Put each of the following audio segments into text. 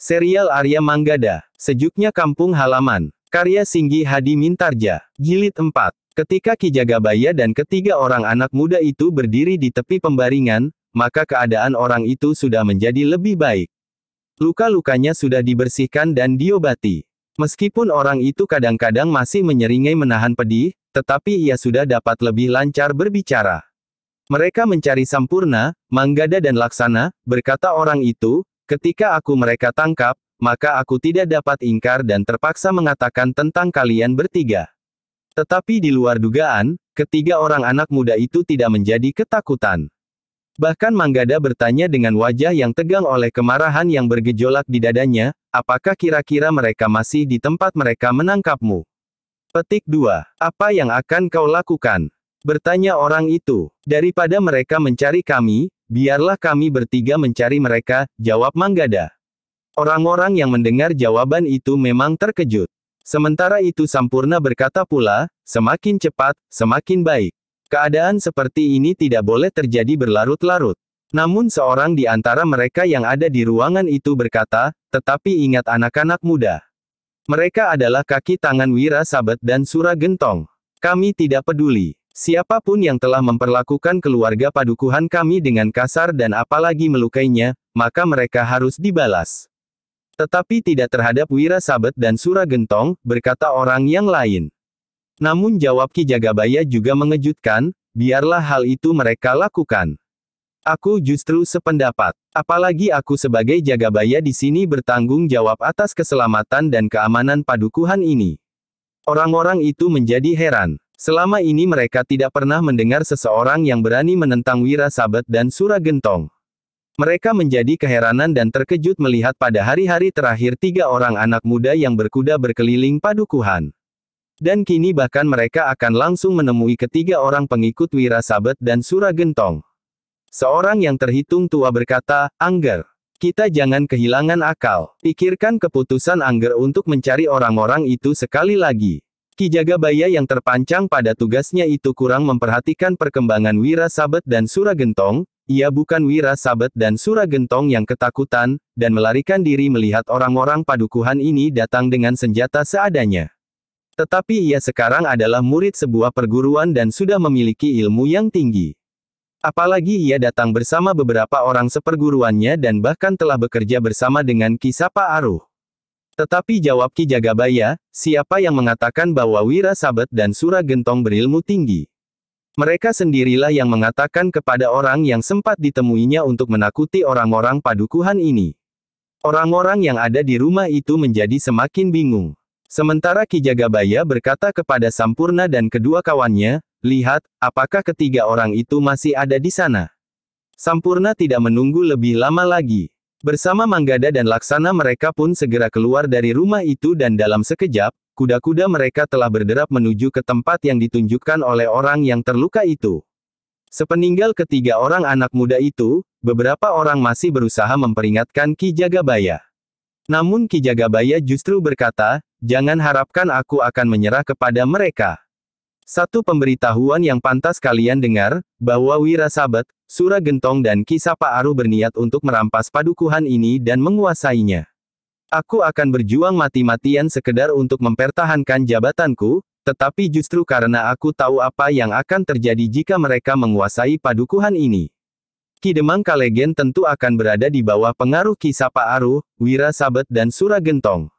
Serial Arya Manggada, Sejuknya Kampung Halaman. Karya Singgi Hadi Mintarja. Jilid 4. Ketika Ki Jagabaya dan ketiga orang anak muda itu berdiri di tepi pembaringan, maka keadaan orang itu sudah menjadi lebih baik. Luka-lukanya sudah dibersihkan dan diobati. Meskipun orang itu kadang-kadang masih menyeringai menahan pedih, tetapi ia sudah dapat lebih lancar berbicara. Mereka mencari Sampurna, Manggada dan Laksana, berkata orang itu, ketika mereka tangkap, maka aku tidak dapat ingkar dan terpaksa mengatakan tentang kalian bertiga. Tetapi di luar dugaan, ketiga orang anak muda itu tidak menjadi ketakutan. Bahkan Manggada bertanya dengan wajah yang tegang oleh kemarahan yang bergejolak di dadanya, apakah kira-kira mereka masih di tempat mereka menangkapmu? Petik 2. Apa yang akan kau lakukan? Bertanya orang itu. Daripada mereka mencari kami, biarlah kami bertiga mencari mereka, jawab Manggada. Orang-orang yang mendengar jawaban itu memang terkejut. Sementara itu Sampurna berkata pula, semakin cepat, semakin baik. Keadaan seperti ini tidak boleh terjadi berlarut-larut. Namun seorang di antara mereka yang ada di ruangan itu berkata, tetapi ingat anak-anak muda. Mereka adalah kaki tangan Wira Sabet dan Sura Gentong. Kami tidak peduli. Siapapun yang telah memperlakukan keluarga padukuhan kami dengan kasar dan apalagi melukainya, maka mereka harus dibalas. Tetapi tidak terhadap Wira Sabet dan Sura Gentong, berkata orang yang lain. Namun jawab Ki Jagabaya juga mengejutkan, biarlah hal itu mereka lakukan. Aku justru sependapat. Apalagi aku sebagai Jagabaya di sini bertanggung jawab atas keselamatan dan keamanan padukuhan ini. Orang-orang itu menjadi heran. Selama ini mereka tidak pernah mendengar seseorang yang berani menentang Wira Sabet dan Sura Gentong. Mereka menjadi keheranan dan terkejut melihat pada hari-hari terakhir tiga orang anak muda yang berkuda berkeliling padukuhan. Dan kini bahkan mereka akan langsung menemui ketiga orang pengikut Wira Sabet dan Sura Gentong. Seorang yang terhitung tua berkata, Angger, kita jangan kehilangan akal. Pikirkan keputusan Angger untuk mencari orang-orang itu sekali lagi. Ki Jagabaya yang terpancang pada tugasnya itu kurang memperhatikan perkembangan Wira Sabet dan Sura Gentong. Ia bukan Wira Sabet dan Sura Gentong yang ketakutan, dan melarikan diri melihat orang-orang padukuhan ini datang dengan senjata seadanya. Tetapi ia sekarang adalah murid sebuah perguruan dan sudah memiliki ilmu yang tinggi. Apalagi ia datang bersama beberapa orang seperguruannya dan bahkan telah bekerja bersama dengan Ki Sapa Aruh. Tetapi jawab Ki Jagabaya, siapa yang mengatakan bahwa Wira Sabet dan Sura Gentong berilmu tinggi? Mereka sendirilah yang mengatakan kepada orang yang sempat ditemuinya untuk menakuti orang-orang padukuhan ini. Orang-orang yang ada di rumah itu menjadi semakin bingung. Sementara Ki Jagabaya berkata kepada Sampurna dan kedua kawannya, lihat, apakah ketiga orang itu masih ada di sana? Sampurna tidak menunggu lebih lama lagi. Bersama Manggada dan Laksana mereka pun segera keluar dari rumah itu dan dalam sekejap, kuda-kuda mereka telah berderap menuju ke tempat yang ditunjukkan oleh orang yang terluka itu. Sepeninggal ketiga orang anak muda itu, beberapa orang masih berusaha memperingatkan Ki Jagabaya. Namun Ki Jagabaya justru berkata, jangan harapkan aku akan menyerah kepada mereka. Satu pemberitahuan yang pantas kalian dengar, bahwa Wira Sabet, Sura Gentong dan Ki Sapa Aruh berniat untuk merampas padukuhan ini dan menguasainya. Aku akan berjuang mati-matian sekedar untuk mempertahankan jabatanku, tetapi justru karena aku tahu apa yang akan terjadi jika mereka menguasai padukuhan ini. Ki Demang Kalegen tentu akan berada di bawah pengaruh Ki Sapa Aruh, Wira Sabet dan Sura Gentong.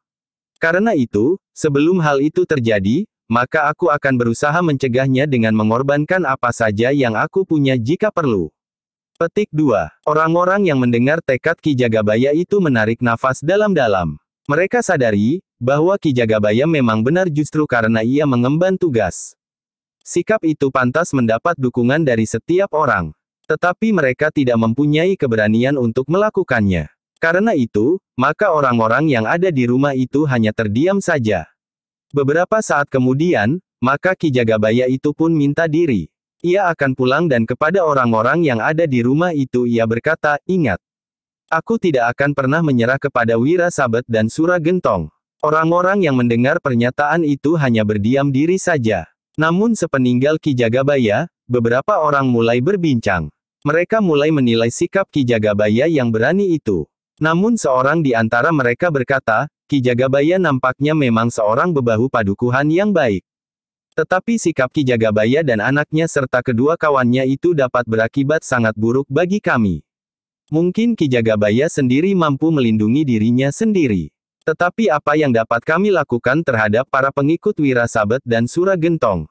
Karena itu, sebelum hal itu terjadi, maka aku akan berusaha mencegahnya dengan mengorbankan apa saja yang aku punya jika perlu. Petik 2. Orang-orang yang mendengar tekad Ki Jagabaya itu menarik nafas dalam-dalam. Mereka sadari, bahwa Ki Jagabaya memang benar justru karena ia mengemban tugas. Sikap itu pantas mendapat dukungan dari setiap orang. Tetapi mereka tidak mempunyai keberanian untuk melakukannya. Karena itu, maka orang-orang yang ada di rumah itu hanya terdiam saja. Beberapa saat kemudian, maka Ki Jagabaya itu pun minta diri. Ia akan pulang dan kepada orang-orang yang ada di rumah itu ia berkata, ingat. Aku tidak akan pernah menyerah kepada Wira Sabet dan Sura Gentong. Orang-orang yang mendengar pernyataan itu hanya berdiam diri saja. Namun sepeninggal Ki Jagabaya, beberapa orang mulai berbincang. Mereka mulai menilai sikap Ki Jagabaya yang berani itu. Namun seorang di antara mereka berkata, Ki Jagabaya nampaknya memang seorang bebahu padukuhan yang baik. Tetapi sikap Ki Jagabaya dan anaknya serta kedua kawannya itu dapat berakibat sangat buruk bagi kami. Mungkin Ki Jagabaya sendiri mampu melindungi dirinya sendiri. Tetapi apa yang dapat kami lakukan terhadap para pengikut Wira Sabet dan Sura Gentong?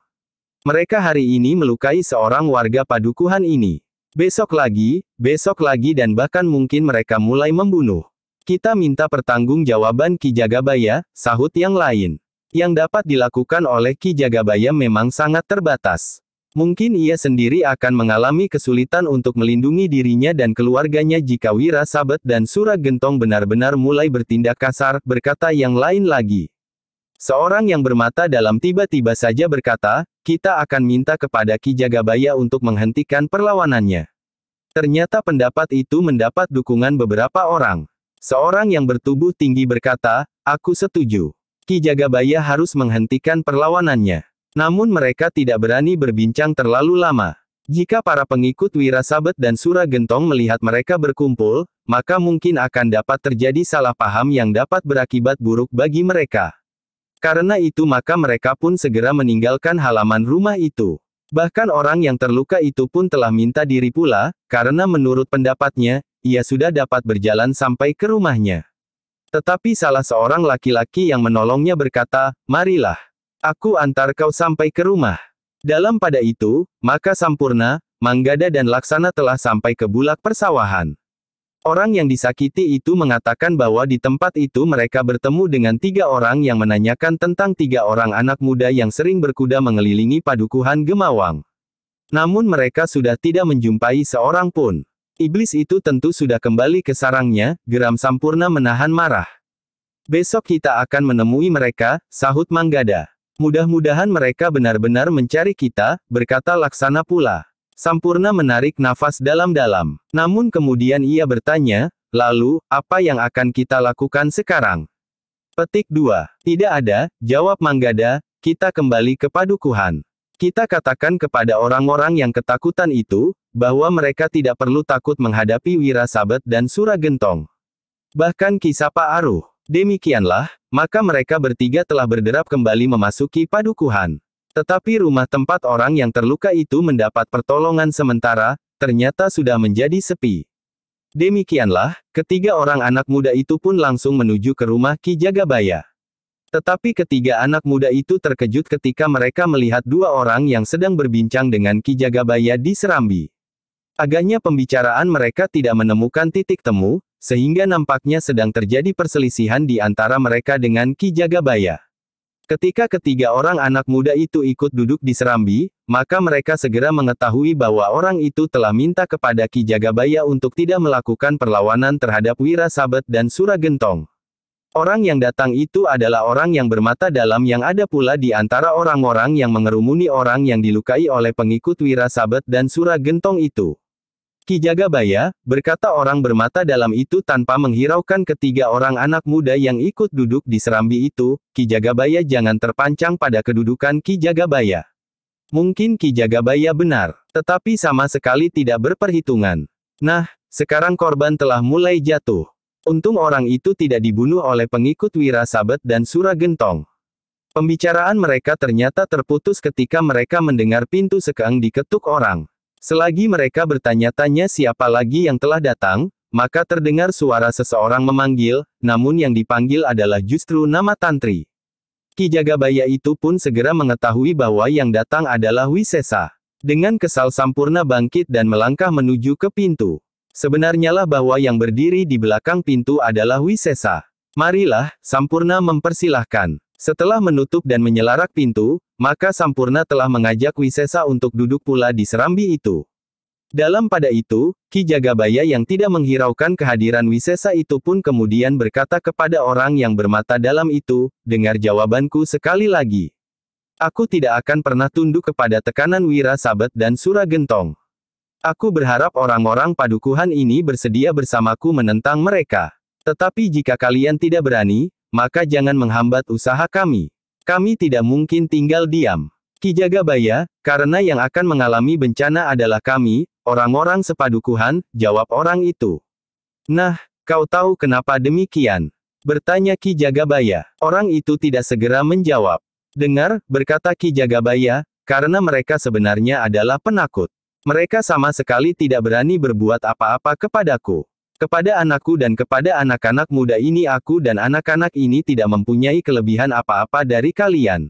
Mereka hari ini melukai seorang warga padukuhan ini. Besok lagi dan bahkan mungkin mereka mulai membunuh. Kita minta pertanggungjawaban Ki Jagabaya, sahut yang lain. Yang dapat dilakukan oleh Ki Jagabaya memang sangat terbatas. Mungkin ia sendiri akan mengalami kesulitan untuk melindungi dirinya dan keluarganya jika Wira Sabet dan Sura Gentong benar-benar mulai bertindak kasar, berkata yang lain lagi. Seorang yang bermata dalam tiba-tiba saja berkata, kita akan minta kepada Ki Jagabaya untuk menghentikan perlawanannya. Ternyata pendapat itu mendapat dukungan beberapa orang. Seorang yang bertubuh tinggi berkata, aku setuju. Ki Jagabaya harus menghentikan perlawanannya. Namun mereka tidak berani berbincang terlalu lama. Jika para pengikut Wira Sabet dan Sura Gentong melihat mereka berkumpul, maka mungkin akan dapat terjadi salah paham yang dapat berakibat buruk bagi mereka. Karena itu maka mereka pun segera meninggalkan halaman rumah itu. Bahkan orang yang terluka itu pun telah minta diri pula, karena menurut pendapatnya, ia sudah dapat berjalan sampai ke rumahnya. Tetapi salah seorang laki-laki yang menolongnya berkata, marilah. Aku antar kau sampai ke rumah. Dalam pada itu, maka Sampurna, Manggada dan Laksana telah sampai ke bulak persawahan. Orang yang disakiti itu mengatakan bahwa di tempat itu mereka bertemu dengan 3 orang yang menanyakan tentang 3 orang anak muda yang sering berkuda mengelilingi padukuhan Gemawang. Namun mereka sudah tidak menjumpai seorang pun. Iblis itu tentu sudah kembali ke sarangnya, geram Sampurna menahan marah. Besok kita akan menemui mereka, sahut Manggada. Mudah-mudahan mereka benar-benar mencari kita, berkata Laksana pula. Sampurna menarik nafas dalam-dalam. Namun kemudian ia bertanya, lalu, apa yang akan kita lakukan sekarang? Petik 2. Tidak ada, jawab Manggada, kita kembali ke padukuhan. Kita katakan kepada orang-orang yang ketakutan itu, bahwa mereka tidak perlu takut menghadapi Wira Sabet dan Sura Gentong. Bahkan Kisapa Aruh. Demikianlah, maka mereka bertiga telah berderap kembali memasuki padukuhan. Tetapi rumah tempat orang yang terluka itu mendapat pertolongan sementara, ternyata sudah menjadi sepi. Demikianlah, ketiga orang anak muda itu pun langsung menuju ke rumah Ki Jagabaya. Tetapi ketiga anak muda itu terkejut ketika mereka melihat 2 orang yang sedang berbincang dengan Ki Jagabaya di serambi. Agaknya pembicaraan mereka tidak menemukan titik temu, sehingga nampaknya sedang terjadi perselisihan di antara mereka dengan Ki Jagabaya. Ketika ketiga orang anak muda itu ikut duduk di serambi, maka mereka segera mengetahui bahwa orang itu telah minta kepada Ki Jagabaya untuk tidak melakukan perlawanan terhadap Wira Sabet dan Sura Gentong. Orang yang datang itu adalah orang yang bermata dalam yang ada pula di antara orang-orang yang mengerumuni orang yang dilukai oleh pengikut Wira Sabet dan Sura Gentong itu. Ki Jagabaya, berkata orang bermata dalam itu tanpa menghiraukan ketiga orang anak muda yang ikut duduk di serambi itu, Ki Jagabaya jangan terpancang pada kedudukan Ki Jagabaya. Mungkin Ki Jagabaya benar, tetapi sama sekali tidak berperhitungan. Nah, sekarang korban telah mulai jatuh. Untung orang itu tidak dibunuh oleh pengikut Wira Sabet dan Sura Gentong. Pembicaraan mereka ternyata terputus ketika mereka mendengar pintu sekeang diketuk orang. Selagi mereka bertanya-tanya siapa lagi yang telah datang, maka terdengar suara seseorang memanggil, namun yang dipanggil adalah justru nama Tantri. Ki Jagabaya itu pun segera mengetahui bahwa yang datang adalah Wisesa. Dengan kesal Sampurna bangkit dan melangkah menuju ke pintu. Sebenarnya lah bahwa yang berdiri di belakang pintu adalah Wisesa. Marilah, Sampurna mempersilahkan. Setelah menutup dan menyelarak pintu, maka Sampurna telah mengajak Wisesa untuk duduk pula di serambi itu. Dalam pada itu, Ki Jagabaya yang tidak menghiraukan kehadiran Wisesa itu pun kemudian berkata kepada orang yang bermata dalam itu, dengar jawabanku sekali lagi. Aku tidak akan pernah tunduk kepada tekanan Wira Sabet dan Sura Gentong. Aku berharap orang-orang padukuhan ini bersedia bersamaku menentang mereka. Tetapi jika kalian tidak berani, maka jangan menghambat usaha kami. Kami tidak mungkin tinggal diam. Ki Jagabaya, karena yang akan mengalami bencana adalah kami, orang-orang sepadukuhan, jawab orang itu. Nah, Kau tahu kenapa demikian? Bertanya Ki Jagabaya. Orang itu tidak segera menjawab. Dengar, berkata Ki Jagabaya, karena mereka sebenarnya adalah penakut. Mereka sama sekali tidak berani berbuat apa-apa kepadaku. Kepada anakku dan kepada anak-anak muda ini aku dan anak-anak ini tidak mempunyai kelebihan apa-apa dari kalian.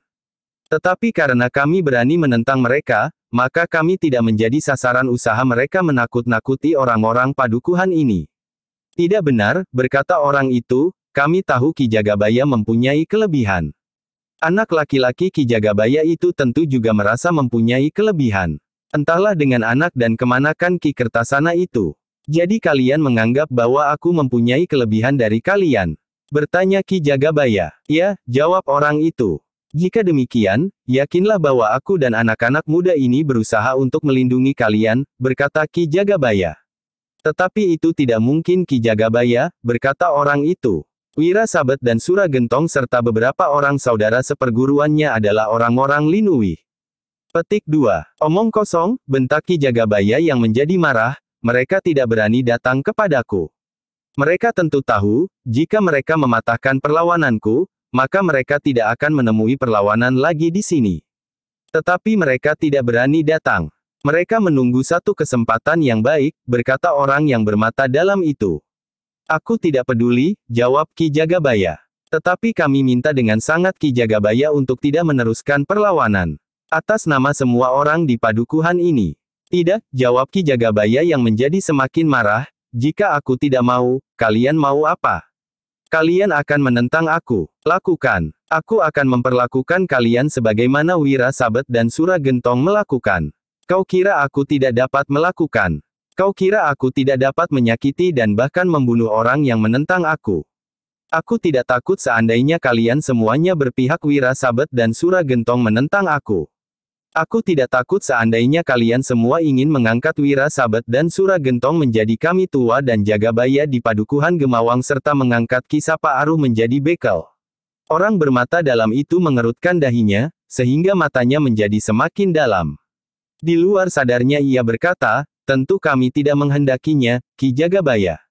Tetapi karena kami berani menentang mereka, maka kami tidak menjadi sasaran usaha mereka menakut-nakuti orang-orang padukuhan ini. Tidak benar, berkata orang itu, kami tahu Ki Jagabaya mempunyai kelebihan. Anak laki-laki Ki Jagabaya itu tentu juga merasa mempunyai kelebihan. Entahlah dengan anak dan kemanakan Ki Kertasana itu. Jadi kalian menganggap bahwa aku mempunyai kelebihan dari kalian? Bertanya Ki Jagabaya. Ya, jawab orang itu. Jika demikian, yakinlah bahwa aku dan anak-anak muda ini berusaha untuk melindungi kalian, berkata Ki Jagabaya. Tetapi itu tidak mungkin Ki Jagabaya, berkata orang itu. Wira Sabet dan Sura Gentong serta beberapa orang saudara seperguruannya adalah orang-orang Linui. Petik 2. Omong kosong, bentak Ki Jagabaya yang menjadi marah, mereka tidak berani datang kepadaku. Mereka tentu tahu, jika mereka mematahkan perlawananku, maka mereka tidak akan menemui perlawanan lagi di sini. Tetapi mereka tidak berani datang. Mereka menunggu satu kesempatan yang baik, berkata orang yang bermata dalam itu. Aku tidak peduli, jawab Ki Jagabaya. Tetapi kami minta dengan sangat Ki Jagabaya untuk tidak meneruskan perlawanan. Atas nama semua orang di padukuhan ini. Tidak, jawab Ki Jagabaya yang menjadi semakin marah, jika aku tidak mau, kalian mau apa? Kalian akan menentang aku. Lakukan. Aku akan memperlakukan kalian sebagaimana Wira Sabet dan Sura Gentong melakukan. Kau kira aku tidak dapat melakukan? Kau kira aku tidak dapat menyakiti dan bahkan membunuh orang yang menentang aku? Aku tidak takut seandainya kalian semuanya berpihak Wira Sabet dan Sura Gentong menentang aku. Aku tidak takut seandainya kalian semua ingin mengangkat Wira Sabet dan Sura Gentong menjadi kami tua dan Jagabaya di padukuhan Gemawang serta mengangkat Ki Sapa Aruh menjadi bekel. Orang bermata dalam itu mengerutkan dahinya, sehingga matanya menjadi semakin dalam. Di luar sadarnya ia berkata, tentu kami tidak menghendakinya, Ki Jagabaya.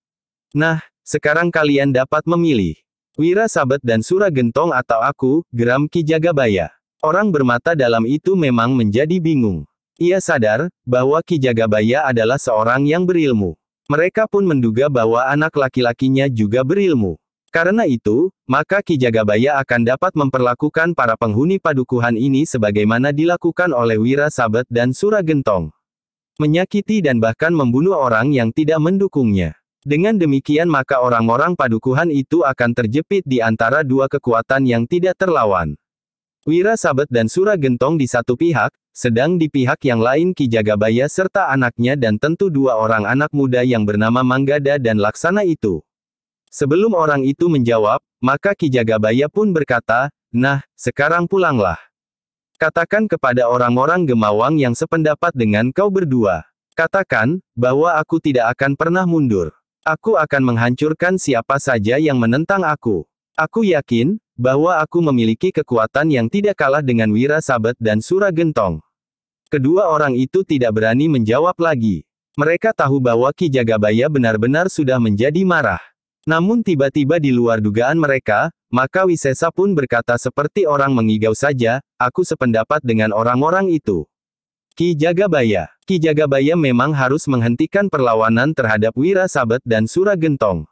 Nah, sekarang kalian dapat memilih. Wira Sabet dan Sura Gentong atau aku, geram Ki Jagabaya. Orang bermata dalam itu memang menjadi bingung. Ia sadar, bahwa Ki Jagabaya adalah seorang yang berilmu. Mereka pun menduga bahwa anak laki-lakinya juga berilmu. Karena itu, maka Ki Jagabaya akan dapat memperlakukan para penghuni padukuhan ini sebagaimana dilakukan oleh Wira Sabet dan Sura Gentong. Menyakiti dan bahkan membunuh orang yang tidak mendukungnya. Dengan demikian maka orang-orang padukuhan itu akan terjepit di antara dua kekuatan yang tidak terlawan. Wira Sabet dan Sura Gentong di satu pihak, sedang di pihak yang lain Ki Jagabaya serta anaknya dan tentu dua orang anak muda yang bernama Manggada dan Laksana itu. Sebelum orang itu menjawab, maka Ki Jagabaya pun berkata, nah, sekarang pulanglah. Katakan kepada orang-orang Gemawang yang sependapat dengan kau berdua. Katakan, bahwa aku tidak akan pernah mundur. Aku akan menghancurkan siapa saja yang menentang aku. Aku yakin, bahwa aku memiliki kekuatan yang tidak kalah dengan Wira Sabet dan Sura Gentong. Kedua orang itu tidak berani menjawab lagi. Mereka tahu bahwa Ki Jagabaya benar-benar sudah menjadi marah. Namun tiba-tiba di luar dugaan mereka, maka Wisesa pun berkata seperti orang mengigau saja, aku sependapat dengan orang-orang itu. Ki Jagabaya memang harus menghentikan perlawanan terhadap Wira Sabet dan Sura Gentong.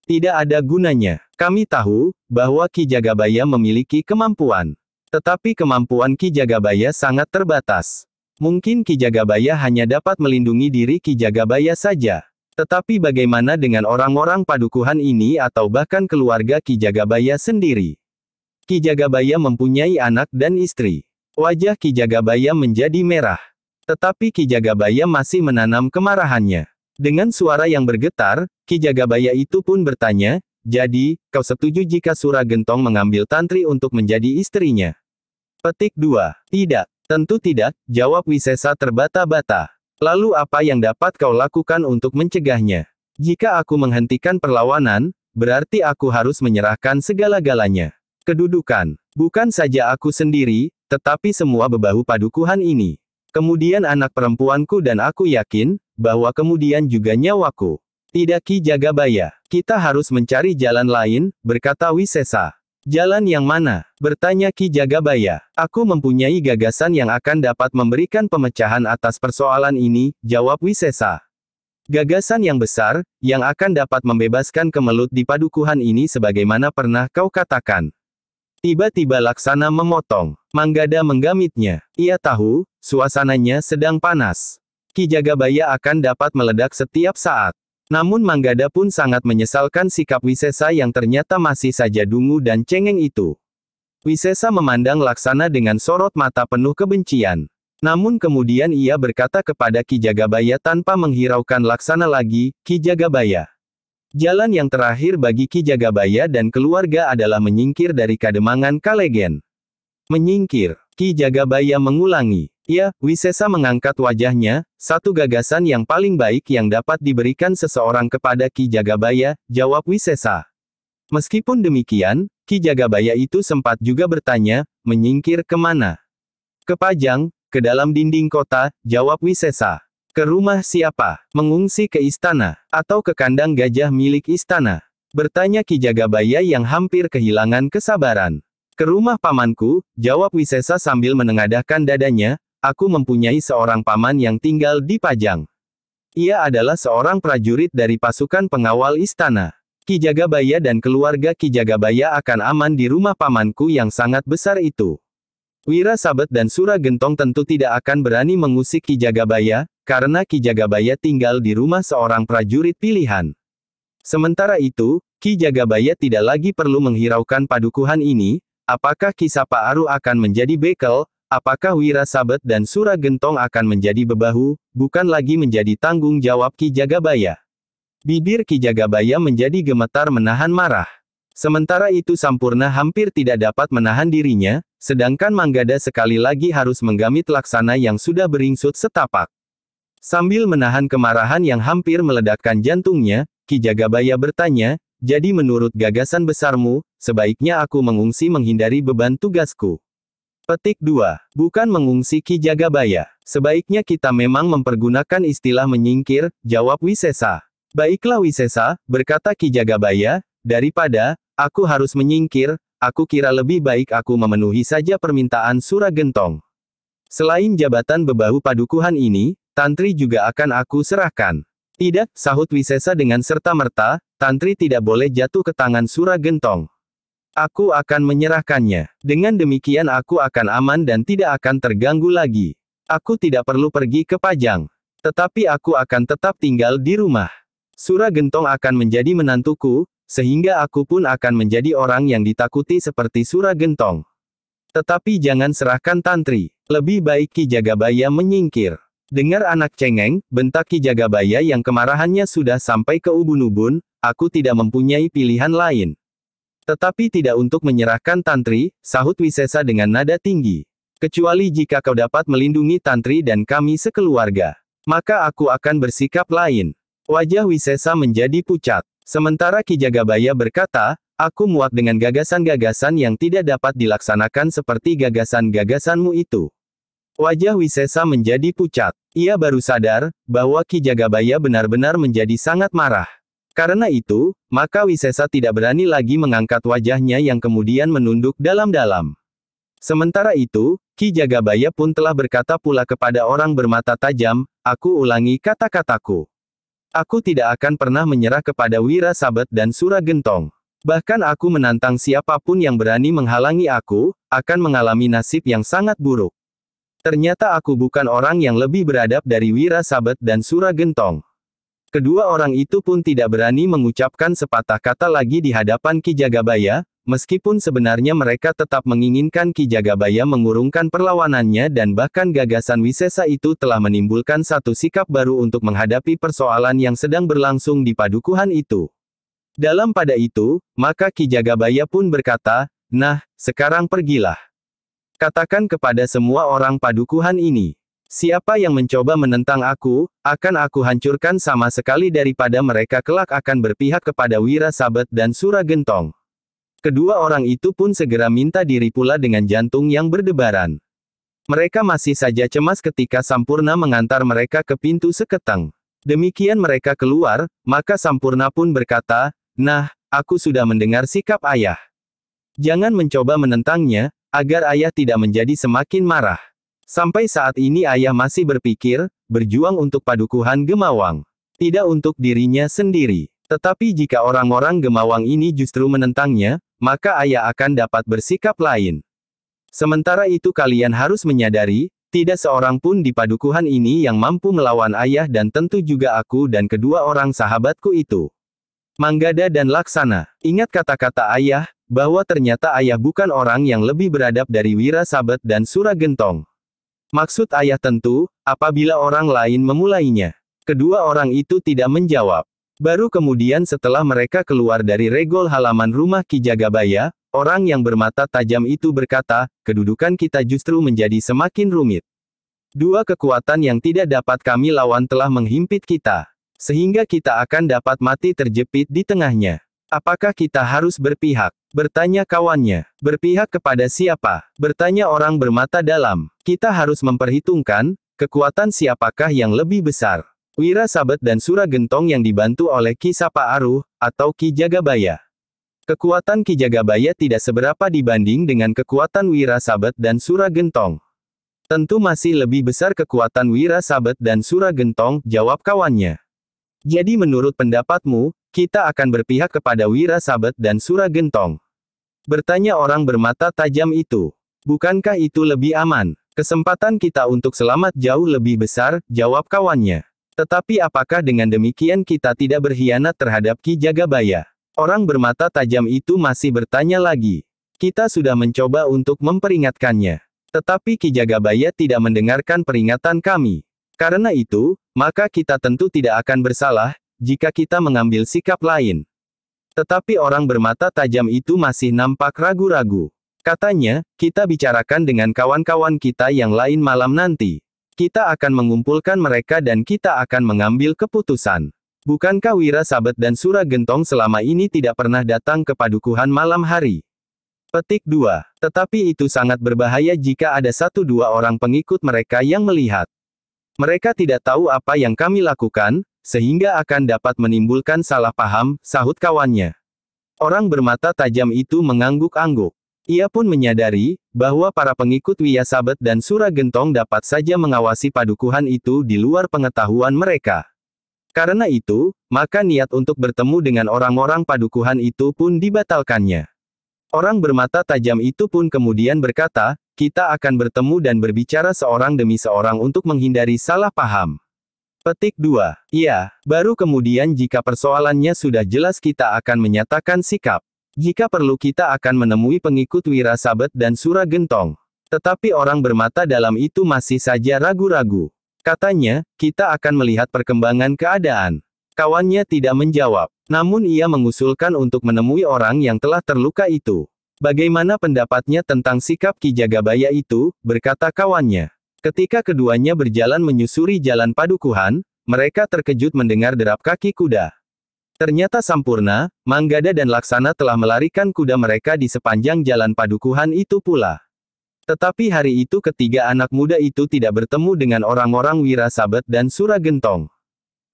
Tidak ada gunanya. Kami tahu, bahwa Ki Jagabaya memiliki kemampuan. Tetapi kemampuan Ki Jagabaya sangat terbatas. Mungkin Ki Jagabaya hanya dapat melindungi diri Ki Jagabaya saja. Tetapi bagaimana dengan orang-orang padukuhan ini atau bahkan keluarga Ki Jagabaya sendiri? Ki Jagabaya mempunyai anak dan istri. Wajah Ki Jagabaya menjadi merah. Tetapi Ki Jagabaya masih menanam kemarahannya. Dengan suara yang bergetar, Ki Jagabaya itu pun bertanya, jadi, kau setuju jika Sura Gentong mengambil Tantri untuk menjadi istrinya? Petik 2. Tidak. Tentu tidak, jawab Wisesa terbata-bata. Lalu apa yang dapat kau lakukan untuk mencegahnya? Jika aku menghentikan perlawanan, berarti aku harus menyerahkan segala-galanya. Kedudukan. Bukan saja aku sendiri, tetapi semua bebahu padukuhan ini. Kemudian anak perempuanku dan aku yakin, bahwa kemudian juga nyawaku. Tidak Ki Jagabaya, kita harus mencari jalan lain, berkata Wisesa. Jalan yang mana? Bertanya Ki Jagabaya. Aku mempunyai gagasan yang akan dapat memberikan pemecahan atas persoalan ini, jawab Wisesa. Gagasan yang besar, yang akan dapat membebaskan kemelut di padukuhan ini sebagaimana pernah kau katakan. Tiba-tiba Laksana memotong. Manggada menggamitnya. Ia tahu, suasananya sedang panas. Ki Jagabaya akan dapat meledak setiap saat. Namun Manggada pun sangat menyesalkan sikap Wisesa yang ternyata masih saja dungu dan cengeng itu. Wisesa memandang Laksana dengan sorot mata penuh kebencian. Namun kemudian ia berkata kepada Ki Jagabaya tanpa menghiraukan Laksana lagi, Ki Jagabaya. Jalan yang terakhir bagi Ki Jagabaya dan keluarga adalah menyingkir dari Kademangan Kalegen. Menyingkir, Ki Jagabaya mengulangi. Ya, Wisesa mengangkat wajahnya, satu gagasan yang paling baik yang dapat diberikan seseorang kepada Ki Jagabaya, jawab Wisesa. Meskipun demikian, Ki Jagabaya itu sempat juga bertanya, menyingkir kemana? Ke Pajang, ke dalam dinding kota, jawab Wisesa. Ke rumah siapa? Mengungsi ke istana, atau ke kandang gajah milik istana? Bertanya Ki Jagabaya yang hampir kehilangan kesabaran. Ke rumah pamanku, jawab Wisesa sambil menengadahkan dadanya. Aku mempunyai seorang paman yang tinggal di Pajang. Ia adalah seorang prajurit dari pasukan pengawal istana. Ki Jagabaya dan keluarga Ki Jagabaya akan aman di rumah pamanku yang sangat besar itu. Wira Sabet dan Sura Gentong tentu tidak akan berani mengusik Ki Jagabaya, karena Ki Jagabaya tinggal di rumah seorang prajurit pilihan. Sementara itu, Ki Jagabaya tidak lagi perlu menghiraukan padukuhan ini, apakah Ki Sapa Aru akan menjadi bekel, apakah Wira Sabet dan Sura Gentong akan menjadi bebahu, bukan lagi menjadi tanggung jawab Ki Jagabaya. Bibir Ki Jagabaya menjadi gemetar menahan marah. Sementara itu Sampurna hampir tidak dapat menahan dirinya, sedangkan Manggada sekali lagi harus menggamit Laksana yang sudah beringsut setapak. Sambil menahan kemarahan yang hampir meledakkan jantungnya, Ki Jagabaya bertanya, jadi menurut gagasan besarmu, sebaiknya aku mengungsi menghindari beban tugasku. Petik 2. Bukan mengungsi Ki Jagabaya. Sebaiknya kita memang mempergunakan istilah menyingkir, jawab Wisesa. Baiklah Wisesa, berkata Ki Jagabaya, daripada aku harus menyingkir, aku kira lebih baik aku memenuhi saja permintaan Sura Gentong. Selain jabatan bebahu padukuhan ini, Tantri juga akan aku serahkan. Tidak, sahut Wisesa dengan serta-merta, Tantri tidak boleh jatuh ke tangan Sura Gentong. Aku akan menyerahkannya. Dengan demikian aku akan aman dan tidak akan terganggu lagi. Aku tidak perlu pergi ke Pajang. Tetapi aku akan tetap tinggal di rumah. Sura Gentong akan menjadi menantuku, sehingga aku pun akan menjadi orang yang ditakuti seperti Sura Gentong. Tetapi jangan serahkan Tantri. Lebih baik Ki Jagabaya menyingkir. Dengar anak cengeng, bentak Ki Jagabaya yang kemarahannya sudah sampai ke ubun-ubun, aku tidak mempunyai pilihan lain. Tetapi tidak untuk menyerahkan Tantri, sahut Wisesa dengan nada tinggi. Kecuali jika kau dapat melindungi Tantri dan kami sekeluarga. Maka aku akan bersikap lain. Wajah Wisesa menjadi pucat. Sementara Ki Jagabaya berkata, aku muak dengan gagasan-gagasan yang tidak dapat dilaksanakan seperti gagasan-gagasanmu itu. Wajah Wisesa menjadi pucat. Ia baru sadar, bahwa Ki Jagabaya benar-benar menjadi sangat marah. Karena itu, maka Wisesa tidak berani lagi mengangkat wajahnya yang kemudian menunduk dalam-dalam. Sementara itu, Ki Jagabaya pun telah berkata pula kepada orang bermata tajam, aku ulangi kata-kataku. Aku tidak akan pernah menyerah kepada Wira Sabet dan Sura Gentong. Bahkan aku menantang siapapun yang berani menghalangi aku, akan mengalami nasib yang sangat buruk. Ternyata aku bukan orang yang lebih beradab dari Wira Sabet dan Sura Gentong. Kedua orang itu pun tidak berani mengucapkan sepatah kata lagi di hadapan Ki Jagabaya, meskipun sebenarnya mereka tetap menginginkan Ki Jagabaya mengurungkan perlawanannya dan bahkan gagasan Wisesa itu telah menimbulkan satu sikap baru untuk menghadapi persoalan yang sedang berlangsung di padukuhan itu. Dalam pada itu, maka Ki Jagabaya pun berkata, nah, sekarang pergilah. Katakan kepada semua orang padukuhan ini. Siapa yang mencoba menentang aku, akan aku hancurkan sama sekali daripada mereka kelak akan berpihak kepada Wira Sabet dan Sura Gentong. Kedua orang itu pun segera minta diri pula dengan jantung yang berdebaran. Mereka masih saja cemas ketika Sampurna mengantar mereka ke pintu seketeng. Demikian mereka keluar, maka Sampurna pun berkata, "Nah, aku sudah mendengar sikap ayah. Jangan mencoba menentangnya, agar ayah tidak menjadi semakin marah. Sampai saat ini ayah masih berpikir, berjuang untuk padukuhan Gemawang. Tidak untuk dirinya sendiri. Tetapi jika orang-orang Gemawang ini justru menentangnya, maka ayah akan dapat bersikap lain. Sementara itu kalian harus menyadari, tidak seorang pun di padukuhan ini yang mampu melawan ayah dan tentu juga aku dan kedua orang sahabatku itu. Manggada dan Laksana, ingat kata-kata ayah, bahwa ternyata ayah bukan orang yang lebih beradab dari Wira Sabet dan Suragentong. Maksud ayah tentu, apabila orang lain memulainya." Kedua orang itu tidak menjawab. Baru kemudian setelah mereka keluar dari regol halaman rumah Ki Jagabaya, orang yang bermata tajam itu berkata, "Kedudukan kita justru menjadi semakin rumit. Dua kekuatan yang tidak dapat kami lawan telah menghimpit kita. Sehingga kita akan dapat mati terjepit di tengahnya. Apakah kita harus berpihak?" Bertanya kawannya. "Berpihak kepada siapa?" Bertanya orang bermata dalam. "Kita harus memperhitungkan, kekuatan siapakah yang lebih besar. Wira Sabet dan Suragentong yang dibantu oleh Ki Sapa Aruh, atau Ki Jagabaya. Kekuatan Ki Jagabaya tidak seberapa dibanding dengan kekuatan Wira Sabet dan Suragentong. Tentu masih lebih besar kekuatan Wira Sabet dan Suragentong," jawab kawannya. "Jadi menurut pendapatmu, kita akan berpihak kepada Wira Sabet dan Suragentong?" Bertanya orang bermata tajam itu. "Bukankah itu lebih aman? Kesempatan kita untuk selamat jauh lebih besar," jawab kawannya. "Tetapi apakah dengan demikian kita tidak berkhianat terhadap Ki Jagabaya?" Orang bermata tajam itu masih bertanya lagi. "Kita sudah mencoba untuk memperingatkannya. Tetapi Ki Jagabaya tidak mendengarkan peringatan kami. Karena itu, maka kita tentu tidak akan bersalah, jika kita mengambil sikap lain." Tetapi orang bermata tajam itu masih nampak ragu-ragu. Katanya, "Kita bicarakan dengan kawan-kawan kita yang lain malam nanti. Kita akan mengumpulkan mereka dan kita akan mengambil keputusan. Bukankah Wira Sabet dan Suragentong selama ini tidak pernah datang ke padukuhan malam hari?" Petik 2. Tetapi itu sangat berbahaya jika ada 1-2 orang pengikut mereka yang melihat. Mereka tidak tahu apa yang kami lakukan, sehingga akan dapat menimbulkan salah paham, sahut kawannya. Orang bermata tajam itu mengangguk-angguk. Ia pun menyadari, bahwa para pengikut Wira Sabet dan Suragentong dapat saja mengawasi padukuhan itu di luar pengetahuan mereka. Karena itu, maka niat untuk bertemu dengan orang-orang padukuhan itu pun dibatalkannya. Orang bermata tajam itu pun kemudian berkata, "Kita akan bertemu dan berbicara seorang demi seorang untuk menghindari salah paham." Petik 2. Iya, baru kemudian jika persoalannya sudah jelas kita akan menyatakan sikap. Jika perlu kita akan menemui pengikut Wira Sabet dan Suragentong. Tetapi orang bermata dalam itu masih saja ragu-ragu. Katanya, "Kita akan melihat perkembangan keadaan." Kawannya tidak menjawab. Namun ia mengusulkan untuk menemui orang yang telah terluka itu. "Bagaimana pendapatnya tentang sikap Ki Jagabaya itu?" berkata kawannya. Ketika keduanya berjalan menyusuri jalan padukuhan, mereka terkejut mendengar derap kaki kuda. Ternyata Sampurna, Manggada dan Laksana telah melarikan kuda mereka di sepanjang jalan padukuhan itu pula. Tetapi hari itu ketiga anak muda itu tidak bertemu dengan orang-orang Wira Sabet dan Suragentong.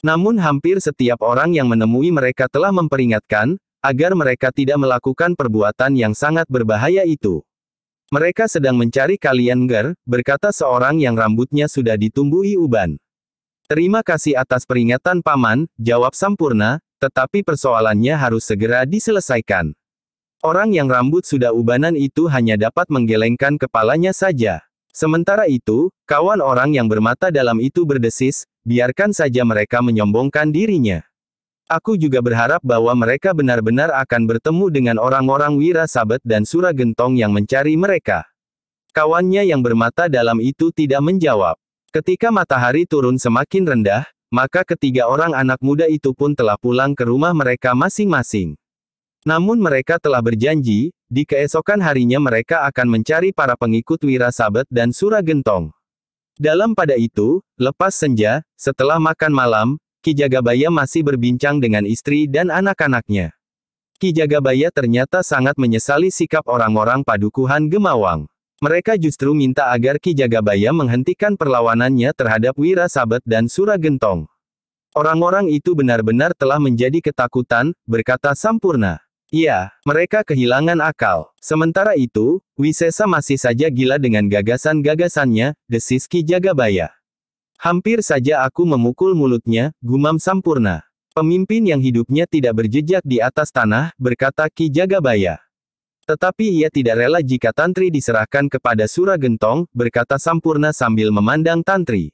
Namun hampir setiap orang yang menemui mereka telah memperingatkan, agar mereka tidak melakukan perbuatan yang sangat berbahaya itu. "Mereka sedang mencari kalian Ger," berkata seorang yang rambutnya sudah ditumbuhi uban. "Terima kasih atas peringatan Paman," jawab Sampurna, "tetapi persoalannya harus segera diselesaikan." Orang yang rambut sudah ubanan itu hanya dapat menggelengkan kepalanya saja. Sementara itu, kawan orang yang bermata dalam itu berdesis, "Biarkan saja mereka menyombongkan dirinya. Aku juga berharap bahwa mereka benar-benar akan bertemu dengan orang-orang Wira Sabet dan Suragentong yang mencari mereka." Kawannya yang bermata dalam itu tidak menjawab. Ketika matahari turun semakin rendah, maka ketiga orang anak muda itu pun telah pulang ke rumah mereka masing-masing. Namun mereka telah berjanji, di keesokan harinya mereka akan mencari para pengikut Wira Sabet dan Suragentong. Pada itu, lepas senja, setelah makan malam, Ki Jagabaya masih berbincang dengan istri dan anak-anaknya. Ki Jagabaya ternyata sangat menyesali sikap orang-orang padukuhan Gemawang. Mereka justru minta agar Ki Jagabaya menghentikan perlawanannya terhadap Wira Sabet dan Suragentong. Orang-orang itu benar-benar telah menjadi ketakutan, berkata Sampurna. Iya, mereka kehilangan akal. Sementara itu, Wisesa masih saja gila dengan gagasan-gagasannya, desis Ki Jagabaya. Hampir saja aku memukul mulutnya, gumam Sampurna. Pemimpin yang hidupnya tidak berjejak di atas tanah, berkata Ki Jagabaya. Tetapi ia tidak rela jika Tantri diserahkan kepada Suragentong, berkata Sampurna sambil memandang Tantri.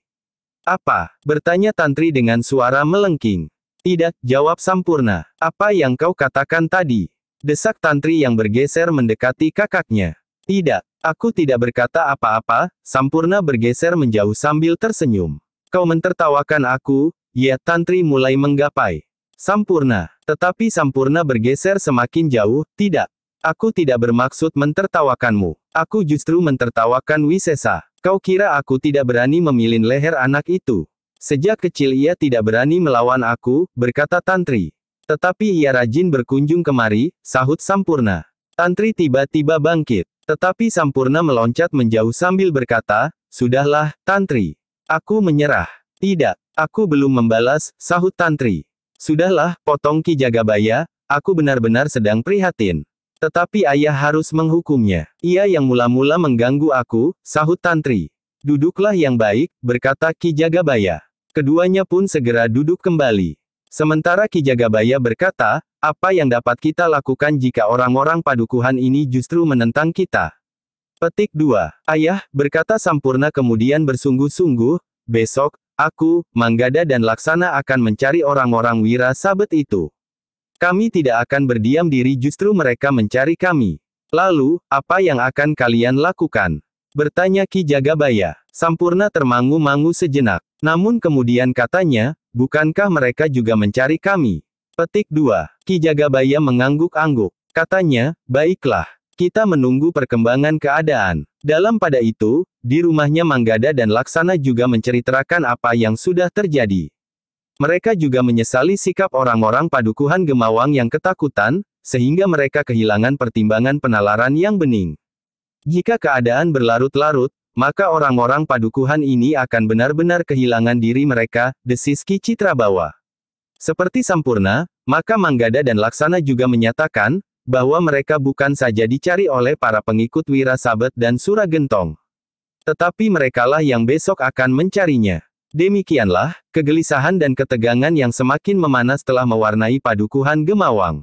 Apa? Bertanya Tantri dengan suara melengking. Tidak, jawab Sampurna. Apa yang kau katakan tadi? Desak Tantri yang bergeser mendekati kakaknya. Tidak, aku tidak berkata apa-apa, Sampurna bergeser menjauh sambil tersenyum. Kau mentertawakan aku, ya Tantri mulai menggapai. Sampurna, tetapi Sampurna bergeser semakin jauh, tidak. Aku tidak bermaksud mentertawakanmu. Aku justru mentertawakan Wisesa. Kau kira aku tidak berani memilin leher anak itu? Sejak kecil ia tidak berani melawan aku, berkata Tantri. Tetapi ia rajin berkunjung kemari, sahut Sampurna. Tantri tiba-tiba bangkit. Tetapi Sampurna meloncat menjauh sambil berkata, sudahlah, Tantri. Aku menyerah. Tidak, aku belum membalas, sahut Tantri. Sudahlah, potong Ki Jagabaya, aku benar-benar sedang prihatin. Tetapi ayah harus menghukumnya. Ia yang mula-mula mengganggu aku, sahut Tantri. Duduklah yang baik, berkata Ki Jagabaya. Keduanya pun segera duduk kembali. Sementara Ki Jagabaya berkata, apa yang dapat kita lakukan jika orang-orang padukuhan ini justru menentang kita? Petik 2. Ayah, berkata Sampurna kemudian bersungguh-sungguh, besok, aku, Manggada dan Laksana akan mencari orang-orang Wira Sabet itu. Kami tidak akan berdiam diri justru mereka mencari kami. Lalu, apa yang akan kalian lakukan? Bertanya Ki Jagabaya. Sampurna termangu-mangu sejenak. Namun kemudian katanya, bukankah mereka juga mencari kami? Petik 2. Ki Jagabaya mengangguk-angguk. Katanya, baiklah. Kita menunggu perkembangan keadaan. Dalam pada itu, di rumahnya Manggada dan Laksana juga menceritakan apa yang sudah terjadi. Mereka juga menyesali sikap orang-orang padukuhan Gemawang yang ketakutan, sehingga mereka kehilangan pertimbangan penalaran yang bening. Jika keadaan berlarut-larut, maka orang-orang padukuhan ini akan benar-benar kehilangan diri mereka, desis Ki Citrabawa. Seperti Sampurna, maka Manggada dan Laksana juga menyatakan, bahwa mereka bukan saja dicari oleh para pengikut Wira Sabet dan Suragentong. Tetapi merekalah yang besok akan mencarinya. Demikianlah, kegelisahan dan ketegangan yang semakin memanas telah mewarnai padukuhan Gemawang.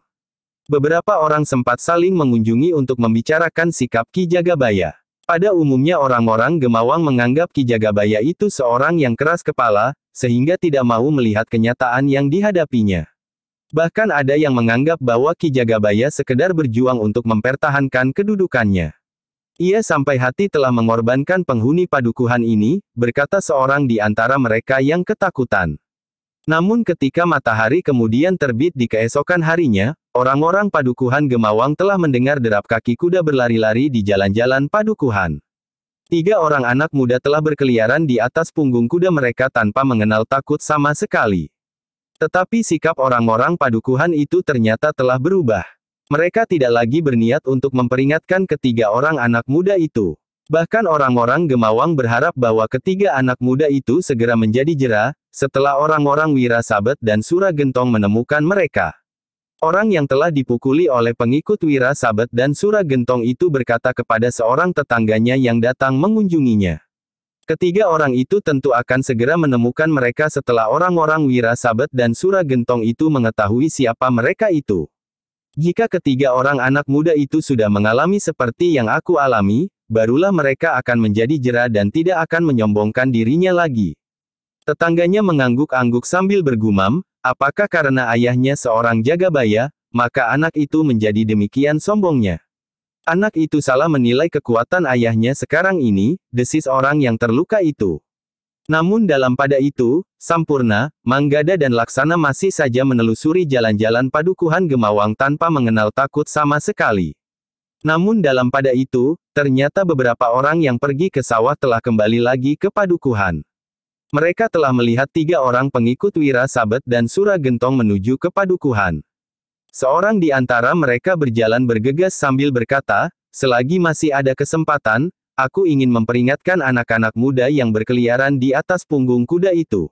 Beberapa orang sempat saling mengunjungi untuk membicarakan sikap Ki Jagabaya. Pada umumnya orang-orang Gemawang menganggap Ki Jagabaya itu seorang yang keras kepala, sehingga tidak mau melihat kenyataan yang dihadapinya. Bahkan ada yang menganggap bahwa Ki Jagabaya sekedar berjuang untuk mempertahankan kedudukannya. Ia sampai hati telah mengorbankan penghuni padukuhan ini, berkata seorang di antara mereka yang ketakutan. Namun ketika matahari kemudian terbit di keesokan harinya, orang-orang padukuhan Gemawang telah mendengar derap kaki kuda berlari-lari di jalan-jalan padukuhan. 3 orang anak muda telah berkeliaran di atas punggung kuda mereka tanpa mengenal takut sama sekali. Tetapi sikap orang-orang padukuhan itu ternyata telah berubah. Mereka tidak lagi berniat untuk memperingatkan ketiga orang anak muda itu. Bahkan orang-orang Gemawang berharap bahwa ketiga anak muda itu segera menjadi jera, setelah orang-orang Wira Sabet dan Suragentong menemukan mereka. Orang yang telah dipukuli oleh pengikut Wira Sabet dan Suragentong itu berkata kepada seorang tetangganya yang datang mengunjunginya. Ketiga orang itu tentu akan segera menemukan mereka setelah orang-orang Wira Sabet dan Suragentong itu mengetahui siapa mereka itu. Jika ketiga orang anak muda itu sudah mengalami seperti yang aku alami, barulah mereka akan menjadi jera dan tidak akan menyombongkan dirinya lagi. Tetangganya mengangguk-angguk sambil bergumam, apakah karena ayahnya seorang Jagabaya, maka anak itu menjadi demikian sombongnya. Anak itu salah menilai kekuatan ayahnya sekarang ini, desis orang yang terluka itu. Namun dalam pada itu, Sampurna, Manggada dan Laksana masih saja menelusuri jalan-jalan padukuhan Gemawang tanpa mengenal takut sama sekali. Namun dalam pada itu, ternyata beberapa orang yang pergi ke sawah telah kembali lagi ke padukuhan. Mereka telah melihat 3 orang pengikut Wira Sabet dan Suragentong menuju ke padukuhan. Seorang di antara mereka berjalan bergegas sambil berkata, selagi masih ada kesempatan, aku ingin memperingatkan anak-anak muda yang berkeliaran di atas punggung kuda itu.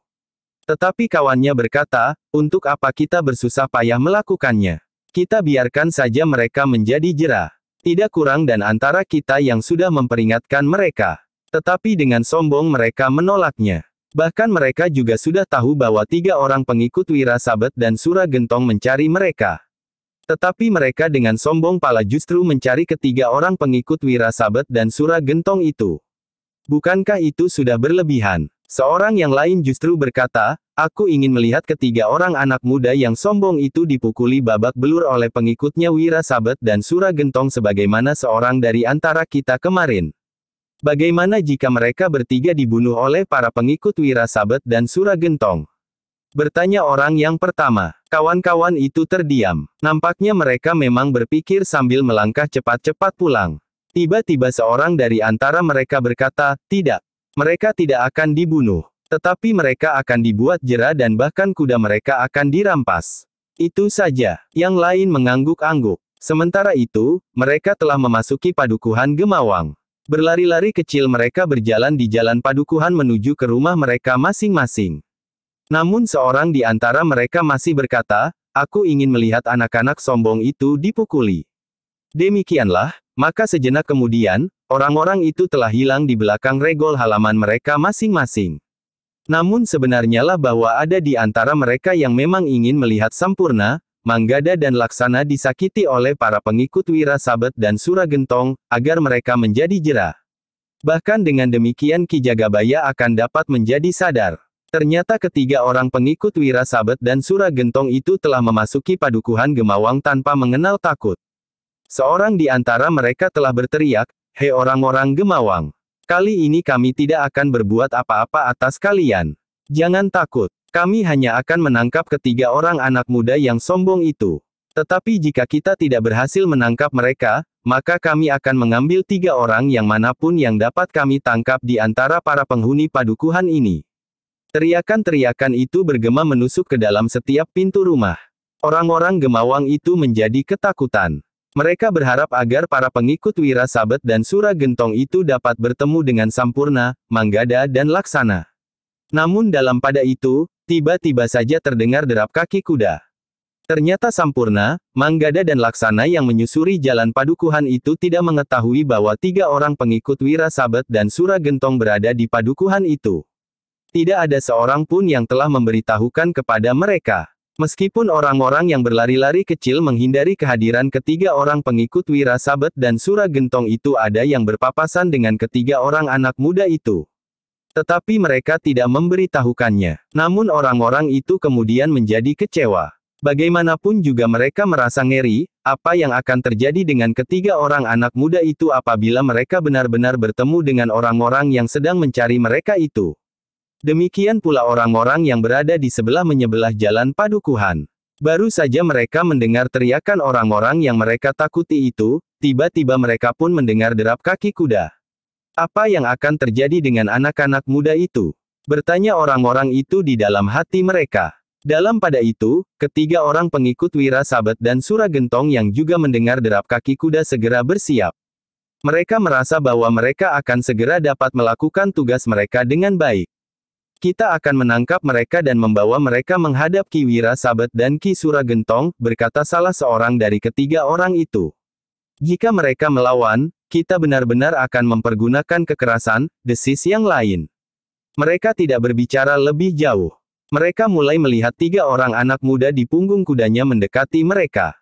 Tetapi kawannya berkata, untuk apa kita bersusah payah melakukannya? Kita biarkan saja mereka menjadi jera. Tidak kurang dan antara kita yang sudah memperingatkan mereka. Tetapi dengan sombong mereka menolaknya. Bahkan mereka juga sudah tahu bahwa 3 orang pengikut Wira Sabet dan Sura Gentong mencari mereka. Tetapi mereka dengan sombong pala justru mencari ketiga orang pengikut Wira Sabet dan Sura Gentong itu. Bukankah itu sudah berlebihan? Seorang yang lain justru berkata, aku ingin melihat ketiga orang anak muda yang sombong itu dipukuli babak belur oleh pengikutnya Wira Sabet dan Sura Gentong sebagaimana seorang dari antara kita kemarin. Bagaimana jika mereka bertiga dibunuh oleh para pengikut Wira Sabet dan Sura Gentong? Bertanya orang yang pertama. Kawan-kawan itu terdiam. Nampaknya mereka memang berpikir sambil melangkah cepat-cepat pulang. Tiba-tiba seorang dari antara mereka berkata, tidak. Mereka tidak akan dibunuh. Tetapi mereka akan dibuat jera dan bahkan kuda mereka akan dirampas. Itu saja. Yang lain mengangguk-angguk. Sementara itu, mereka telah memasuki padukuhan Gemawang. Berlari-lari kecil mereka berjalan di jalan padukuhan menuju ke rumah mereka masing-masing. Namun seorang di antara mereka masih berkata, aku ingin melihat anak-anak sombong itu dipukuli. Demikianlah, maka sejenak kemudian, orang-orang itu telah hilang di belakang regol halaman mereka masing-masing. Namun sebenarnya lah bahwa ada di antara mereka yang memang ingin melihat Sampurna, Manggada dan Laksana disakiti oleh para pengikut Wira Sabet dan Sura Gentong, agar mereka menjadi jera. Bahkan dengan demikian Ki Jagabaya akan dapat menjadi sadar. Ternyata ketiga orang pengikut Wira Sabet dan Sura Gentong itu telah memasuki padukuhan Gemawang tanpa mengenal takut. Seorang di antara mereka telah berteriak, hei orang-orang Gemawang. Kali ini kami tidak akan berbuat apa-apa atas kalian. Jangan takut. Kami hanya akan menangkap ketiga orang anak muda yang sombong itu. Tetapi jika kita tidak berhasil menangkap mereka, maka kami akan mengambil 3 orang yang manapun yang dapat kami tangkap di antara para penghuni padukuhan ini. Teriakan-teriakan itu bergema menusuk ke dalam setiap pintu rumah. Orang-orang Gemawang itu menjadi ketakutan. Mereka berharap agar para pengikut Wira Sabet dan Sura Gentong itu dapat bertemu dengan Sampurna, Manggada dan Laksana. Namun dalam pada itu, tiba-tiba saja terdengar derap kaki kuda. Ternyata Sampurna, Manggada dan Laksana yang menyusuri jalan padukuhan itu tidak mengetahui bahwa 3 orang pengikut Wira Sabet dan Sura Gentong berada di padukuhan itu. Tidak ada seorang pun yang telah memberitahukan kepada mereka. Meskipun orang-orang yang berlari-lari kecil menghindari kehadiran ketiga orang pengikut Wira Sabet dan Sura Gentong itu ada yang berpapasan dengan ketiga orang anak muda itu. Tetapi mereka tidak memberitahukannya. Namun orang-orang itu kemudian menjadi kecewa. Bagaimanapun juga mereka merasa ngeri, apa yang akan terjadi dengan ketiga orang anak muda itu apabila mereka benar-benar bertemu dengan orang-orang yang sedang mencari mereka itu. Demikian pula orang-orang yang berada di sebelah menyebelah jalan padukuhan. Baru saja mereka mendengar teriakan orang-orang yang mereka takuti itu, tiba-tiba mereka pun mendengar derap kaki kuda. Apa yang akan terjadi dengan anak-anak muda itu? Bertanya orang-orang itu di dalam hati mereka. Dalam pada itu, ketiga orang pengikut Wira Sabet dan Sura Gentong yang juga mendengar derap kaki kuda segera bersiap. Mereka merasa bahwa mereka akan segera dapat melakukan tugas mereka dengan baik. Kita akan menangkap mereka dan membawa mereka menghadap Ki Wira Sabet dan Ki Sura Gentong, berkata salah seorang dari ketiga orang itu. Jika mereka melawan, kita benar-benar akan mempergunakan kekerasan, desis yang lain. Mereka tidak berbicara lebih jauh. Mereka mulai melihat 3 orang anak muda di punggung kudanya mendekati mereka.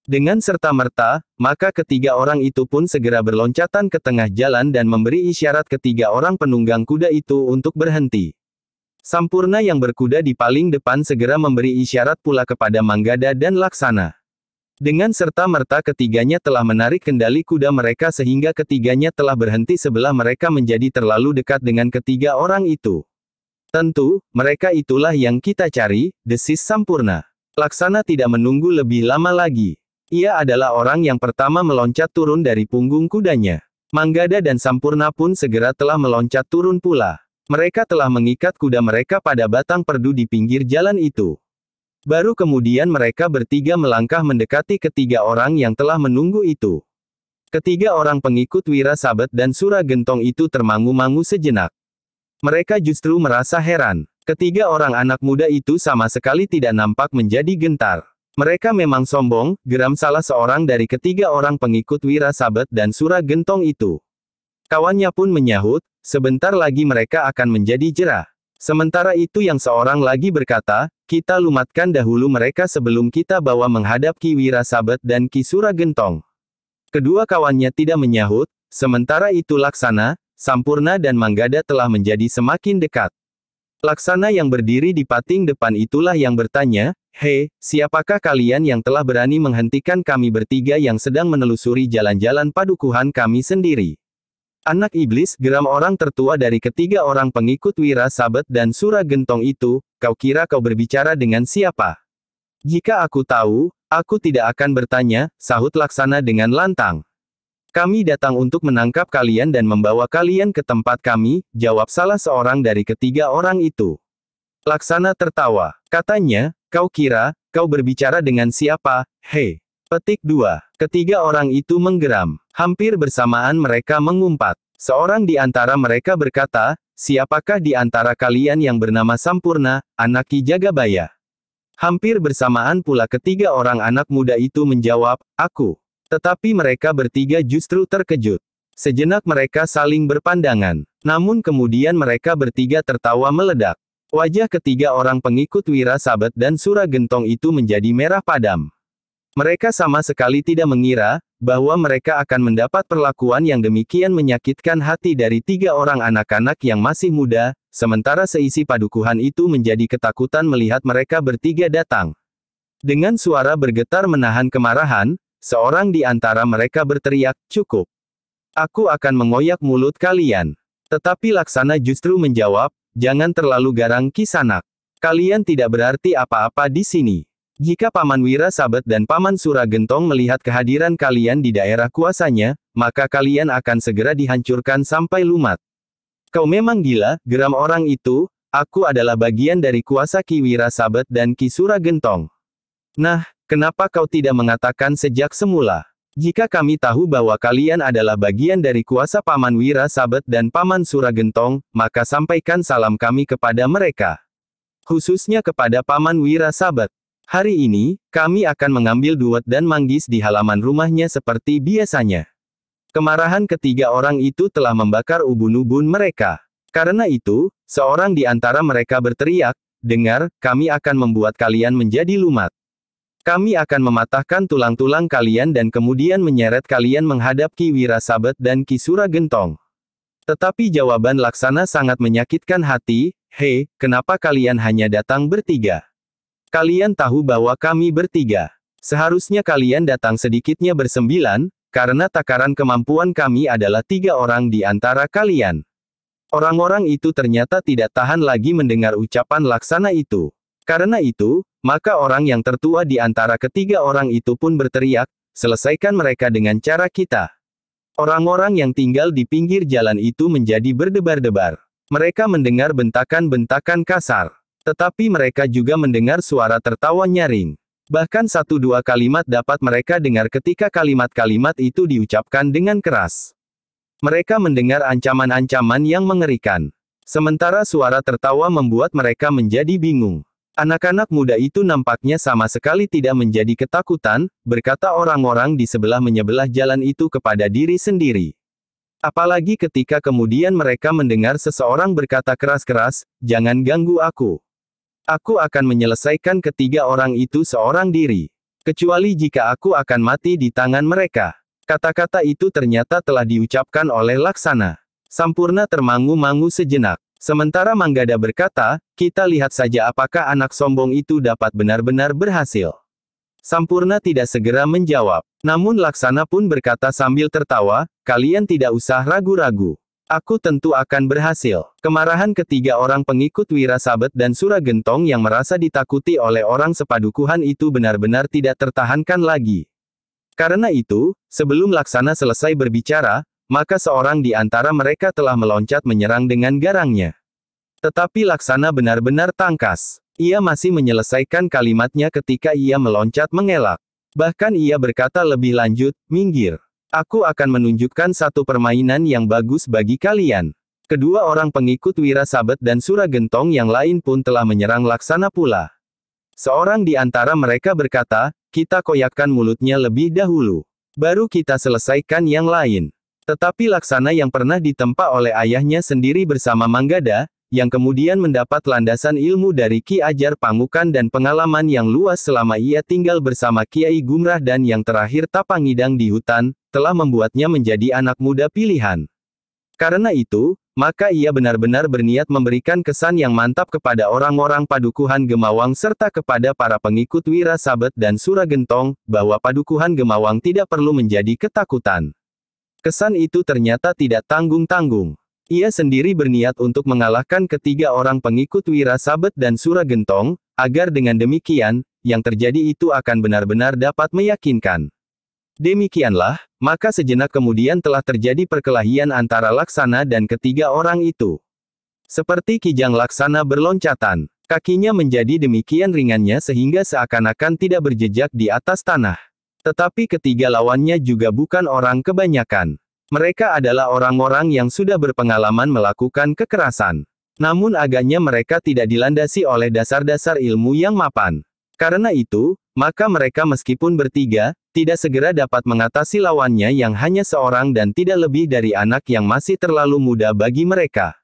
Dengan serta-merta, maka ketiga orang itu pun segera berloncatan ke tengah jalan dan memberi isyarat ketiga orang penunggang kuda itu untuk berhenti. Sampurna yang berkuda di paling depan segera memberi isyarat pula kepada Manggada dan Laksana. Dengan serta-merta ketiganya telah menarik kendali kuda mereka sehingga ketiganya telah berhenti sebelah mereka menjadi terlalu dekat dengan ketiga orang itu. Tentu, mereka itulah yang kita cari, desis Sampurna. Laksana tidak menunggu lebih lama lagi. Ia adalah orang yang pertama meloncat turun dari punggung kudanya. Manggada dan Sampurna pun segera telah meloncat turun pula. Mereka telah mengikat kuda mereka pada batang perdu di pinggir jalan itu. Baru kemudian mereka bertiga melangkah mendekati ketiga orang yang telah menunggu itu. Ketiga orang pengikut Wira Sabet dan Sura Gentong itu termangu-mangu sejenak. Mereka justru merasa heran. Ketiga orang anak muda itu sama sekali tidak nampak menjadi gentar. Mereka memang sombong, geram salah seorang dari ketiga orang pengikut Wira Sabet dan Sura Gentong itu. Kawannya pun menyahut, sebentar lagi mereka akan menjadi jerah. Sementara itu yang seorang lagi berkata, kita lumatkan dahulu mereka sebelum kita bawa menghadap Ki Wira Sabet dan Ki Sura Gentong. Kedua kawannya tidak menyahut, sementara itu Laksana, Sampurna dan Manggada telah menjadi semakin dekat. Laksana yang berdiri di pating depan itulah yang bertanya, hei, siapakah kalian yang telah berani menghentikan kami bertiga yang sedang menelusuri jalan-jalan padukuhan kami sendiri? Anak iblis, geram orang tertua dari ketiga orang pengikut Wira Sabet dan Sura Gentong itu, kau kira kau berbicara dengan siapa? Jika aku tahu, aku tidak akan bertanya, sahut Laksana dengan lantang. Kami datang untuk menangkap kalian dan membawa kalian ke tempat kami, jawab salah seorang dari ketiga orang itu. Laksana tertawa. Katanya, kau kira, kau berbicara dengan siapa, hei? Petik 2. Ketiga orang itu menggeram. Hampir bersamaan mereka mengumpat. Seorang di antara mereka berkata, siapakah di antara kalian yang bernama Sampurna, anak Ki Jagabaya? Hampir bersamaan pula ketiga orang anak muda itu menjawab, aku. Tetapi mereka bertiga justru terkejut. Sejenak mereka saling berpandangan. Namun kemudian mereka bertiga tertawa meledak. Wajah ketiga orang pengikut Wira Sabet dan Sura Gentong itu menjadi merah padam. Mereka sama sekali tidak mengira, bahwa mereka akan mendapat perlakuan yang demikian menyakitkan hati dari tiga orang anak-anak yang masih muda, sementara seisi padukuhan itu menjadi ketakutan melihat mereka bertiga datang. Dengan suara bergetar menahan kemarahan, seorang di antara mereka berteriak, cukup. Aku akan mengoyak mulut kalian. Tetapi Laksana justru menjawab, jangan terlalu garang Kisanak. Kalian tidak berarti apa-apa di sini. Jika Paman Wira Sabet dan Paman Sura Gentong melihat kehadiran kalian di daerah kuasanya, maka kalian akan segera dihancurkan sampai lumat. Kau memang gila, geram orang itu, aku adalah bagian dari kuasa Ki Wira Sabet dan Ki Sura Gentong. Nah, kenapa kau tidak mengatakan sejak semula? Jika kami tahu bahwa kalian adalah bagian dari kuasa Paman Wira Sabet dan Paman Sura Gentong, maka sampaikan salam kami kepada mereka. Khususnya kepada Paman Wira Sabet. Hari ini, kami akan mengambil Duet dan Manggis di halaman rumahnya seperti biasanya. Kemarahan ketiga orang itu telah membakar ubun-ubun mereka. Karena itu, seorang di antara mereka berteriak, dengar, kami akan membuat kalian menjadi lumat. Kami akan mematahkan tulang-tulang kalian dan kemudian menyeret kalian menghadap Ki Wira Sabet dan Ki Sura Gentong. Tetapi jawaban Laksana sangat menyakitkan hati, hei, kenapa kalian hanya datang bertiga? Kalian tahu bahwa kami bertiga. Seharusnya kalian datang sedikitnya bersembilan, karena takaran kemampuan kami adalah 3 orang di antara kalian. Orang-orang itu ternyata tidak tahan lagi mendengar ucapan Laksana itu. Karena itu, maka orang yang tertua di antara ketiga orang itu pun berteriak, selesaikan mereka dengan cara kita. Orang-orang yang tinggal di pinggir jalan itu menjadi berdebar-debar. Mereka mendengar bentakan-bentakan kasar. Tetapi mereka juga mendengar suara tertawa nyaring. Bahkan 1-2 kalimat dapat mereka dengar ketika kalimat-kalimat itu diucapkan dengan keras. Mereka mendengar ancaman-ancaman yang mengerikan. Sementara suara tertawa membuat mereka menjadi bingung. Anak-anak muda itu nampaknya sama sekali tidak menjadi ketakutan, berkata orang-orang di sebelah jalan itu kepada diri sendiri. Apalagi ketika kemudian mereka mendengar seseorang berkata keras-keras, jangan ganggu aku. Aku akan menyelesaikan ketiga orang itu seorang diri. Kecuali jika aku akan mati di tangan mereka. Kata-kata itu ternyata telah diucapkan oleh Laksana. Sampurna termangu-mangu sejenak. Sementara Manggada berkata, kita lihat saja apakah anak sombong itu dapat benar-benar berhasil. Sampurna tidak segera menjawab. Namun Laksana pun berkata sambil tertawa, kalian tidak usah ragu-ragu. Aku tentu akan berhasil. Kemarahan ketiga orang pengikut Wira Sabet dan Sura Gentong yang merasa ditakuti oleh orang sepadukuhan itu benar-benar tidak tertahankan lagi. Karena itu, sebelum Laksana selesai berbicara, maka seorang di antara mereka telah meloncat menyerang dengan garangnya. Tetapi Laksana benar-benar tangkas. Ia masih menyelesaikan kalimatnya ketika ia meloncat mengelak. Bahkan ia berkata lebih lanjut, minggir. Aku akan menunjukkan satu permainan yang bagus bagi kalian. Kedua orang pengikut Wira Sabet dan Sura Gentong yang lain pun telah menyerang Laksana pula. Seorang di antara mereka berkata, kita koyakkan mulutnya lebih dahulu. Baru kita selesaikan yang lain. Tetapi Laksana yang pernah ditempa oleh ayahnya sendiri bersama Manggada, yang kemudian mendapat landasan ilmu dari Ki Ajar Pangukan dan pengalaman yang luas selama ia tinggal bersama Kiai Gumrah dan yang terakhir Tapangidang di hutan, telah membuatnya menjadi anak muda pilihan. Karena itu, maka ia benar-benar berniat memberikan kesan yang mantap kepada orang-orang Padukuhan Gemawang serta kepada para pengikut Wira Sabet dan Sura Gentong, bahwa Padukuhan Gemawang tidak perlu menjadi ketakutan. Kesan itu ternyata tidak tanggung-tanggung. Ia sendiri berniat untuk mengalahkan ketiga orang pengikut Wira Sabet dan Sura Gentong, agar dengan demikian, yang terjadi itu akan benar-benar dapat meyakinkan. Demikianlah, maka sejenak kemudian telah terjadi perkelahian antara Laksana dan ketiga orang itu. Seperti kijang Laksana berloncatan, kakinya menjadi demikian ringannya sehingga seakan-akan tidak berjejak di atas tanah. Tetapi ketiga lawannya juga bukan orang kebanyakan. Mereka adalah orang-orang yang sudah berpengalaman melakukan kekerasan. Namun agaknya mereka tidak dilandasi oleh dasar-dasar ilmu yang mapan. Karena itu, maka mereka meskipun bertiga, tidak segera dapat mengatasi lawannya yang hanya seorang dan tidak lebih dari anak yang masih terlalu muda bagi mereka.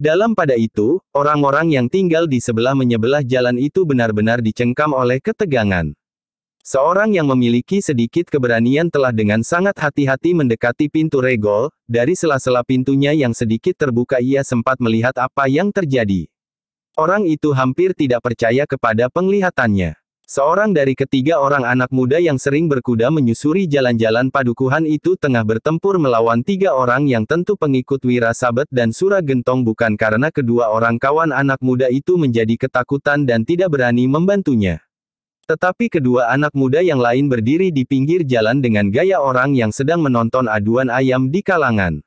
Dalam pada itu, orang-orang yang tinggal di sebelah-menyebelah jalan itu benar-benar dicengkam oleh ketegangan. Seorang yang memiliki sedikit keberanian telah dengan sangat hati-hati mendekati pintu regol, dari sela-sela pintunya yang sedikit terbuka ia sempat melihat apa yang terjadi. Orang itu hampir tidak percaya kepada penglihatannya. Seorang dari ketiga orang anak muda yang sering berkuda menyusuri jalan-jalan padukuhan itu tengah bertempur melawan tiga orang yang tentu pengikut Wira Sabet dan Sura Gentong bukan karena kedua orang kawan anak muda itu menjadi ketakutan dan tidak berani membantunya. Tetapi kedua anak muda yang lain berdiri di pinggir jalan dengan gaya orang yang sedang menonton aduan ayam di kalangan.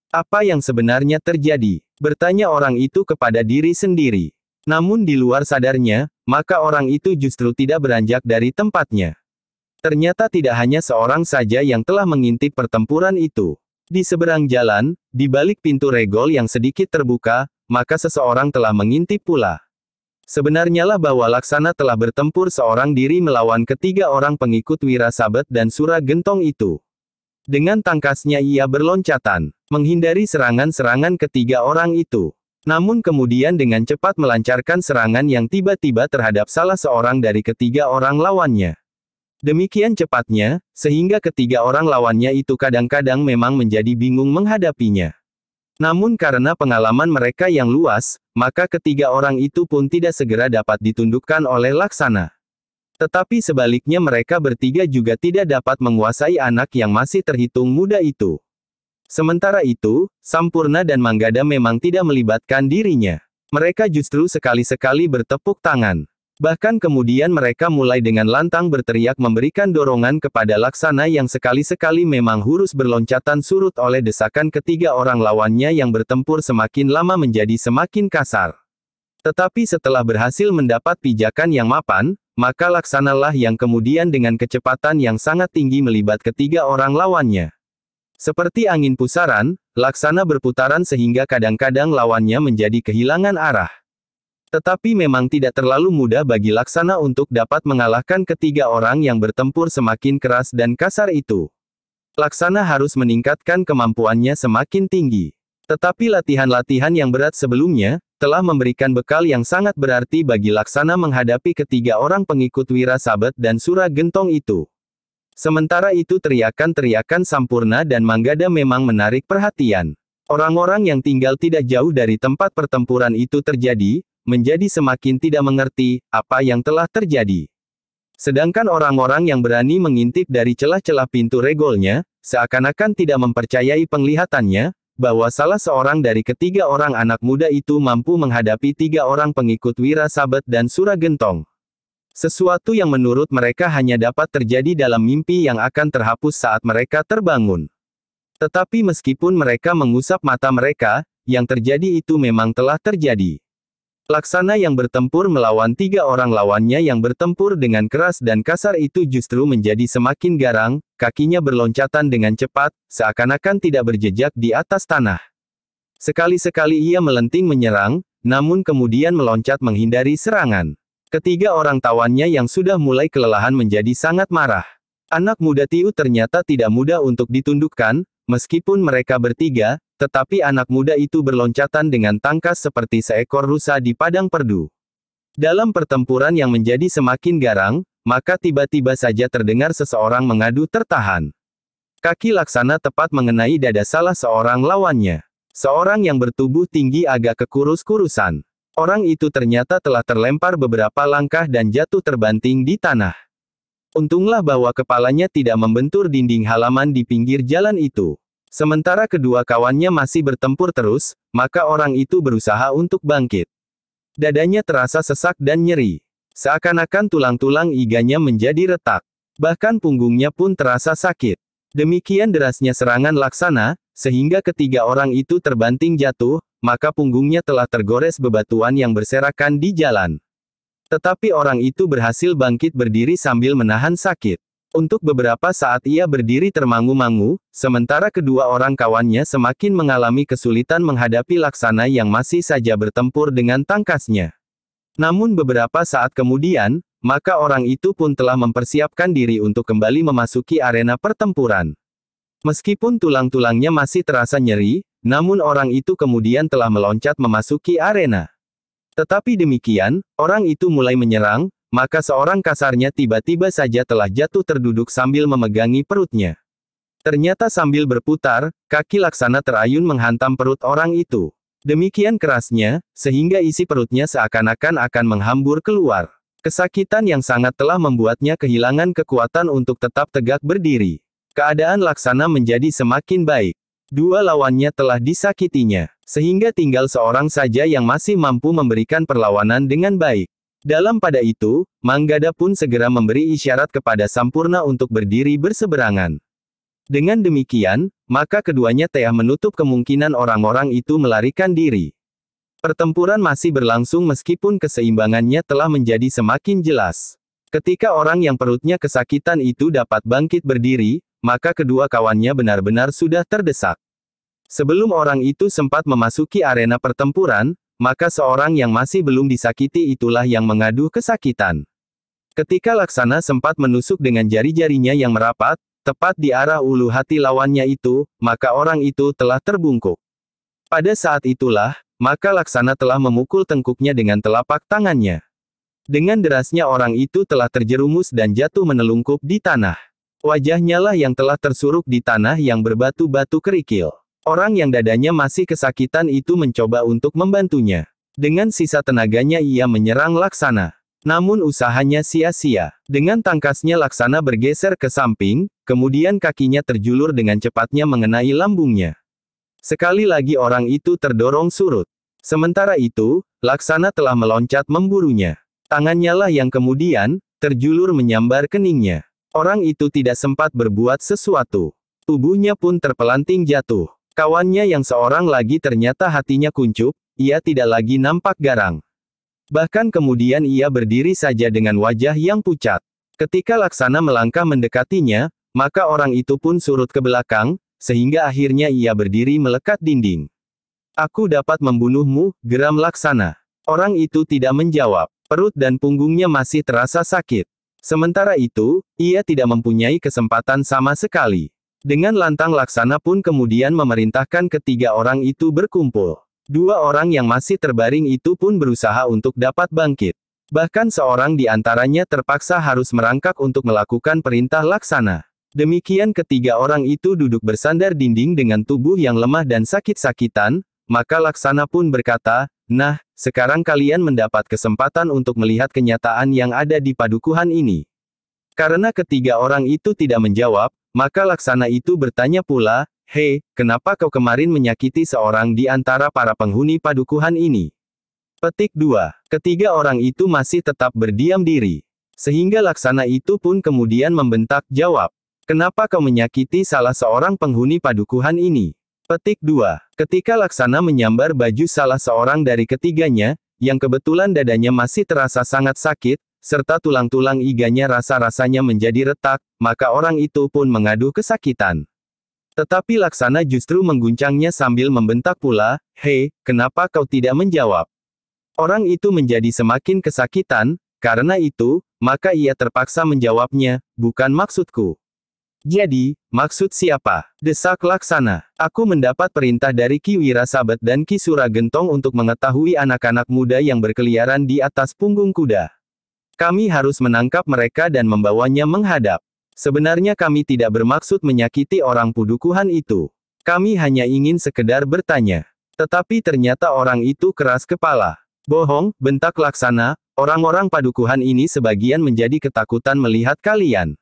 Apa yang sebenarnya terjadi? Bertanya orang itu kepada diri sendiri. Namun di luar sadarnya, maka orang itu justru tidak beranjak dari tempatnya. Ternyata tidak hanya seorang saja yang telah mengintip pertempuran itu. Di seberang jalan, di balik pintu regol yang sedikit terbuka, maka seseorang telah mengintip pula. Sebenarnya lah bahwa Laksana telah bertempur seorang diri melawan ketiga orang pengikut Wira Sabet dan Sura Gentong itu. Dengan tangkasnya ia berloncatan, menghindari serangan-serangan ketiga orang itu. Namun kemudian dengan cepat melancarkan serangan yang tiba-tiba terhadap salah seorang dari ketiga orang lawannya. Demikian cepatnya, sehingga ketiga orang lawannya itu kadang-kadang memang menjadi bingung menghadapinya. Namun karena pengalaman mereka yang luas, maka ketiga orang itu pun tidak segera dapat ditundukkan oleh Laksana. Tetapi sebaliknya mereka bertiga juga tidak dapat menguasai anak yang masih terhitung muda itu. Sementara itu, Sampurna dan Manggada memang tidak melibatkan dirinya. Mereka justru sekali-sekali bertepuk tangan. Bahkan kemudian mereka mulai dengan lantang berteriak memberikan dorongan kepada Laksana yang sekali-sekali memang harus berloncatan surut oleh desakan ketiga orang lawannya yang bertempur semakin lama menjadi semakin kasar. Tetapi setelah berhasil mendapat pijakan yang mapan, maka Laksanalah yang kemudian dengan kecepatan yang sangat tinggi melibat ketiga orang lawannya. Seperti angin pusaran, Laksana berputaran sehingga kadang-kadang lawannya menjadi kehilangan arah. Tetapi memang tidak terlalu mudah bagi Laksana untuk dapat mengalahkan ketiga orang yang bertempur semakin keras dan kasar itu. Laksana harus meningkatkan kemampuannya semakin tinggi. Tetapi latihan-latihan yang berat sebelumnya, telah memberikan bekal yang sangat berarti bagi Laksana menghadapi ketiga orang pengikut Wira Sabet dan Sura Gentong itu. Sementara itu teriakan-teriakan Sampurna dan Manggada memang menarik perhatian. Orang-orang yang tinggal tidak jauh dari tempat pertempuran itu terjadi, menjadi semakin tidak mengerti apa yang telah terjadi. Sedangkan orang-orang yang berani mengintip dari celah-celah pintu regolnya, seakan-akan tidak mempercayai penglihatannya, bahwa salah seorang dari ketiga orang anak muda itu mampu menghadapi tiga orang pengikut Wira Sabet dan Sura Gentong. Sesuatu yang menurut mereka hanya dapat terjadi dalam mimpi yang akan terhapus saat mereka terbangun. Tetapi meskipun mereka mengusap mata mereka, yang terjadi itu memang telah terjadi. Laksana yang bertempur melawan tiga orang lawannya yang bertempur dengan keras dan kasar itu justru menjadi semakin garang, kakinya berloncatan dengan cepat, seakan-akan tidak berjejak di atas tanah. Sekali-sekali ia melenting menyerang, namun kemudian meloncat menghindari serangan. Ketiga orang tawannya yang sudah mulai kelelahan menjadi sangat marah. Anak muda Tiu ternyata tidak mudah untuk ditundukkan, meskipun mereka bertiga, tetapi anak muda itu berloncatan dengan tangkas seperti seekor rusa di padang perdu. Dalam pertempuran yang menjadi semakin garang, maka tiba-tiba saja terdengar seseorang mengadu tertahan. Kaki Laksana tepat mengenai dada salah seorang lawannya. Seorang yang bertubuh tinggi agak kekurus-kurusan. Orang itu ternyata telah terlempar beberapa langkah dan jatuh terbanting di tanah. Untunglah bahwa kepalanya tidak membentur dinding halaman di pinggir jalan itu. Sementara kedua kawannya masih bertempur terus, maka orang itu berusaha untuk bangkit. Dadanya terasa sesak dan nyeri. Seakan-akan tulang-tulang iganya menjadi retak. Bahkan punggungnya pun terasa sakit. Demikian derasnya serangan Laksana, sehingga ketiga orang itu terbanting jatuh, maka punggungnya telah tergores bebatuan yang berserakan di jalan. Tetapi orang itu berhasil bangkit berdiri sambil menahan sakit. Untuk beberapa saat ia berdiri termangu-mangu, sementara kedua orang kawannya semakin mengalami kesulitan menghadapi Laksana yang masih saja bertempur dengan tangkasnya. Namun beberapa saat kemudian, maka orang itu pun telah mempersiapkan diri untuk kembali memasuki arena pertempuran. Meskipun tulang-tulangnya masih terasa nyeri, namun orang itu kemudian telah meloncat memasuki arena. Tetapi demikian, orang itu mulai menyerang, maka seorang kasarnya tiba-tiba saja telah jatuh terduduk sambil memegangi perutnya. Ternyata sambil berputar, kaki Laksana terayun menghantam perut orang itu. Demikian kerasnya, sehingga isi perutnya seakan-akan akan menghambur keluar. Kesakitan yang sangat telah membuatnya kehilangan kekuatan untuk tetap tegak berdiri. Keadaan Laksana menjadi semakin baik. Dua lawannya telah disakitinya, sehingga tinggal seorang saja yang masih mampu memberikan perlawanan dengan baik. Dalam pada itu, Manggada pun segera memberi isyarat kepada Sampurna untuk berdiri berseberangan. Dengan demikian, maka keduanya telah menutup kemungkinan orang-orang itu melarikan diri. Pertempuran masih berlangsung meskipun keseimbangannya telah menjadi semakin jelas. Ketika orang yang perutnya kesakitan itu dapat bangkit berdiri, maka kedua kawannya benar-benar sudah terdesak. Sebelum orang itu sempat memasuki arena pertempuran, maka seorang yang masih belum disakiti itulah yang mengadu kesakitan. Ketika Laksana sempat menusuk dengan jari-jarinya yang merapat, tepat di arah ulu hati lawannya itu, maka orang itu telah terbungkuk. Pada saat itulah, maka Laksana telah memukul tengkuknya dengan telapak tangannya. Dengan derasnya orang itu telah terjerumus dan jatuh menelungkup di tanah. Wajahnya lah yang telah tersuruk di tanah yang berbatu-batu kerikil. Orang yang dadanya masih kesakitan itu mencoba untuk membantunya. Dengan sisa tenaganya ia menyerang Laksana. Namun usahanya sia-sia. Dengan tangkasnya Laksana bergeser ke samping, kemudian kakinya terjulur dengan cepatnya mengenai lambungnya. Sekali lagi orang itu terdorong surut. Sementara itu, Laksana telah meloncat memburunya. Tangannya lah yang kemudian terjulur menyambar keningnya. Orang itu tidak sempat berbuat sesuatu. Tubuhnya pun terpelanting jatuh. Kawannya yang seorang lagi ternyata hatinya kuncup, ia tidak lagi nampak garang. Bahkan kemudian ia berdiri saja dengan wajah yang pucat. Ketika Laksana melangkah mendekatinya, maka orang itu pun surut ke belakang, sehingga akhirnya ia berdiri melekat dinding. "Aku dapat membunuhmu," geram Laksana. Orang itu tidak menjawab. Perut dan punggungnya masih terasa sakit. Sementara itu, ia tidak mempunyai kesempatan sama sekali. Dengan lantang Laksana pun kemudian memerintahkan ketiga orang itu berkumpul. Dua orang yang masih terbaring itu pun berusaha untuk dapat bangkit. Bahkan seorang di antaranya terpaksa harus merangkak untuk melakukan perintah Laksana. Demikian ketiga orang itu duduk bersandar dinding dengan tubuh yang lemah dan sakit-sakitan, maka Laksana pun berkata, "Nah, sekarang kalian mendapat kesempatan untuk melihat kenyataan yang ada di padukuhan ini." Karena ketiga orang itu tidak menjawab, maka Laksana itu bertanya pula, "Hei, kenapa kau kemarin menyakiti seorang di antara para penghuni padukuhan ini?" Petik 2. Ketiga orang itu masih tetap berdiam diri. Sehingga Laksana itu pun kemudian membentak jawab, "Kenapa kau menyakiti salah seorang penghuni padukuhan ini?" Petik 2. Ketika Laksana menyambar baju salah seorang dari ketiganya, yang kebetulan dadanya masih terasa sangat sakit, serta tulang-tulang iganya rasa-rasanya menjadi retak, maka orang itu pun mengadu kesakitan. Tetapi Laksana justru mengguncangnya sambil membentak pula, "Hei, kenapa kau tidak menjawab?" Orang itu menjadi semakin kesakitan, karena itu, maka ia terpaksa menjawabnya, "Bukan maksudku." "Jadi, maksud siapa?" desak Laksana. "Aku mendapat perintah dari Ki Wirasabet dan Ki Suragentong untuk mengetahui anak-anak muda yang berkeliaran di atas punggung kuda. Kami harus menangkap mereka dan membawanya menghadap. Sebenarnya kami tidak bermaksud menyakiti orang Padukuhan itu. Kami hanya ingin sekedar bertanya." Tetapi ternyata orang itu keras kepala. "Bohong," bentak Laksana, "orang-orang Padukuhan ini sebagian menjadi ketakutan melihat kalian.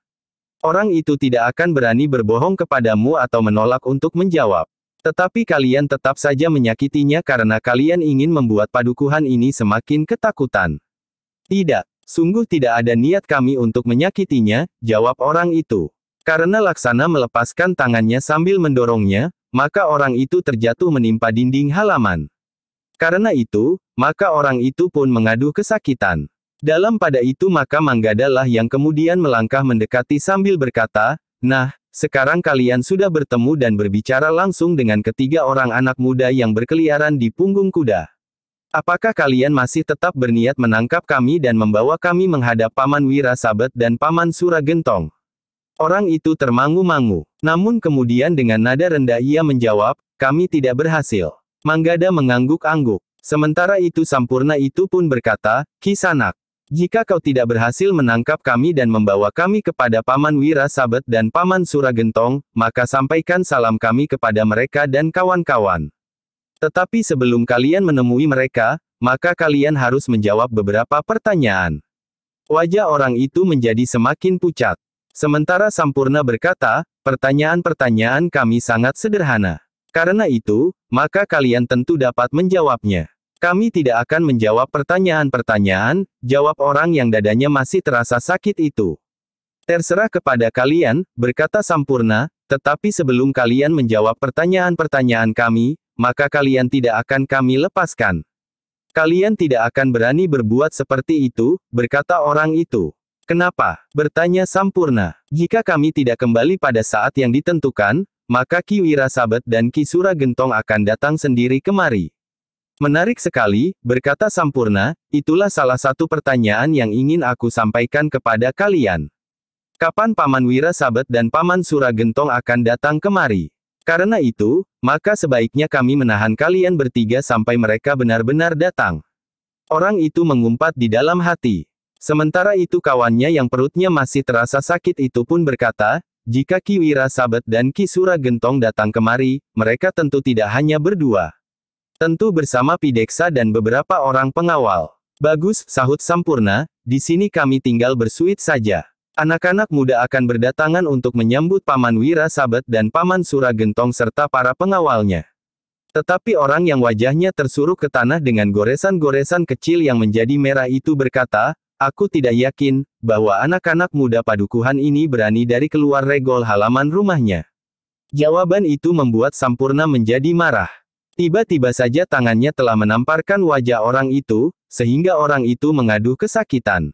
Orang itu tidak akan berani berbohong kepadamu atau menolak untuk menjawab. Tetapi kalian tetap saja menyakitinya karena kalian ingin membuat Padukuhan ini semakin ketakutan." "Tidak. Sungguh tidak ada niat kami untuk menyakitinya," jawab orang itu. Karena Laksana melepaskan tangannya sambil mendorongnya, maka orang itu terjatuh menimpa dinding halaman. Karena itu, maka orang itu pun mengadu kesakitan. Dalam pada itu maka Manggada lah yang kemudian melangkah mendekati sambil berkata, "Nah, sekarang kalian sudah bertemu dan berbicara langsung dengan ketiga orang anak muda yang berkeliaran di punggung kuda. Apakah kalian masih tetap berniat menangkap kami dan membawa kami menghadap Paman Wirasabet dan Paman Suragentong?" Orang itu termangu-mangu. Namun kemudian dengan nada rendah ia menjawab, "Kami tidak berhasil." Manggada mengangguk-angguk. Sementara itu Sampurna itu pun berkata, "Ki Sanak, jika kau tidak berhasil menangkap kami dan membawa kami kepada Paman Wirasabet dan Paman Suragentong, maka sampaikan salam kami kepada mereka dan kawan-kawan. Tetapi sebelum kalian menemui mereka, maka kalian harus menjawab beberapa pertanyaan." Wajah orang itu menjadi semakin pucat. Sementara Sampurna berkata, "Pertanyaan-pertanyaan kami sangat sederhana. Karena itu, maka kalian tentu dapat menjawabnya." "Kami tidak akan menjawab pertanyaan-pertanyaan," jawab orang yang dadanya masih terasa sakit itu. "Terserah kepada kalian," berkata Sampurna, "tetapi sebelum kalian menjawab pertanyaan-pertanyaan kami, maka kalian tidak akan kami lepaskan." "Kalian tidak akan berani berbuat seperti itu," berkata orang itu. "Kenapa?" bertanya Sampurna. "Jika kami tidak kembali pada saat yang ditentukan, maka Ki Wirasabet dan Ki Suragentong akan datang sendiri kemari." "Menarik sekali," berkata Sampurna, "itulah salah satu pertanyaan yang ingin aku sampaikan kepada kalian. Kapan Paman Wirasabet dan Paman Suragentong akan datang kemari? Karena itu, maka sebaiknya kami menahan kalian bertiga sampai mereka benar-benar datang." Orang itu mengumpat di dalam hati. Sementara itu kawannya yang perutnya masih terasa sakit itu pun berkata, "Jika Ki Wirasabet dan Ki Suragentong datang kemari, mereka tentu tidak hanya berdua. Tentu bersama Pideksa dan beberapa orang pengawal." "Bagus," sahut Sampurna, "di sini kami tinggal bersuit saja. Anak-anak muda akan berdatangan untuk menyambut Paman Wirasabet dan Paman Suragentong serta para pengawalnya." Tetapi orang yang wajahnya tersuruk ke tanah dengan goresan-goresan kecil yang menjadi merah itu berkata, "Aku tidak yakin, bahwa anak-anak muda Padukuhan ini berani dari keluar regol halaman rumahnya." Jawaban itu membuat Sampurna menjadi marah. Tiba-tiba saja tangannya telah menamparkan wajah orang itu, sehingga orang itu mengadu kesakitan.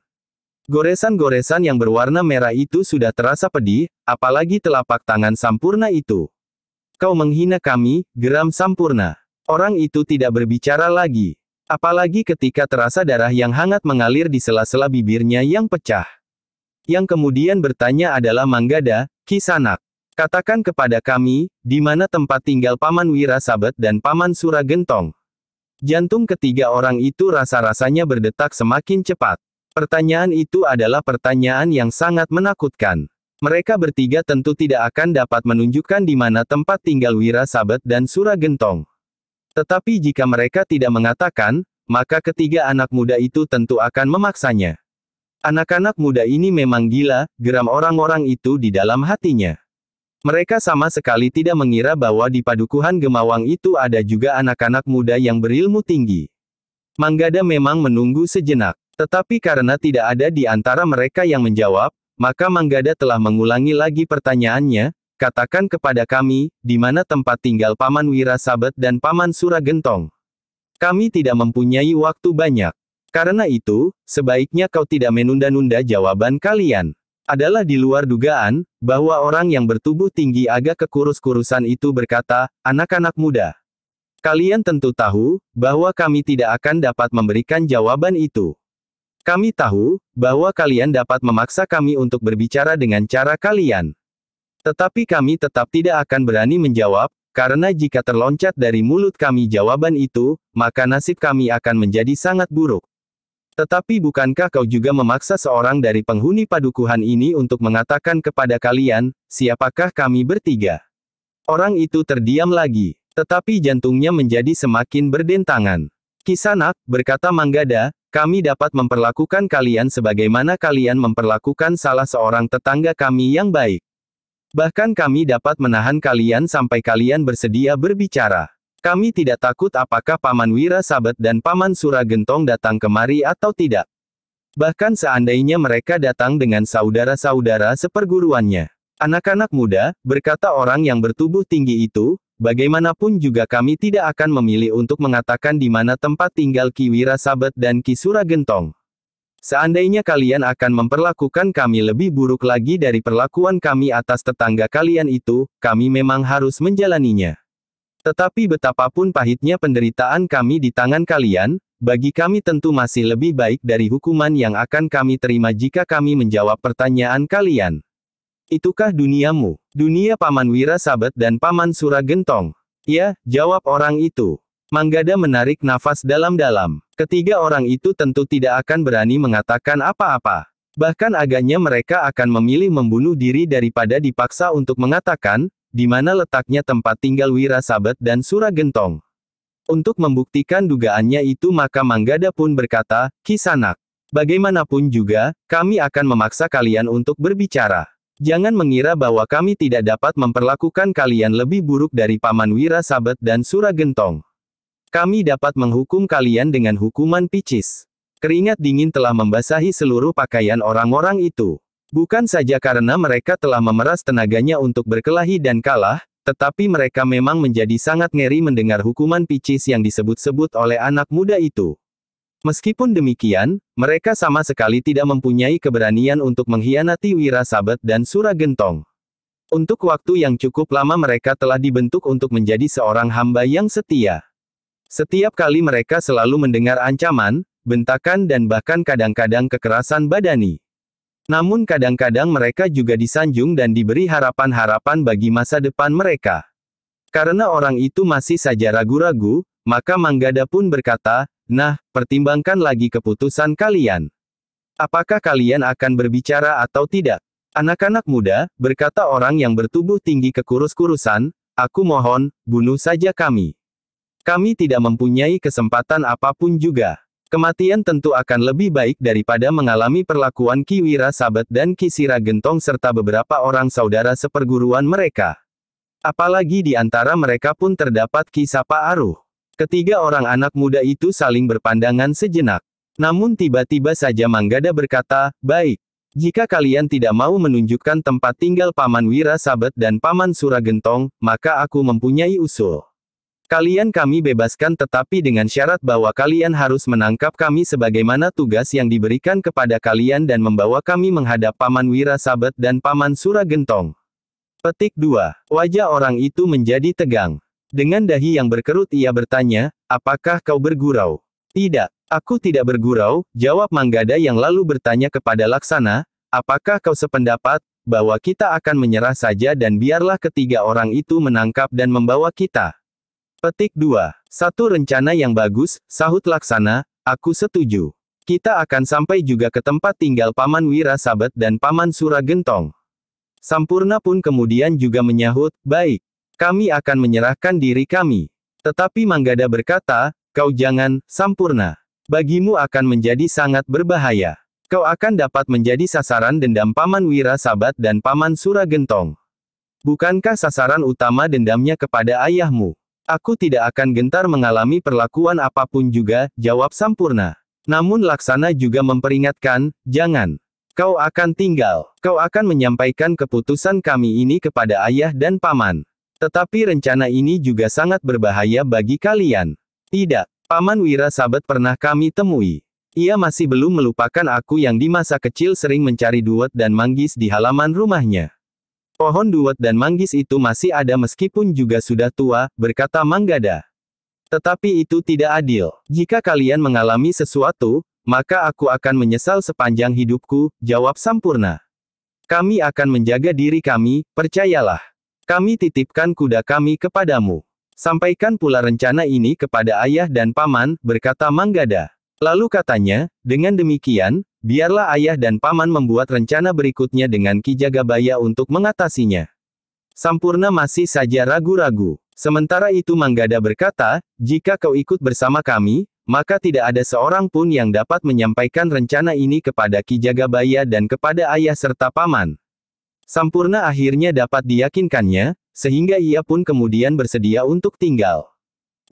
Goresan-goresan yang berwarna merah itu sudah terasa pedih, apalagi telapak tangan Sampurna itu. "Kau menghina kami," geram Sampurna. Orang itu tidak berbicara lagi. Apalagi ketika terasa darah yang hangat mengalir di sela-sela bibirnya yang pecah. Yang kemudian bertanya adalah Manggada, "Ki Sanak, katakan kepada kami, di mana tempat tinggal Paman Wirasabet dan Paman Suragentong?" Jantung ketiga orang itu rasa-rasanya berdetak semakin cepat. Pertanyaan itu adalah pertanyaan yang sangat menakutkan. Mereka bertiga tentu tidak akan dapat menunjukkan di mana tempat tinggal Wirasabet dan Suragentong. Tetapi jika mereka tidak mengatakan, maka ketiga anak muda itu tentu akan memaksanya. "Anak-anak muda ini memang gila," geram orang-orang itu di dalam hatinya. Mereka sama sekali tidak mengira bahwa di Padukuhan Gemawang itu ada juga anak-anak muda yang berilmu tinggi. Manggada memang menunggu sejenak. Tetapi karena tidak ada di antara mereka yang menjawab, maka Manggada telah mengulangi lagi pertanyaannya, "Katakan kepada kami, di mana tempat tinggal Paman Wirasabet dan Paman Suragentong? Kami tidak mempunyai waktu banyak. Karena itu, sebaiknya kau tidak menunda-nunda jawaban kalian." Adalah di luar dugaan, bahwa orang yang bertubuh tinggi agak kekurus-kurusan itu berkata, anak-anak muda. Kalian tentu tahu, bahwa kami tidak akan dapat memberikan jawaban itu. Kami tahu, bahwa kalian dapat memaksa kami untuk berbicara dengan cara kalian. Tetapi kami tetap tidak akan berani menjawab, karena jika terloncat dari mulut kami jawaban itu, maka nasib kami akan menjadi sangat buruk. Tetapi bukankah kau juga memaksa seorang dari penghuni padukuhan ini untuk mengatakan kepada kalian, siapakah kami bertiga? Orang itu terdiam lagi, tetapi jantungnya menjadi semakin berdentangan. Kisanak, berkata Manggada, kami dapat memperlakukan kalian sebagaimana kalian memperlakukan salah seorang tetangga kami yang baik. Bahkan kami dapat menahan kalian sampai kalian bersedia berbicara. Kami tidak takut apakah Paman Wira Sabet dan Paman Suragentong datang kemari atau tidak. Bahkan seandainya mereka datang dengan saudara-saudara seperguruannya. Anak-anak muda, berkata orang yang bertubuh tinggi itu, bagaimanapun juga kami tidak akan memilih untuk mengatakan di mana tempat tinggal Ki Wira Sabet dan Ki Suragentong. Seandainya kalian akan memperlakukan kami lebih buruk lagi dari perlakuan kami atas tetangga kalian itu, kami memang harus menjalaninya. Tetapi betapapun pahitnya penderitaan kami di tangan kalian, bagi kami tentu masih lebih baik dari hukuman yang akan kami terima jika kami menjawab pertanyaan kalian. Itukah duniamu, dunia Paman Wira Sabet dan Paman Suragentong? Ya, jawab orang itu. Manggada menarik nafas dalam-dalam. Ketiga orang itu tentu tidak akan berani mengatakan apa-apa. Bahkan agaknya mereka akan memilih membunuh diri daripada dipaksa untuk mengatakan, di mana letaknya tempat tinggal Wira Sabet dan Suragentong. Untuk membuktikan dugaannya itu maka Manggada pun berkata, Kisanak. Bagaimanapun juga, kami akan memaksa kalian untuk berbicara. Jangan mengira bahwa kami tidak dapat memperlakukan kalian lebih buruk dari Paman Wira Sabet dan Suragentong. Kami dapat menghukum kalian dengan hukuman picis. Keringat dingin telah membasahi seluruh pakaian orang-orang itu. Bukan saja karena mereka telah memeras tenaganya untuk berkelahi dan kalah, tetapi mereka memang menjadi sangat ngeri mendengar hukuman picis yang disebut-sebut oleh anak muda itu. Meskipun demikian, mereka sama sekali tidak mempunyai keberanian untuk mengkhianati Wira Sabet dan Suragentong. Untuk waktu yang cukup lama mereka telah dibentuk untuk menjadi seorang hamba yang setia. Setiap kali mereka selalu mendengar ancaman, bentakan dan bahkan kadang-kadang kekerasan badani. Namun kadang-kadang mereka juga disanjung dan diberi harapan-harapan bagi masa depan mereka. Karena orang itu masih saja ragu-ragu, maka Manggada pun berkata, nah, pertimbangkan lagi keputusan kalian. Apakah kalian akan berbicara atau tidak? Anak-anak muda, berkata orang yang bertubuh tinggi kekurus-kurusan, aku mohon, bunuh saja kami. Kami tidak mempunyai kesempatan apapun juga. Kematian tentu akan lebih baik daripada mengalami perlakuan Ki Wira Sabet dan Ki Suragentong serta beberapa orang saudara seperguruan mereka. Apalagi di antara mereka pun terdapat Ki Sapa Aruh. Ketiga orang anak muda itu saling berpandangan sejenak. Namun tiba-tiba saja Manggada berkata, baik. Jika kalian tidak mau menunjukkan tempat tinggal Paman Wira Sabet dan Paman Suragentong, maka aku mempunyai usul. Kalian kami bebaskan tetapi dengan syarat bahwa kalian harus menangkap kami sebagaimana tugas yang diberikan kepada kalian dan membawa kami menghadap Paman Wira Sabet dan Paman Suragentong. Petik 2. Wajah orang itu menjadi tegang. Dengan dahi yang berkerut ia bertanya, apakah kau bergurau? Tidak, aku tidak bergurau, jawab Manggada yang lalu bertanya kepada Laksana, apakah kau sependapat, bahwa kita akan menyerah saja dan biarlah ketiga orang itu menangkap dan membawa kita? Petik 2. Satu rencana yang bagus, sahut Laksana, aku setuju. Kita akan sampai juga ke tempat tinggal Paman Wira Sabet dan Paman Suragentong. Sampurna pun kemudian juga menyahut, baik. Kami akan menyerahkan diri kami. Tetapi Manggada berkata, kau jangan, Sampurna. Bagimu akan menjadi sangat berbahaya. Kau akan dapat menjadi sasaran dendam Paman Wira Sabet dan Paman Suragentong. Bukankah sasaran utama dendamnya kepada ayahmu? Aku tidak akan gentar mengalami perlakuan apapun juga, jawab Sampurna. Namun Laksana juga memperingatkan, jangan. Kau akan tinggal. Kau akan menyampaikan keputusan kami ini kepada ayah dan paman. Tetapi rencana ini juga sangat berbahaya bagi kalian. Tidak, Paman Wira Sabet pernah kami temui. Ia masih belum melupakan aku yang di masa kecil sering mencari duet dan manggis di halaman rumahnya. Pohon duet dan manggis itu masih ada meskipun juga sudah tua, berkata Manggada. Tetapi itu tidak adil. Jika kalian mengalami sesuatu, maka aku akan menyesal sepanjang hidupku, jawab Sampurna. Kami akan menjaga diri kami, percayalah. Kami titipkan kuda kami kepadamu. Sampaikan pula rencana ini kepada ayah dan paman, berkata Manggada. Lalu katanya, dengan demikian, biarlah ayah dan paman membuat rencana berikutnya dengan Ki Jagabaya untuk mengatasinya. Sampurna masih saja ragu-ragu. Sementara itu Manggada berkata, jika kau ikut bersama kami, maka tidak ada seorang pun yang dapat menyampaikan rencana ini kepada Ki Jagabaya dan kepada ayah serta paman. Sampurna akhirnya dapat diyakinkannya, sehingga ia pun kemudian bersedia untuk tinggal.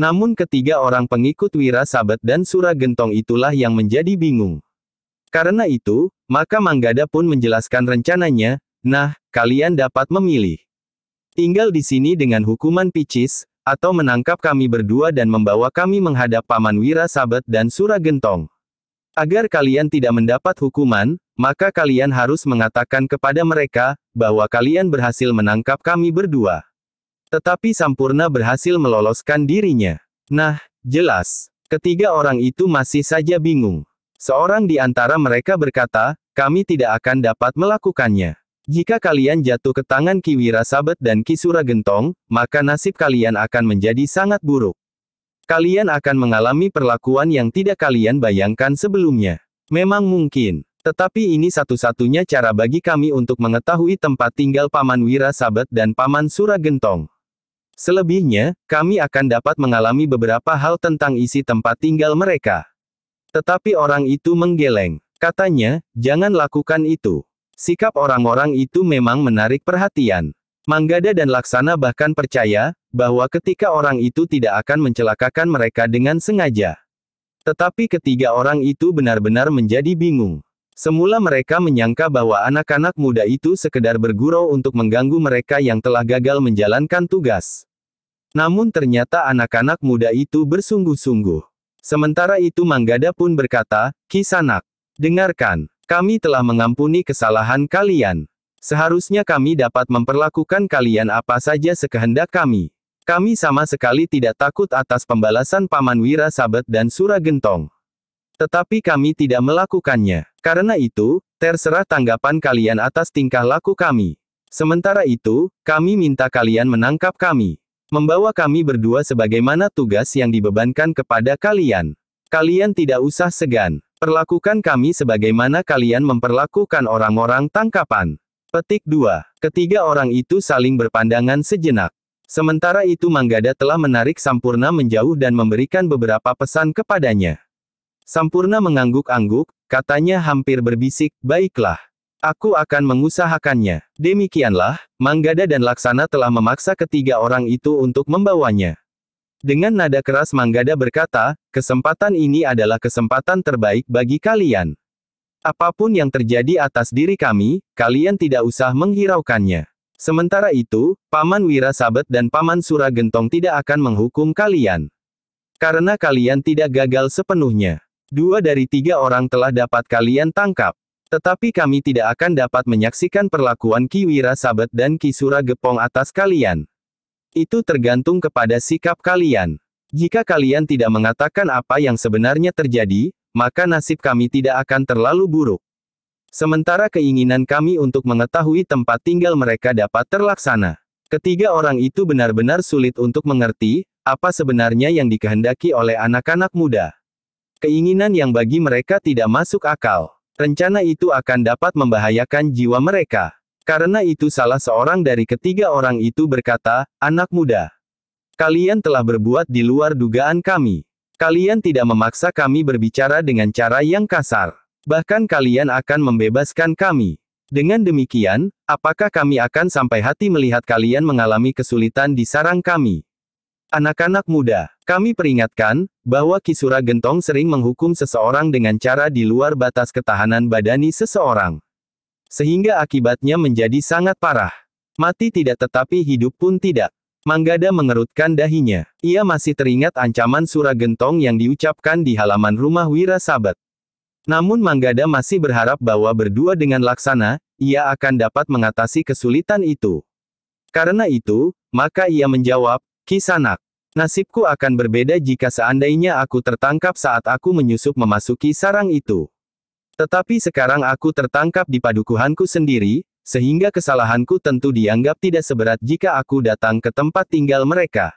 Namun ketiga orang pengikut Wira Sabet dan Sura Gentong itulah yang menjadi bingung. Karena itu, maka Manggada pun menjelaskan rencananya, nah, kalian dapat memilih. Tinggal di sini dengan hukuman picis, atau menangkap kami berdua dan membawa kami menghadap Paman Wira Sabet dan Sura Gentong. Agar kalian tidak mendapat hukuman, maka kalian harus mengatakan kepada mereka, bahwa kalian berhasil menangkap kami berdua. Tetapi Sampurna berhasil meloloskan dirinya. Nah, jelas. Ketiga orang itu masih saja bingung. Seorang di antara mereka berkata, kami tidak akan dapat melakukannya. Jika kalian jatuh ke tangan Ki Wira Sabet dan Ki Sura Gentong, maka nasib kalian akan menjadi sangat buruk. Kalian akan mengalami perlakuan yang tidak kalian bayangkan sebelumnya. Memang mungkin. Tetapi ini satu-satunya cara bagi kami untuk mengetahui tempat tinggal Paman Wira Sabet dan Paman Sura Gentong. Selebihnya, kami akan dapat mengalami beberapa hal tentang isi tempat tinggal mereka. Tetapi orang itu menggeleng. Katanya, jangan lakukan itu. Sikap orang-orang itu memang menarik perhatian. Manggada dan Laksana bahkan percaya, bahwa ketika orang itu tidak akan mencelakakan mereka dengan sengaja. Tetapi ketiga orang itu benar-benar menjadi bingung. Semula mereka menyangka bahwa anak-anak muda itu sekedar bergurau untuk mengganggu mereka yang telah gagal menjalankan tugas. Namun ternyata anak-anak muda itu bersungguh-sungguh. Sementara itu Manggada pun berkata, Ki Sanak, dengarkan, kami telah mengampuni kesalahan kalian. Seharusnya kami dapat memperlakukan kalian apa saja sekehendak kami. Kami sama sekali tidak takut atas pembalasan Paman Wira Sabet dan Sura Gentong. Tetapi kami tidak melakukannya. Karena itu, terserah tanggapan kalian atas tingkah laku kami. Sementara itu, kami minta kalian menangkap kami. Membawa kami berdua sebagaimana tugas yang dibebankan kepada kalian. Kalian tidak usah segan. Perlakukan kami sebagaimana kalian memperlakukan orang-orang tangkapan. Petik 2. Ketiga orang itu saling berpandangan sejenak. Sementara itu Manggada telah menarik Sampurna menjauh dan memberikan beberapa pesan kepadanya. Sampurna mengangguk-angguk, katanya hampir berbisik, baiklah. Aku akan mengusahakannya. Demikianlah, Manggada dan Laksana telah memaksa ketiga orang itu untuk membawanya. Dengan nada keras Manggada berkata, kesempatan ini adalah kesempatan terbaik bagi kalian. Apapun yang terjadi atas diri kami, kalian tidak usah menghiraukannya. Sementara itu, Paman Wira Sabet dan Paman Sura Gentong tidak akan menghukum kalian. Karena kalian tidak gagal sepenuhnya. 2 dari 3 orang telah dapat kalian tangkap. Tetapi kami tidak akan dapat menyaksikan perlakuan Ki Wira Sabet dan Ki Sura Gepong atas kalian. Itu tergantung kepada sikap kalian. Jika kalian tidak mengatakan apa yang sebenarnya terjadi, maka nasib kami tidak akan terlalu buruk. Sementara keinginan kami untuk mengetahui tempat tinggal mereka dapat terlaksana. Ketiga orang itu benar-benar sulit untuk mengerti, apa sebenarnya yang dikehendaki oleh anak-anak muda. Keinginan yang bagi mereka tidak masuk akal. Rencana itu akan dapat membahayakan jiwa mereka. Karena itu salah seorang dari ketiga orang itu berkata, anak muda. Kalian telah berbuat di luar dugaan kami. Kalian tidak memaksa kami berbicara dengan cara yang kasar. Bahkan kalian akan membebaskan kami. Dengan demikian, apakah kami akan sampai hati melihat kalian mengalami kesulitan di sarang kami? Anak-anak muda, kami peringatkan, bahwa Ki Sura Gentong sering menghukum seseorang dengan cara di luar batas ketahanan badani seseorang. Sehingga akibatnya menjadi sangat parah. Mati tidak tetapi hidup pun tidak. Manggada mengerutkan dahinya. Ia masih teringat ancaman Sura Gentong yang diucapkan di halaman rumah Wira Sabet. Namun Manggada masih berharap bahwa berdua dengan Laksana, ia akan dapat mengatasi kesulitan itu. Karena itu, maka ia menjawab, Kisanak, nasibku akan berbeda jika seandainya aku tertangkap saat aku menyusup memasuki sarang itu. Tetapi sekarang aku tertangkap di padukuhanku sendiri, sehingga kesalahanku tentu dianggap tidak seberat jika aku datang ke tempat tinggal mereka.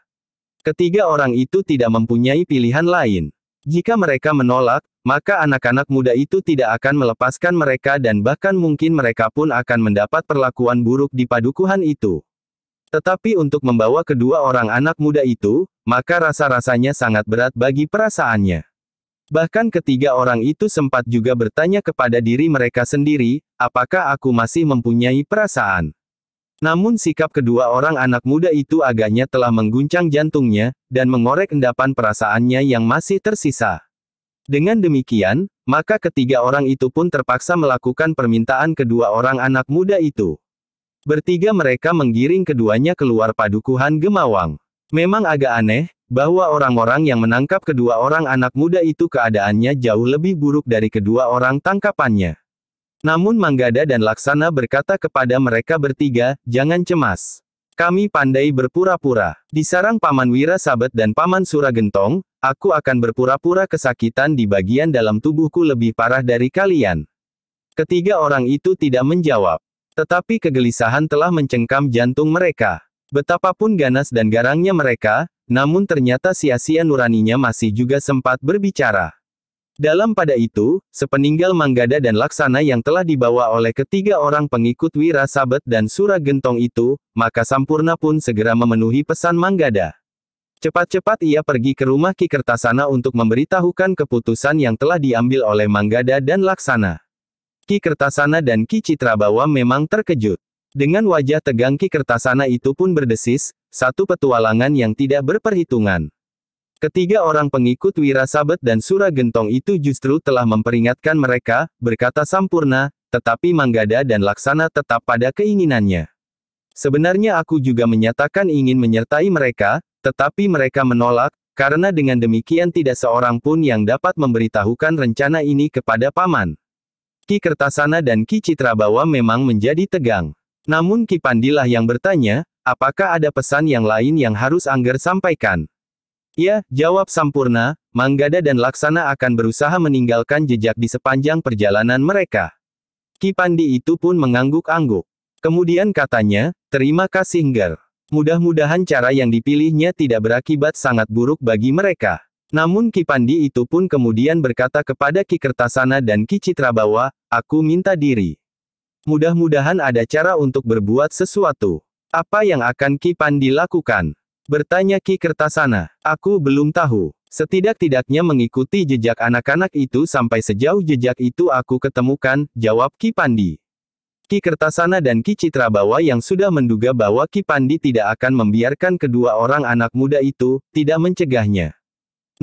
Ketiga orang itu tidak mempunyai pilihan lain. Jika mereka menolak, maka anak-anak muda itu tidak akan melepaskan mereka dan bahkan mungkin mereka pun akan mendapat perlakuan buruk di padukuhan itu. Tetapi untuk membawa kedua orang anak muda itu, maka rasa-rasanya sangat berat bagi perasaannya. Bahkan ketiga orang itu sempat juga bertanya kepada diri mereka sendiri, apakah aku masih mempunyai perasaan? Namun sikap kedua orang anak muda itu agaknya telah mengguncang jantungnya, dan mengorek endapan perasaannya yang masih tersisa. Dengan demikian, maka ketiga orang itu pun terpaksa melakukan permintaan kedua orang anak muda itu. Bertiga mereka menggiring keduanya keluar padukuhan Gemawang. Memang agak aneh, bahwa orang-orang yang menangkap kedua orang anak muda itu keadaannya jauh lebih buruk dari kedua orang tangkapannya. Namun Manggada dan Laksana berkata kepada mereka bertiga, jangan cemas. Kami pandai berpura-pura. Di sarang Paman Wira Sabet dan Paman Suragentong, aku akan berpura-pura kesakitan di bagian dalam tubuhku lebih parah dari kalian. Ketiga orang itu tidak menjawab. Tetapi kegelisahan telah mencengkam jantung mereka. Betapapun ganas dan garangnya mereka, namun ternyata sia-sia nuraninya masih juga sempat berbicara. Dalam pada itu, sepeninggal Manggada dan Laksana yang telah dibawa oleh ketiga orang pengikut Wira Sabet dan Suragentong itu, maka Sampurna pun segera memenuhi pesan Manggada. Cepat-cepat ia pergi ke rumah Ki Kertasana untuk memberitahukan keputusan yang telah diambil oleh Manggada dan Laksana. Ki Kertasana dan Ki Citrabawa memang terkejut. Dengan wajah tegang Ki Kertasana itu pun berdesis, satu petualangan yang tidak berperhitungan. Ketiga orang pengikut Wira Sabet dan Suragentong itu justru telah memperingatkan mereka, berkata Sampurna, tetapi Manggada dan Laksana tetap pada keinginannya. Sebenarnya aku juga menyatakan ingin menyertai mereka, tetapi mereka menolak, karena dengan demikian tidak seorang pun yang dapat memberitahukan rencana ini kepada Paman. Ki Kertasana dan Ki Citrabawa memang menjadi tegang. Namun Ki Pandilah yang bertanya, apakah ada pesan yang lain yang harus Angger sampaikan? Ya, jawab Sampurna, Manggada dan Laksana akan berusaha meninggalkan jejak di sepanjang perjalanan mereka. Ki Pandi itu pun mengangguk-angguk. Kemudian katanya, terima kasih Ngger. Mudah-mudahan cara yang dipilihnya tidak berakibat sangat buruk bagi mereka. Namun Ki Pandi itu pun kemudian berkata kepada Ki Kertasana dan Ki Citrabawa, aku minta diri. Mudah-mudahan ada cara untuk berbuat sesuatu. Apa yang akan Ki Pandi lakukan? Bertanya Ki Kertasana. Aku belum tahu. Setidak-tidaknya mengikuti jejak anak-anak itu sampai sejauh jejak itu aku ketemukan, jawab Ki Pandi. Ki Kertasana dan Ki Citrabawa yang sudah menduga bahwa Ki Pandi tidak akan membiarkan kedua orang anak muda itu, tidak mencegahnya.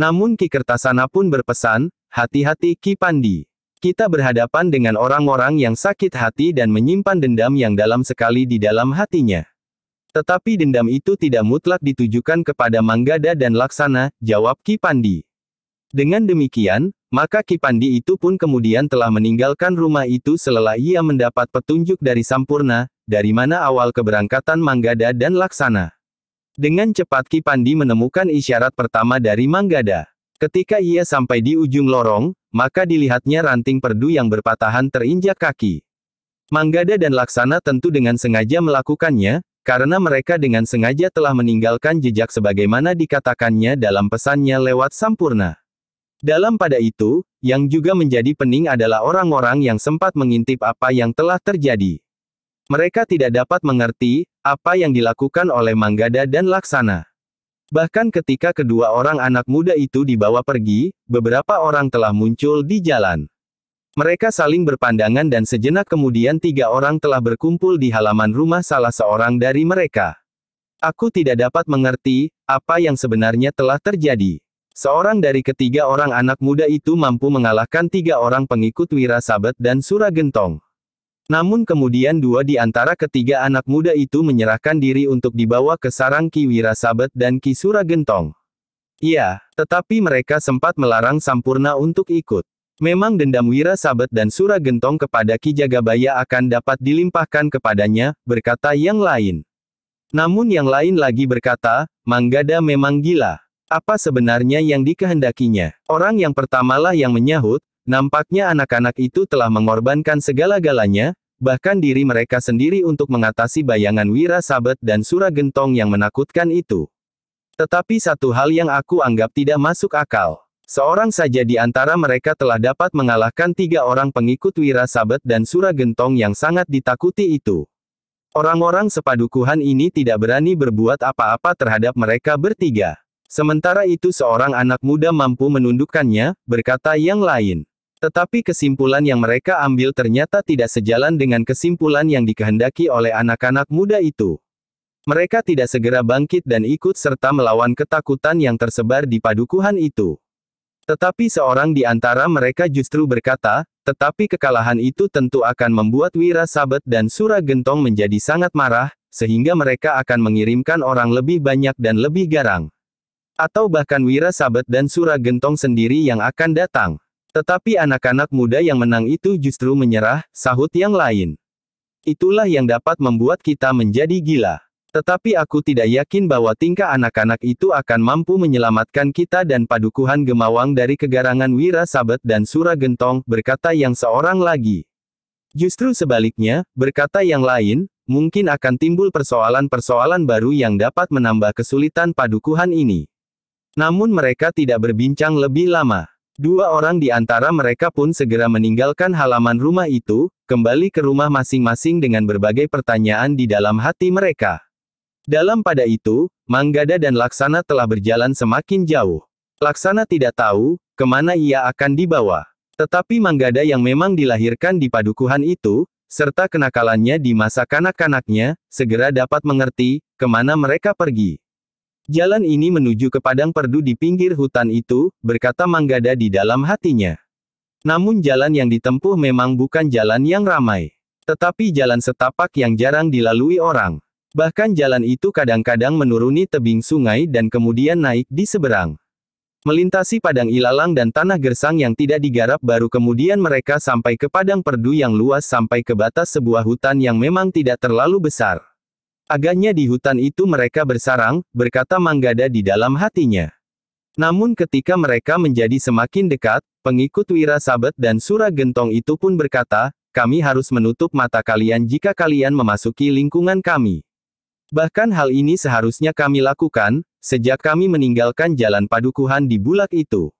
Namun Ki Kertasana pun berpesan, hati-hati Ki Pandi. Kita berhadapan dengan orang-orang yang sakit hati dan menyimpan dendam yang dalam sekali di dalam hatinya. Tetapi dendam itu tidak mutlak ditujukan kepada Manggada dan Laksana, jawab Ki Pandi. Dengan demikian, maka Ki Pandi itu pun kemudian telah meninggalkan rumah itu setelah ia mendapat petunjuk dari Sampurna, dari mana awal keberangkatan Manggada dan Laksana. Dengan cepat Ki Pandi menemukan isyarat pertama dari Manggada. Ketika ia sampai di ujung lorong, maka dilihatnya ranting perdu yang berpatahan terinjak kaki. Manggada dan Laksana tentu dengan sengaja melakukannya, karena mereka dengan sengaja telah meninggalkan jejak sebagaimana dikatakannya dalam pesannya lewat Sampurna. Dalam pada itu, yang juga menjadi pening adalah orang-orang yang sempat mengintip apa yang telah terjadi. Mereka tidak dapat mengerti, apa yang dilakukan oleh Manggada dan Laksana. Bahkan ketika kedua orang anak muda itu dibawa pergi, beberapa orang telah muncul di jalan. Mereka saling berpandangan dan sejenak kemudian tiga orang telah berkumpul di halaman rumah salah seorang dari mereka. Aku tidak dapat mengerti, apa yang sebenarnya telah terjadi. Seorang dari ketiga orang anak muda itu mampu mengalahkan tiga orang pengikut Wira Sabet dan Suragentong. Namun kemudian dua di antara ketiga anak muda itu menyerahkan diri untuk dibawa ke sarang Ki Wira Sabet dan Ki Suragentong. Iya, tetapi mereka sempat melarang Sampurna untuk ikut. Memang dendam Wira Sabet dan Sura Gentong kepada Ki Jagabaya akan dapat dilimpahkan kepadanya, berkata yang lain. Namun yang lain lagi berkata, Manggada memang gila. Apa sebenarnya yang dikehendakinya? Orang yang pertamalah yang menyahut, nampaknya anak-anak itu telah mengorbankan segala-galanya, bahkan diri mereka sendiri untuk mengatasi bayangan Wira Sabet dan Sura Gentong yang menakutkan itu. Tetapi satu hal yang aku anggap tidak masuk akal. Seorang saja di antara mereka telah dapat mengalahkan 3 orang pengikut Wira Sabet dan Sura Gentong yang sangat ditakuti itu. Orang-orang sepadukuhan ini tidak berani berbuat apa-apa terhadap mereka bertiga. Sementara itu seorang anak muda mampu menundukkannya, berkata yang lain. Tetapi kesimpulan yang mereka ambil ternyata tidak sejalan dengan kesimpulan yang dikehendaki oleh anak-anak muda itu. Mereka tidak segera bangkit dan ikut serta melawan ketakutan yang tersebar di padukuhan itu. Tetapi seorang di antara mereka justru berkata, tetapi kekalahan itu tentu akan membuat Wira Sabet dan Sura Gentong menjadi sangat marah, sehingga mereka akan mengirimkan orang lebih banyak dan lebih garang. Atau bahkan Wira Sabet dan Sura Gentong sendiri yang akan datang. Tetapi anak-anak muda yang menang itu justru menyerah, sahut yang lain. Itulah yang dapat membuat kita menjadi gila. Tetapi aku tidak yakin bahwa tingkah anak-anak itu akan mampu menyelamatkan kita dan padukuhan Gemawang dari kegarangan Wira Sabet dan Sura Gentong, berkata yang seorang lagi. Justru sebaliknya, berkata yang lain, mungkin akan timbul persoalan-persoalan baru yang dapat menambah kesulitan padukuhan ini. Namun mereka tidak berbincang lebih lama. 2 orang di antara mereka pun segera meninggalkan halaman rumah itu, kembali ke rumah masing-masing dengan berbagai pertanyaan di dalam hati mereka. Dalam pada itu, Manggada dan Laksana telah berjalan semakin jauh. Laksana tidak tahu, kemana ia akan dibawa. Tetapi Manggada yang memang dilahirkan di padukuhan itu, serta kenakalannya di masa kanak-kanaknya, segera dapat mengerti, kemana mereka pergi. Jalan ini menuju ke padang perdu di pinggir hutan itu, berkata Manggada di dalam hatinya. Namun jalan yang ditempuh memang bukan jalan yang ramai. Tetapi jalan setapak yang jarang dilalui orang. Bahkan jalan itu kadang-kadang menuruni tebing sungai dan kemudian naik di seberang. Melintasi padang ilalang dan tanah gersang yang tidak digarap baru kemudian mereka sampai ke padang perdu yang luas sampai ke batas sebuah hutan yang memang tidak terlalu besar. Agaknya di hutan itu mereka bersarang, berkata Manggada di dalam hatinya. Namun ketika mereka menjadi semakin dekat, pengikut Wira Sabet dan Sura Gentong itu pun berkata, kami harus menutup mata kalian jika kalian memasuki lingkungan kami. Bahkan hal ini seharusnya kami lakukan, sejak kami meninggalkan jalan padukuhan di Bulak itu.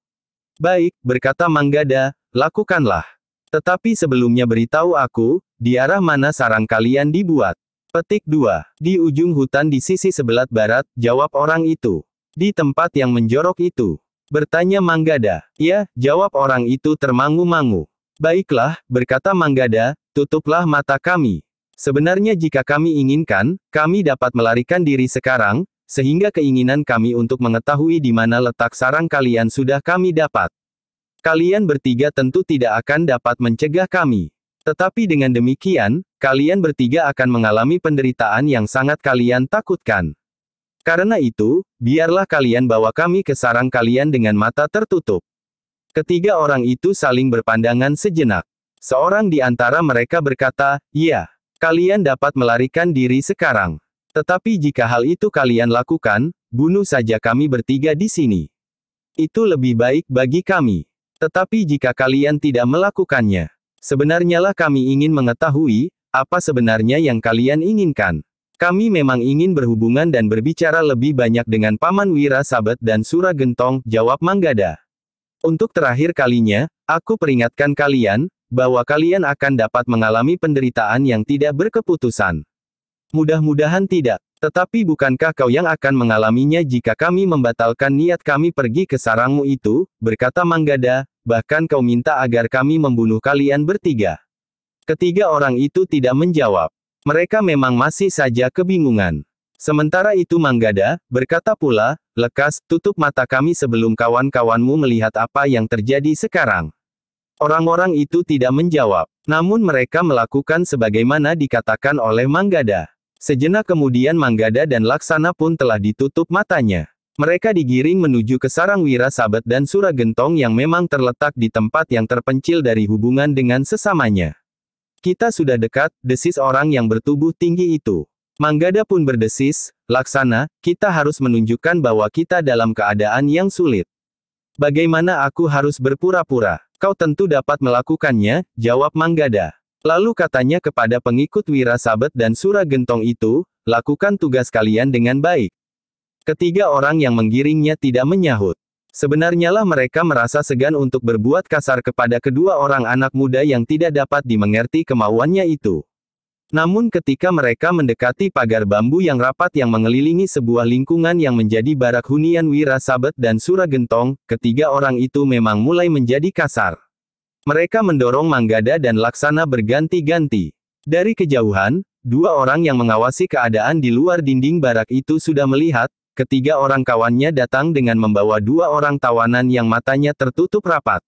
Baik, berkata Manggada, lakukanlah. Tetapi sebelumnya beritahu aku, di arah mana sarang kalian dibuat. Petik 2. Di ujung hutan di sisi sebelah barat, jawab orang itu. Di tempat yang menjorok itu. Bertanya Manggada. Ya, jawab orang itu termangu-mangu. Baiklah, berkata Manggada, tutuplah mata kami. Sebenarnya jika kami inginkan, kami dapat melarikan diri sekarang, sehingga keinginan kami untuk mengetahui di mana letak sarang kalian sudah kami dapat. Kalian bertiga tentu tidak akan dapat mencegah kami. Tetapi dengan demikian, kalian bertiga akan mengalami penderitaan yang sangat kalian takutkan. Karena itu, biarlah kalian bawa kami ke sarang kalian dengan mata tertutup. Ketiga orang itu saling berpandangan sejenak. Seorang di antara mereka berkata, ya, kalian dapat melarikan diri sekarang. Tetapi jika hal itu kalian lakukan, bunuh saja kami bertiga di sini. Itu lebih baik bagi kami. Tetapi jika kalian tidak melakukannya, sebenarnya lah kami ingin mengetahui, apa sebenarnya yang kalian inginkan. Kami memang ingin berhubungan dan berbicara lebih banyak dengan Paman Wira Sabet dan Sura Gentong, jawab Manggada. Untuk terakhir kalinya, aku peringatkan kalian, bahwa kalian akan dapat mengalami penderitaan yang tidak berkeputusan. Mudah-mudahan tidak. Tetapi bukankah kau yang akan mengalaminya jika kami membatalkan niat kami pergi ke sarangmu itu, berkata Manggada, bahkan kau minta agar kami membunuh kalian bertiga. Ketiga orang itu tidak menjawab. Mereka memang masih saja kebingungan. Sementara itu Manggada, berkata pula, lekas, tutup mata kami sebelum kawan-kawanmu melihat apa yang terjadi sekarang. Orang-orang itu tidak menjawab. Namun mereka melakukan sebagaimana dikatakan oleh Manggada. Sejenak kemudian Manggada dan Laksana pun telah ditutup matanya. Mereka digiring menuju ke sarang Wira Sabet dan Sura Gentong yang memang terletak di tempat yang terpencil dari hubungan dengan sesamanya. Kita sudah dekat, desis orang yang bertubuh tinggi itu. Manggada pun berdesis, Laksana, kita harus menunjukkan bahwa kita dalam keadaan yang sulit. Bagaimana aku harus berpura-pura? Kau tentu dapat melakukannya, jawab Manggada. Lalu katanya kepada pengikut Wira Sabet dan Sura Gentong itu, lakukan tugas kalian dengan baik. Ketiga orang yang menggiringnya tidak menyahut. Sebenarnya lah mereka merasa segan untuk berbuat kasar kepada kedua orang anak muda yang tidak dapat dimengerti kemauannya itu. Namun ketika mereka mendekati pagar bambu yang rapat yang mengelilingi sebuah lingkungan yang menjadi barak hunian Wira Sabet dan Sura Gentong, ketiga orang itu memang mulai menjadi kasar. Mereka mendorong Manggada dan Laksana berganti-ganti. Dari kejauhan, dua orang yang mengawasi keadaan di luar dinding barak itu sudah melihat, ketiga orang kawannya datang dengan membawa dua orang tawanan yang matanya tertutup rapat.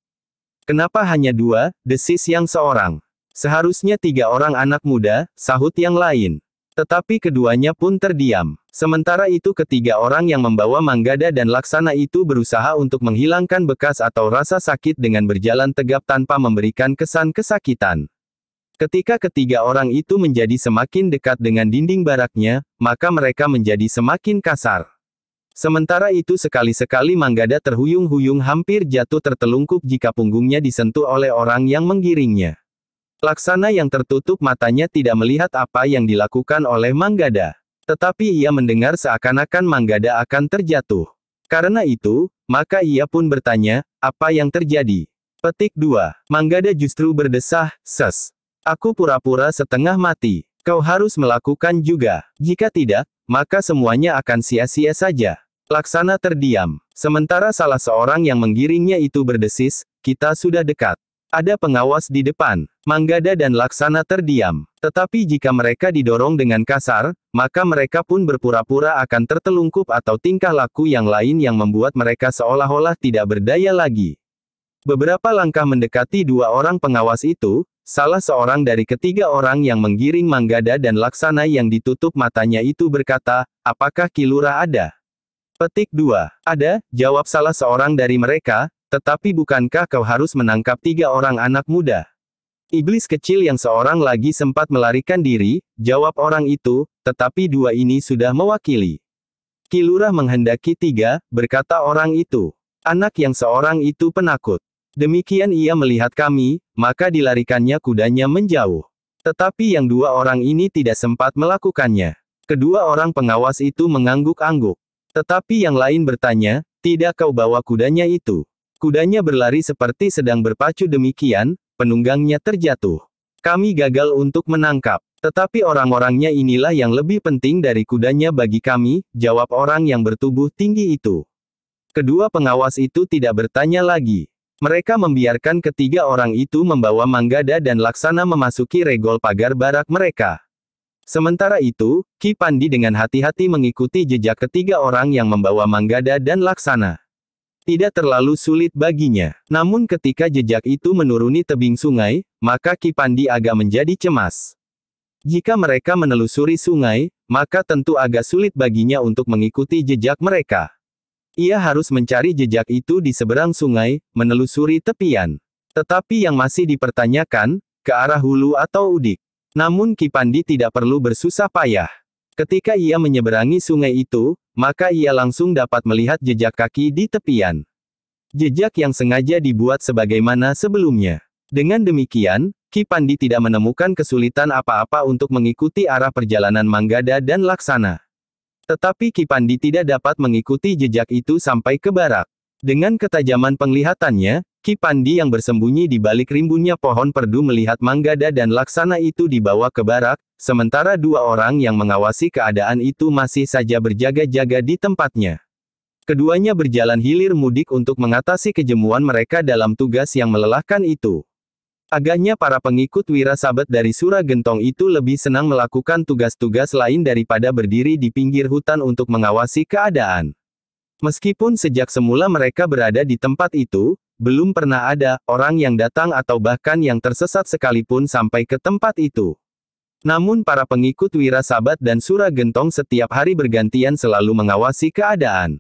Kenapa hanya dua, desis yang seorang. Seharusnya tiga orang anak muda, sahut yang lain. Tetapi keduanya pun terdiam. Sementara itu ketiga orang yang membawa Manggada dan Laksana itu berusaha untuk menghilangkan bekas atau rasa sakit dengan berjalan tegap tanpa memberikan kesan kesakitan. Ketika ketiga orang itu menjadi semakin dekat dengan dinding baraknya, maka mereka menjadi semakin kasar. Sementara itu sekali-sekali Manggada terhuyung-huyung hampir jatuh tertelungkup jika punggungnya disentuh oleh orang yang menggiringnya. Laksana yang tertutup matanya tidak melihat apa yang dilakukan oleh Manggada. Tetapi ia mendengar seakan-akan Manggada akan terjatuh. Karena itu, maka ia pun bertanya, apa yang terjadi? Petik 2. Manggada justru berdesah, ses. Aku pura-pura setengah mati. Kau harus melakukan juga. Jika tidak, maka semuanya akan sia-sia saja. Laksana terdiam. Sementara salah seorang yang menggiringnya itu berdesis, kita sudah dekat. Ada pengawas di depan. Manggada dan Laksana terdiam. Tetapi jika mereka didorong dengan kasar, maka mereka pun berpura-pura akan tertelungkup atau tingkah laku yang lain yang membuat mereka seolah-olah tidak berdaya lagi. Beberapa langkah mendekati dua orang pengawas itu, salah seorang dari ketiga orang yang menggiring Manggada dan Laksana yang ditutup matanya itu berkata, apakah Ki Lurah ada? Petik 2. Ada, jawab salah seorang dari mereka, tetapi bukankah kau harus menangkap tiga orang anak muda? Iblis kecil yang seorang lagi sempat melarikan diri, jawab orang itu, tetapi dua ini sudah mewakili. Ki Lurah menghendaki tiga, berkata orang itu. Anak yang seorang itu penakut. Demikian ia melihat kami, maka dilarikannya kudanya menjauh. Tetapi yang dua orang ini tidak sempat melakukannya. Kedua orang pengawas itu mengangguk-angguk. Tetapi yang lain bertanya, tidak kau bawa kudanya itu? Kudanya berlari seperti sedang berpacu demikian, penunggangnya terjatuh. Kami gagal untuk menangkap. Tetapi orang-orangnya inilah yang lebih penting dari kudanya bagi kami, jawab orang yang bertubuh tinggi itu. Kedua pengawas itu tidak bertanya lagi. Mereka membiarkan ketiga orang itu membawa Manggada dan Laksana memasuki regol pagar barak mereka. Sementara itu, Ki Pandi dengan hati-hati mengikuti jejak ketiga orang yang membawa Manggada dan Laksana. Tidak terlalu sulit baginya. Namun ketika jejak itu menuruni tebing sungai, maka Ki Pandi agak menjadi cemas. Jika mereka menelusuri sungai, maka tentu agak sulit baginya untuk mengikuti jejak mereka. Ia harus mencari jejak itu di seberang sungai, menelusuri tepian. Tetapi yang masih dipertanyakan, ke arah hulu atau udik. Namun Ki Pandi tidak perlu bersusah payah. Ketika ia menyeberangi sungai itu, maka ia langsung dapat melihat jejak kaki di tepian. Jejak yang sengaja dibuat sebagaimana sebelumnya. Dengan demikian, Ki Pandi tidak menemukan kesulitan apa-apa untuk mengikuti arah perjalanan Manggada dan Laksana. Tetapi Ki Pandi tidak dapat mengikuti jejak itu sampai ke barak. Dengan ketajaman penglihatannya, Ki Pandi yang bersembunyi di balik rimbunnya pohon perdu melihat Manggada dan Laksana itu dibawa ke barak, sementara dua orang yang mengawasi keadaan itu masih saja berjaga-jaga di tempatnya. Keduanya berjalan hilir mudik untuk mengatasi kejemuan mereka dalam tugas yang melelahkan itu. Agaknya para pengikut Wira Sabet dari Sura Gentong itu lebih senang melakukan tugas-tugas lain daripada berdiri di pinggir hutan untuk mengawasi keadaan. Meskipun sejak semula mereka berada di tempat itu, belum pernah ada orang yang datang atau bahkan yang tersesat sekalipun sampai ke tempat itu. Namun para pengikut Wira Sabet dan Sura Gentong setiap hari bergantian selalu mengawasi keadaan.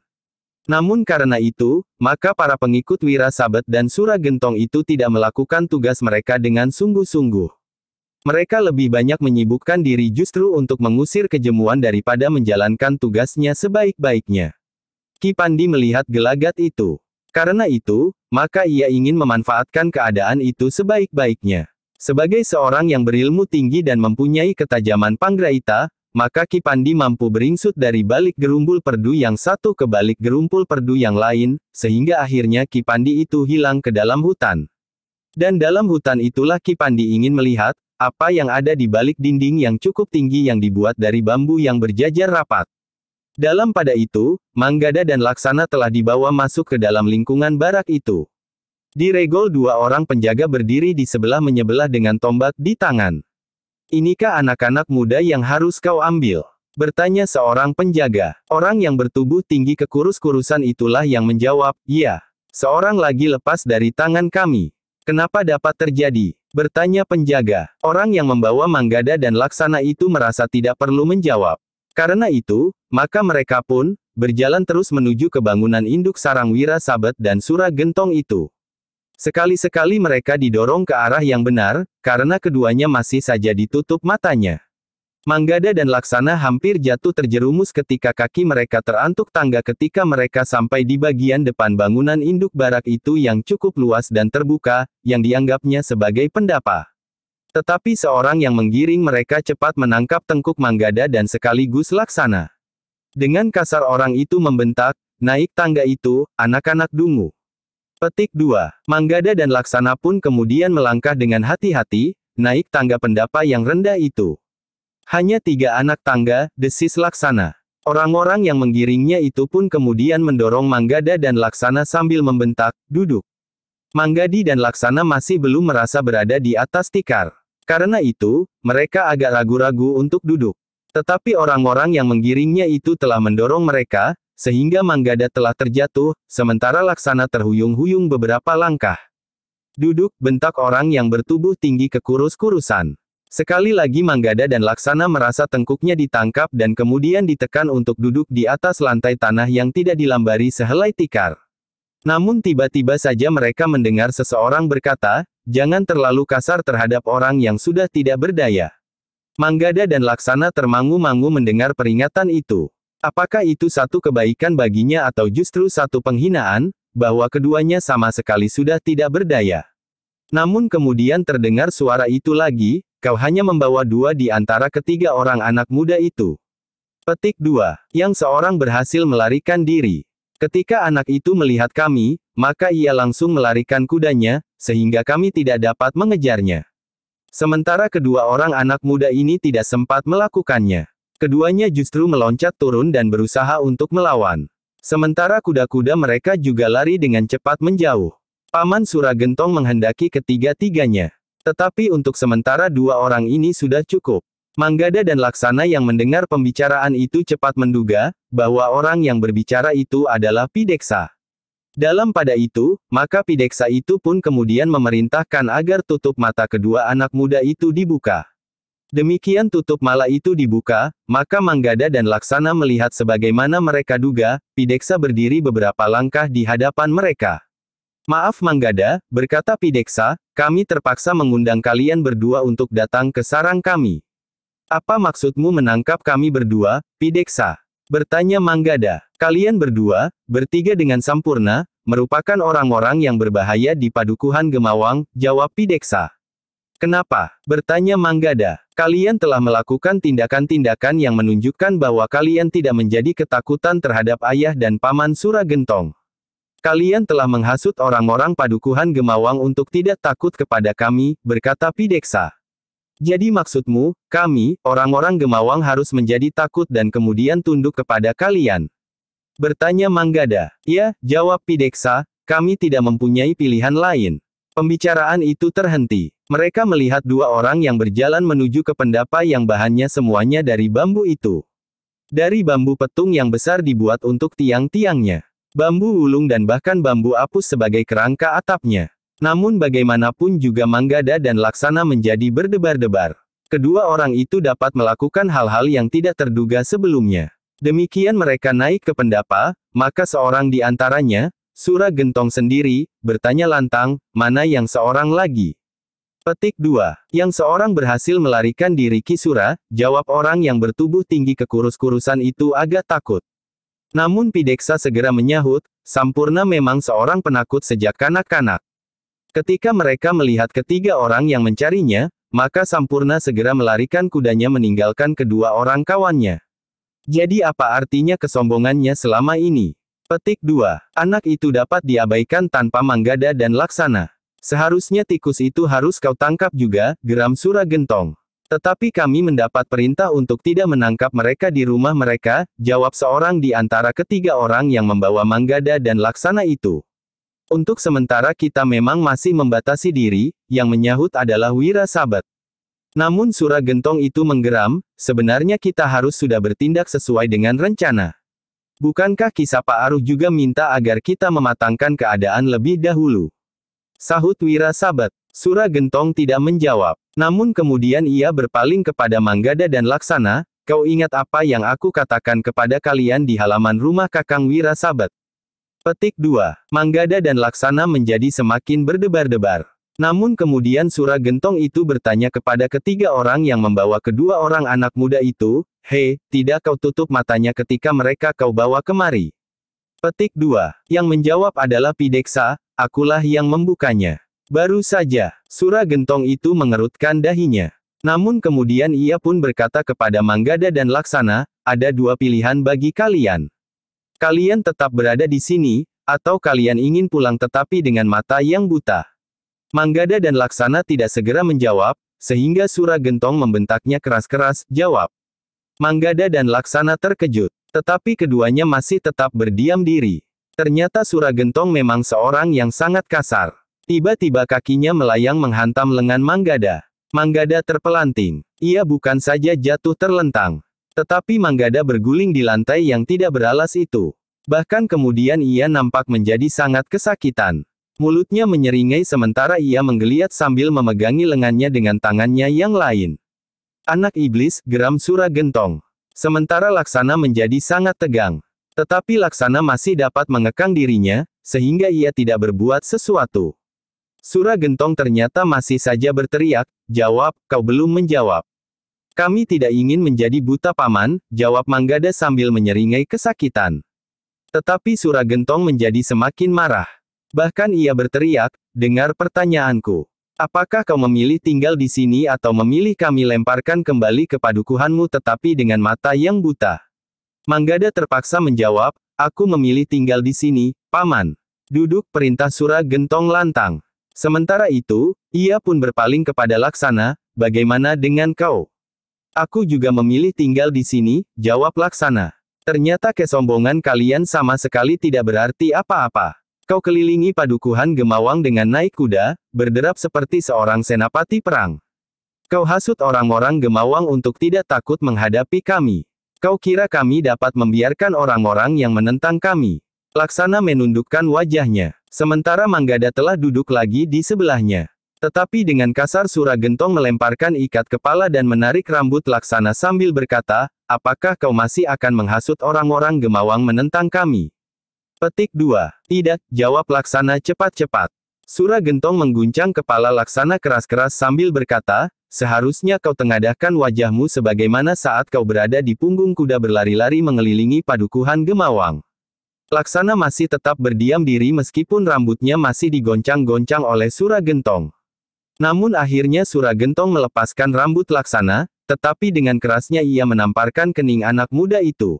Namun karena itu, maka para pengikut Wira Sabet dan Sura Gentong itu tidak melakukan tugas mereka dengan sungguh-sungguh. Mereka lebih banyak menyibukkan diri justru untuk mengusir kejemuan daripada menjalankan tugasnya sebaik-baiknya. Ki Pandi melihat gelagat itu. Karena itu, maka ia ingin memanfaatkan keadaan itu sebaik-baiknya. Sebagai seorang yang berilmu tinggi dan mempunyai ketajaman Panggraita, maka Ki Pandi mampu beringsut dari balik gerumpul perdu yang satu ke balik gerumpul perdu yang lain, sehingga akhirnya Ki Pandi itu hilang ke dalam hutan. Dan dalam hutan itulah Ki Pandi ingin melihat, apa yang ada di balik dinding yang cukup tinggi yang dibuat dari bambu yang berjajar rapat. Dalam pada itu, Manggada dan Laksana telah dibawa masuk ke dalam lingkungan barak itu. Di regol dua orang penjaga berdiri di sebelah-menyebelah dengan tombak di tangan. "Inikah anak-anak muda yang harus kau ambil?" bertanya seorang penjaga. Orang yang bertubuh tinggi kekurus-kurusan itulah yang menjawab, "Iya. Seorang lagi lepas dari tangan kami." "Kenapa dapat terjadi?" bertanya penjaga. Orang yang membawa Manggada dan Laksana itu merasa tidak perlu menjawab. Karena itu, maka mereka pun berjalan terus menuju ke bangunan induk sarang Wira Sabet dan Sura Gentong itu. Sekali-sekali mereka didorong ke arah yang benar, karena keduanya masih saja ditutup matanya. Manggada dan Laksana hampir jatuh terjerumus ketika kaki mereka terantuk tangga ketika mereka sampai di bagian depan bangunan induk barak itu yang cukup luas dan terbuka, yang dianggapnya sebagai pendapa. Tetapi seorang yang menggiring mereka cepat menangkap tengkuk Manggada dan sekaligus Laksana. Dengan kasar orang itu membentak, "Naik tangga itu, anak-anak dungu." Petik 2. Manggada dan Laksana pun kemudian melangkah dengan hati-hati, naik tangga pendapa yang rendah itu. "Hanya 3 anak tangga," desis Laksana. Orang-orang yang menggiringnya itu pun kemudian mendorong Manggada dan Laksana sambil membentak, "Duduk." Manggadi dan Laksana masih belum merasa berada di atas tikar. Karena itu, mereka agak ragu-ragu untuk duduk. Tetapi orang-orang yang menggiringnya itu telah mendorong mereka, sehingga Manggada telah terjatuh, sementara Laksana terhuyung-huyung beberapa langkah. "Duduk," bentak orang yang bertubuh tinggi kekurus-kurusan. Sekali lagi Manggada dan Laksana merasa tengkuknya ditangkap dan kemudian ditekan untuk duduk di atas lantai tanah yang tidak dilambari sehelai tikar. Namun tiba-tiba saja mereka mendengar seseorang berkata, "Jangan terlalu kasar terhadap orang yang sudah tidak berdaya." Manggada dan Laksana termangu-mangu mendengar peringatan itu. Apakah itu satu kebaikan baginya atau justru satu penghinaan, bahwa keduanya sama sekali sudah tidak berdaya? Namun kemudian terdengar suara itu lagi, "Kau hanya membawa 2 di antara ketiga orang anak muda itu." Petik 2. Yang seorang berhasil melarikan diri. Ketika anak itu melihat kami, maka ia langsung melarikan kudanya, sehingga kami tidak dapat mengejarnya. Sementara kedua orang anak muda ini tidak sempat melakukannya. Keduanya justru meloncat turun dan berusaha untuk melawan. Sementara kuda-kuda mereka juga lari dengan cepat menjauh. Paman Sura Gentong menghendaki ketiga-tiganya. Tetapi untuk sementara 2 orang ini sudah cukup. Manggada dan Laksana yang mendengar pembicaraan itu cepat menduga, bahwa orang yang berbicara itu adalah Pideksa. Dalam pada itu, maka Pideksa itu pun kemudian memerintahkan agar tutup mata kedua anak muda itu dibuka. Demikian tutup mata itu dibuka, maka Manggada dan Laksana melihat sebagaimana mereka duga, Pideksa berdiri beberapa langkah di hadapan mereka. "Maaf Manggada," berkata Pideksa, "kami terpaksa mengundang kalian berdua untuk datang ke sarang kami." "Apa maksudmu menangkap kami berdua, Pideksa?" bertanya Manggada. "Kalian berdua, bertiga dengan Sampurna, merupakan orang-orang yang berbahaya di Padukuhan Gemawang," jawab Pideksa. "Kenapa?" bertanya Manggada. "Kalian telah melakukan tindakan-tindakan yang menunjukkan bahwa kalian tidak menjadi ketakutan terhadap ayah dan paman Sura Gentong. Kalian telah menghasut orang-orang Padukuhan Gemawang untuk tidak takut kepada kami," berkata Pideksa. "Jadi maksudmu, kami, orang-orang Gemawang harus menjadi takut dan kemudian tunduk kepada kalian?" bertanya Manggada. "Ya," jawab Pideksa, "kami tidak mempunyai pilihan lain." Pembicaraan itu terhenti. Mereka melihat 2 orang yang berjalan menuju ke pendapa yang bahannya semuanya dari bambu itu. Dari bambu petung yang besar dibuat untuk tiang-tiangnya. Bambu ulung dan bahkan bambu apus sebagai kerangka atapnya. Namun bagaimanapun juga Manggada dan Laksana menjadi berdebar-debar. Kedua orang itu dapat melakukan hal-hal yang tidak terduga sebelumnya. Demikian mereka naik ke pendapa, maka seorang di antaranya, Sura Gentong sendiri, bertanya lantang, mana yang seorang lagi? Petik 2. Yang seorang berhasil melarikan diri Ki Sura, jawab orang yang bertubuh tinggi kekurus-kurusan itu agak takut. Namun Pideksa segera menyahut, Sampurna memang seorang penakut sejak kanak-kanak. Ketika mereka melihat ketiga orang yang mencarinya, maka Sampurna segera melarikan kudanya meninggalkan kedua orang kawannya. Jadi apa artinya kesombongannya selama ini? Petik 2. Anak itu dapat diabaikan tanpa Manggada dan Laksana. Seharusnya tikus itu harus kau tangkap juga, geram Sura Gentong. Tetapi kami mendapat perintah untuk tidak menangkap mereka di rumah mereka, jawab seorang di antara ketiga orang yang membawa Manggada dan Laksana itu. Untuk sementara kita memang masih membatasi diri, yang menyahut adalah Wira Sabat. Namun Sura Gentong itu menggeram, sebenarnya kita harus sudah bertindak sesuai dengan rencana. Bukankah Kisapa Aruh juga minta agar kita mematangkan keadaan lebih dahulu? Sahut Wira Sabat. Sura Gentong tidak menjawab. Namun kemudian ia berpaling kepada Manggada dan Laksana, kau ingat apa yang aku katakan kepada kalian di halaman rumah Kakang Wira Sabat? Petik 2. Manggada dan Laksana menjadi semakin berdebar-debar. Namun kemudian Sura Gentong itu bertanya kepada ketiga orang yang membawa kedua orang anak muda itu, hei, tidak kau tutup matanya ketika mereka kau bawa kemari? Petik 2. Yang menjawab adalah Pideksa, akulah yang membukanya. Baru saja, Sura Gentong itu mengerutkan dahinya. Namun kemudian ia pun berkata kepada Manggada dan Laksana, ada dua pilihan bagi kalian. Kalian tetap berada di sini, atau kalian ingin pulang tetapi dengan mata yang buta. Manggada dan Laksana tidak segera menjawab, sehingga Sura Gentong membentaknya keras-keras, jawab. Manggada dan Laksana terkejut, tetapi keduanya masih tetap berdiam diri. Ternyata Sura Gentong memang seorang yang sangat kasar. Tiba-tiba kakinya melayang menghantam lengan Manggada. Manggada terpelanting. Ia bukan saja jatuh terlentang, tetapi Manggada berguling di lantai yang tidak beralas itu. Bahkan kemudian ia nampak menjadi sangat kesakitan. Mulutnya menyeringai sementara ia menggeliat sambil memegangi lengannya dengan tangannya yang lain. Anak iblis, geram Sura Gentong. Sementara Laksana menjadi sangat tegang. Tetapi Laksana masih dapat mengekang dirinya, sehingga ia tidak berbuat sesuatu. Sura Gentong ternyata masih saja berteriak, jawab, kau belum menjawab. Kami tidak ingin menjadi buta paman, jawab Manggada sambil menyeringai kesakitan. Tetapi Sura Gentong menjadi semakin marah. Bahkan ia berteriak, dengar pertanyaanku. Apakah kau memilih tinggal di sini atau memilih kami lemparkan kembali ke padukuhanmu tetapi dengan mata yang buta? Manggada terpaksa menjawab, aku memilih tinggal di sini, paman. Duduk, perintah Sura Gentong lantang. Sementara itu, ia pun berpaling kepada Laksana, bagaimana dengan kau? Aku juga memilih tinggal di sini, jawab Laksana. Ternyata kesombongan kalian sama sekali tidak berarti apa-apa. Kau kelilingi padukuhan Gemawang dengan naik kuda, berderap seperti seorang senapati perang. Kau hasut orang-orang Gemawang untuk tidak takut menghadapi kami. Kau kira kami dapat membiarkan orang-orang yang menentang kami? Laksana menundukkan wajahnya. Sementara Manggada telah duduk lagi di sebelahnya. Tetapi dengan kasar Sura Gentong melemparkan ikat kepala dan menarik rambut Laksana sambil berkata, apakah kau masih akan menghasut orang-orang Gemawang menentang kami? Petik 2. Tidak, jawab Laksana cepat-cepat. Sura Gentong mengguncang kepala Laksana keras-keras sambil berkata, seharusnya kau tengadahkan wajahmu sebagaimana saat kau berada di punggung kuda berlari-lari mengelilingi padukuhan Gemawang. Laksana masih tetap berdiam diri meskipun rambutnya masih digoncang-goncang oleh Sura Gentong. Namun akhirnya Sura Gentong melepaskan rambut Laksana, tetapi dengan kerasnya ia menamparkan kening anak muda itu.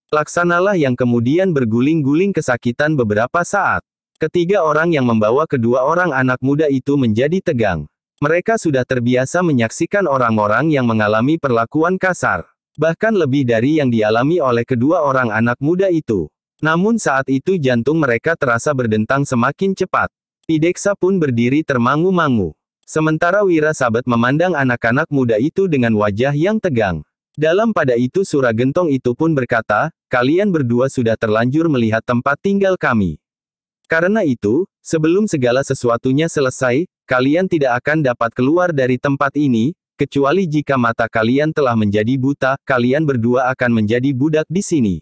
Laksanalah yang kemudian berguling-guling kesakitan beberapa saat. Ketiga orang yang membawa kedua orang anak muda itu menjadi tegang. Mereka sudah terbiasa menyaksikan orang-orang yang mengalami perlakuan kasar. Bahkan lebih dari yang dialami oleh kedua orang anak muda itu. Namun saat itu jantung mereka terasa berdentang semakin cepat. Pideksa pun berdiri termangu-mangu. Sementara Wira Sabat memandang anak-anak muda itu dengan wajah yang tegang. Dalam pada itu Sura Gentong itu pun berkata, kalian berdua sudah terlanjur melihat tempat tinggal kami. Karena itu, sebelum segala sesuatunya selesai, kalian tidak akan dapat keluar dari tempat ini, kecuali jika mata kalian telah menjadi buta, kalian berdua akan menjadi budak di sini.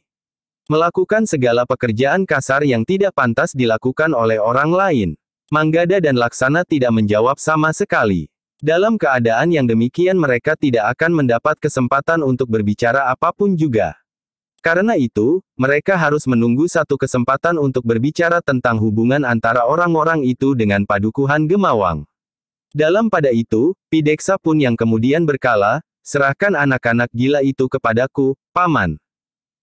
Melakukan segala pekerjaan kasar yang tidak pantas dilakukan oleh orang lain. Manggada dan Laksana tidak menjawab sama sekali. Dalam keadaan yang demikian mereka tidak akan mendapat kesempatan untuk berbicara apapun juga. Karena itu, mereka harus menunggu satu kesempatan untuk berbicara tentang hubungan antara orang-orang itu dengan Padukuhan Gemawang. Dalam pada itu, Pideksa pun yang kemudian berkala, serahkan anak-anak gila itu kepadaku, Paman.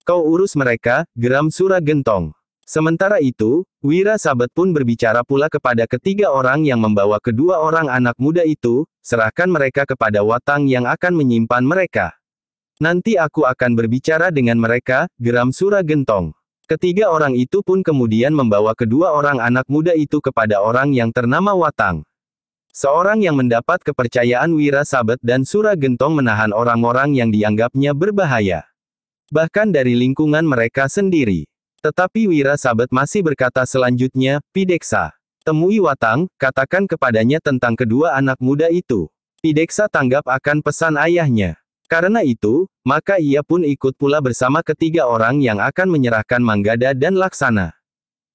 Kau urus mereka, geram Suragentong. Sementara itu, Wira Sabet pun berbicara pula kepada ketiga orang yang membawa kedua orang anak muda itu, serahkan mereka kepada Watang yang akan menyimpan mereka. Nanti aku akan berbicara dengan mereka, geram Suragentong. Ketiga orang itu pun kemudian membawa kedua orang anak muda itu kepada orang yang ternama Watang. Seorang yang mendapat kepercayaan Wira Sabet dan Suragentong menahan orang-orang yang dianggapnya berbahaya. Bahkan dari lingkungan mereka sendiri. Tetapi Wira Sabet masih berkata selanjutnya, Pideksa. Temui Watang, katakan kepadanya tentang kedua anak muda itu. Pideksa tanggap akan pesan ayahnya. Karena itu, maka ia pun ikut pula bersama ketiga orang yang akan menyerahkan Manggada dan Laksana.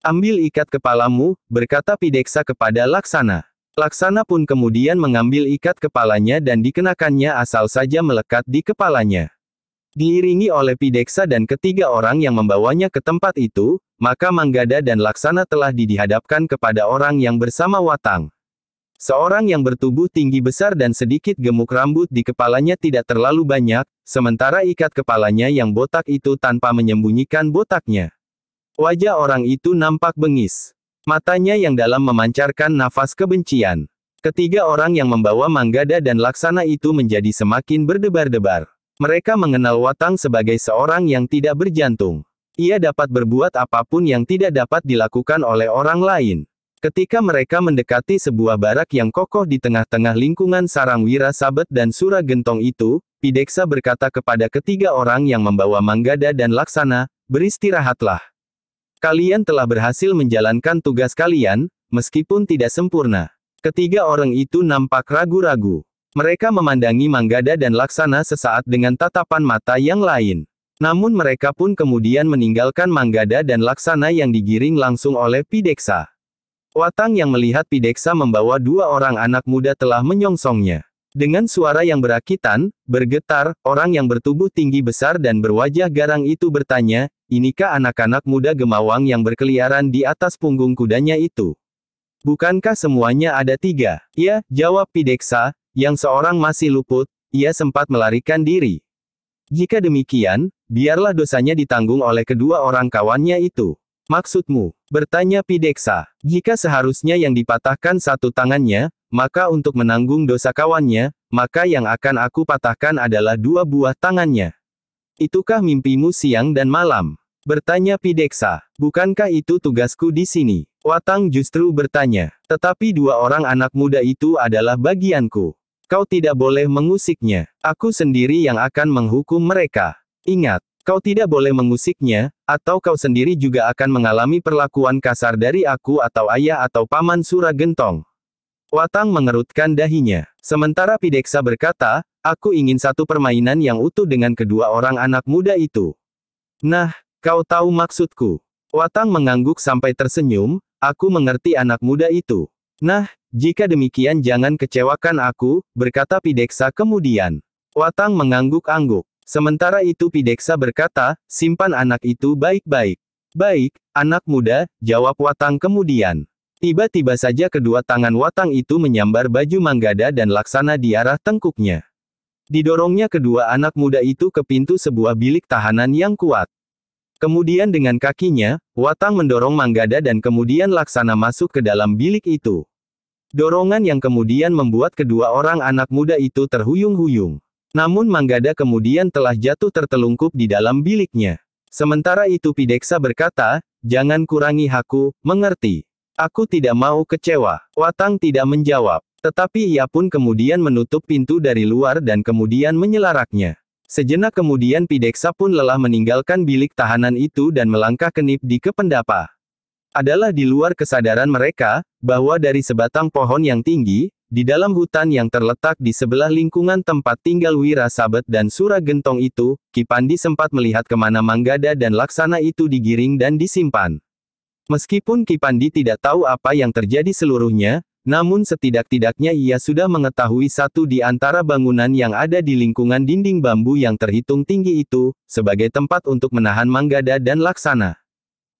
Ambil ikat kepalamu, berkata Pideksa kepada Laksana. Laksana pun kemudian mengambil ikat kepalanya dan dikenakannya asal saja melekat di kepalanya. Diiringi oleh Pideksa dan ketiga orang yang membawanya ke tempat itu, maka Manggada dan Laksana telah dihadapkan kepada orang yang bersama Watang. Seorang yang bertubuh tinggi besar dan sedikit gemuk rambut di kepalanya tidak terlalu banyak, sementara ikat kepalanya yang botak itu tanpa menyembunyikan botaknya. Wajah orang itu nampak bengis. Matanya yang dalam memancarkan nafas kebencian. Ketiga orang yang membawa Manggada dan Laksana itu menjadi semakin berdebar-debar. Mereka mengenal Watang sebagai seorang yang tidak berjantung. Ia dapat berbuat apapun yang tidak dapat dilakukan oleh orang lain. Ketika mereka mendekati sebuah barak yang kokoh di tengah-tengah lingkungan sarang Wira Sabet dan Suragentong itu, Pideksa berkata kepada ketiga orang yang membawa Manggada dan Laksana, beristirahatlah. Kalian telah berhasil menjalankan tugas kalian, meskipun tidak sempurna. Ketiga orang itu nampak ragu-ragu. Mereka memandangi Manggada dan Laksana sesaat dengan tatapan mata yang lain. Namun mereka pun kemudian meninggalkan Manggada dan Laksana yang digiring langsung oleh Pideksa. Watang yang melihat Pideksa membawa dua orang anak muda telah menyongsongnya. Dengan suara yang berakitan, bergetar, orang yang bertubuh tinggi besar dan berwajah garang itu bertanya, inikah anak-anak muda Gemawang yang berkeliaran di atas punggung kudanya itu? Bukankah semuanya ada tiga? Ya, jawab Pideksa, yang seorang masih luput, ia sempat melarikan diri. Jika demikian, biarlah dosanya ditanggung oleh kedua orang kawannya itu. Maksudmu? Bertanya Pideksa. Jika seharusnya yang dipatahkan satu tangannya, maka untuk menanggung dosa kawannya, maka yang akan aku patahkan adalah dua buah tangannya. Itukah mimpimu siang dan malam? Bertanya Pideksa. Bukankah itu tugasku di sini? Watang justru bertanya. Tetapi dua orang anak muda itu adalah bagianku. Kau tidak boleh mengusiknya. Aku sendiri yang akan menghukum mereka. Ingat. Kau tidak boleh mengusiknya, atau kau sendiri juga akan mengalami perlakuan kasar dari aku atau ayah atau paman Suragentong. Watang mengerutkan dahinya. Sementara Pideksa berkata, aku ingin satu permainan yang utuh dengan kedua orang anak muda itu. Nah, kau tahu maksudku. Watang mengangguk sampai tersenyum, aku mengerti anak muda itu. Nah, jika demikian jangan kecewakan aku, berkata Pideksa kemudian. Watang mengangguk-angguk. Sementara itu Pideksa berkata, simpan anak itu baik-baik. Baik, anak muda, jawab Watang kemudian. Tiba-tiba saja kedua tangan Watang itu menyambar baju Manggada dan Laksana di arah tengkuknya. Didorongnya kedua anak muda itu ke pintu sebuah bilik tahanan yang kuat. Kemudian dengan kakinya, Watang mendorong Manggada dan kemudian Laksana masuk ke dalam bilik itu. Dorongan yang kemudian membuat kedua orang anak muda itu terhuyung-huyung. Namun Manggada kemudian telah jatuh tertelungkup di dalam biliknya. Sementara itu Pideksa berkata, jangan kurangi hakku, mengerti? Aku tidak mau kecewa. Watang tidak menjawab. Tetapi ia pun kemudian menutup pintu dari luar dan kemudian menyelaraknya. Sejenak kemudian Pideksa pun lelah meninggalkan bilik tahanan itu dan melangkah kenip di kependapa. Adalah di luar kesadaran mereka, bahwa dari sebatang pohon yang tinggi, di dalam hutan yang terletak di sebelah lingkungan tempat tinggal Wira Sabet dan Sura Gentong itu, Ki Pandi sempat melihat kemana Manggada dan Laksana itu digiring dan disimpan. Meskipun Ki Pandi tidak tahu apa yang terjadi seluruhnya, namun setidak-tidaknya ia sudah mengetahui satu di antara bangunan yang ada di lingkungan dinding bambu yang terhitung tinggi itu, sebagai tempat untuk menahan Manggada dan Laksana.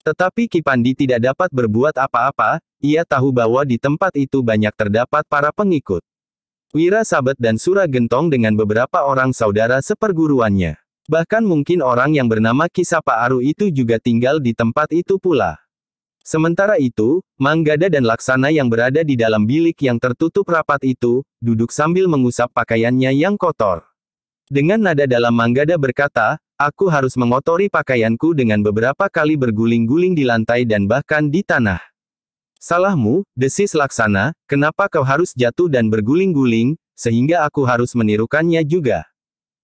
Tetapi Ki Pandi tidak dapat berbuat apa-apa, ia tahu bahwa di tempat itu banyak terdapat para pengikut Wira Sabet dan Sura Gentong dengan beberapa orang saudara seperguruannya. Bahkan mungkin orang yang bernama Ki Sapa Aru itu juga tinggal di tempat itu pula. Sementara itu, Manggada dan Laksana yang berada di dalam bilik yang tertutup rapat itu, duduk sambil mengusap pakaiannya yang kotor. Dengan nada dalam Manggada berkata, "Aku harus mengotori pakaianku dengan beberapa kali berguling-guling di lantai dan bahkan di tanah." "Salahmu," desis Laksana, "kenapa kau harus jatuh dan berguling-guling, sehingga aku harus menirukannya juga?"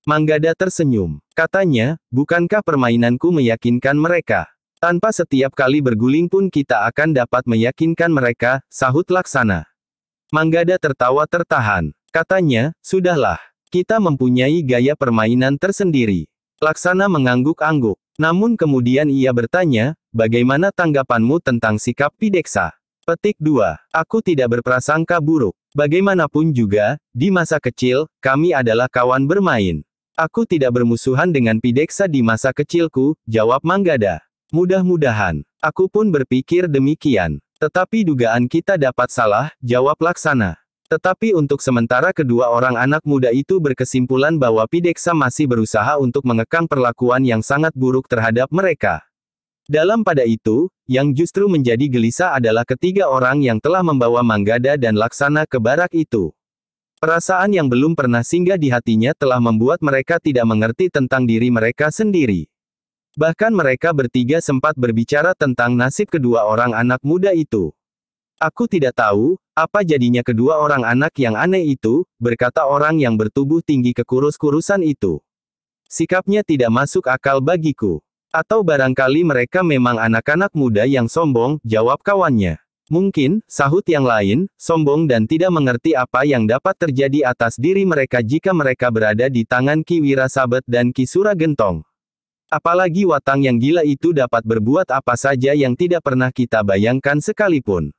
Manggada tersenyum. Katanya, "Bukankah permainanku meyakinkan mereka? Tanpa setiap kali berguling pun kita akan dapat meyakinkan mereka," sahut Laksana. Manggada tertawa tertahan. Katanya, "Sudahlah. Kita mempunyai gaya permainan tersendiri." Laksana mengangguk-angguk. Namun kemudian ia bertanya, "Bagaimana tanggapanmu tentang sikap Pideksa?" Petik 2. Aku tidak berprasangka buruk. Bagaimanapun juga, di masa kecil, kami adalah kawan bermain. Aku tidak bermusuhan dengan Pideksa di masa kecilku, jawab Manggada. Mudah-mudahan. Aku pun berpikir demikian. Tetapi dugaan kita dapat salah, jawab Laksana. Tetapi untuk sementara kedua orang anak muda itu berkesimpulan bahwa Pideksa masih berusaha untuk mengekang perlakuan yang sangat buruk terhadap mereka. Dalam pada itu, yang justru menjadi gelisah adalah ketiga orang yang telah membawa Manggada dan Laksana ke barak itu. Perasaan yang belum pernah singgah di hatinya telah membuat mereka tidak mengerti tentang diri mereka sendiri. Bahkan mereka bertiga sempat berbicara tentang nasib kedua orang anak muda itu. "Aku tidak tahu, apa jadinya kedua orang anak yang aneh itu," berkata orang yang bertubuh tinggi kekurus-kurusan itu. "Sikapnya tidak masuk akal bagiku. Atau barangkali mereka memang anak-anak muda yang sombong," jawab kawannya. "Mungkin," sahut yang lain, "sombong dan tidak mengerti apa yang dapat terjadi atas diri mereka jika mereka berada di tangan Ki Wira Sabet dan Ki Sura Gentong. Apalagi Watang yang gila itu dapat berbuat apa saja yang tidak pernah kita bayangkan sekalipun.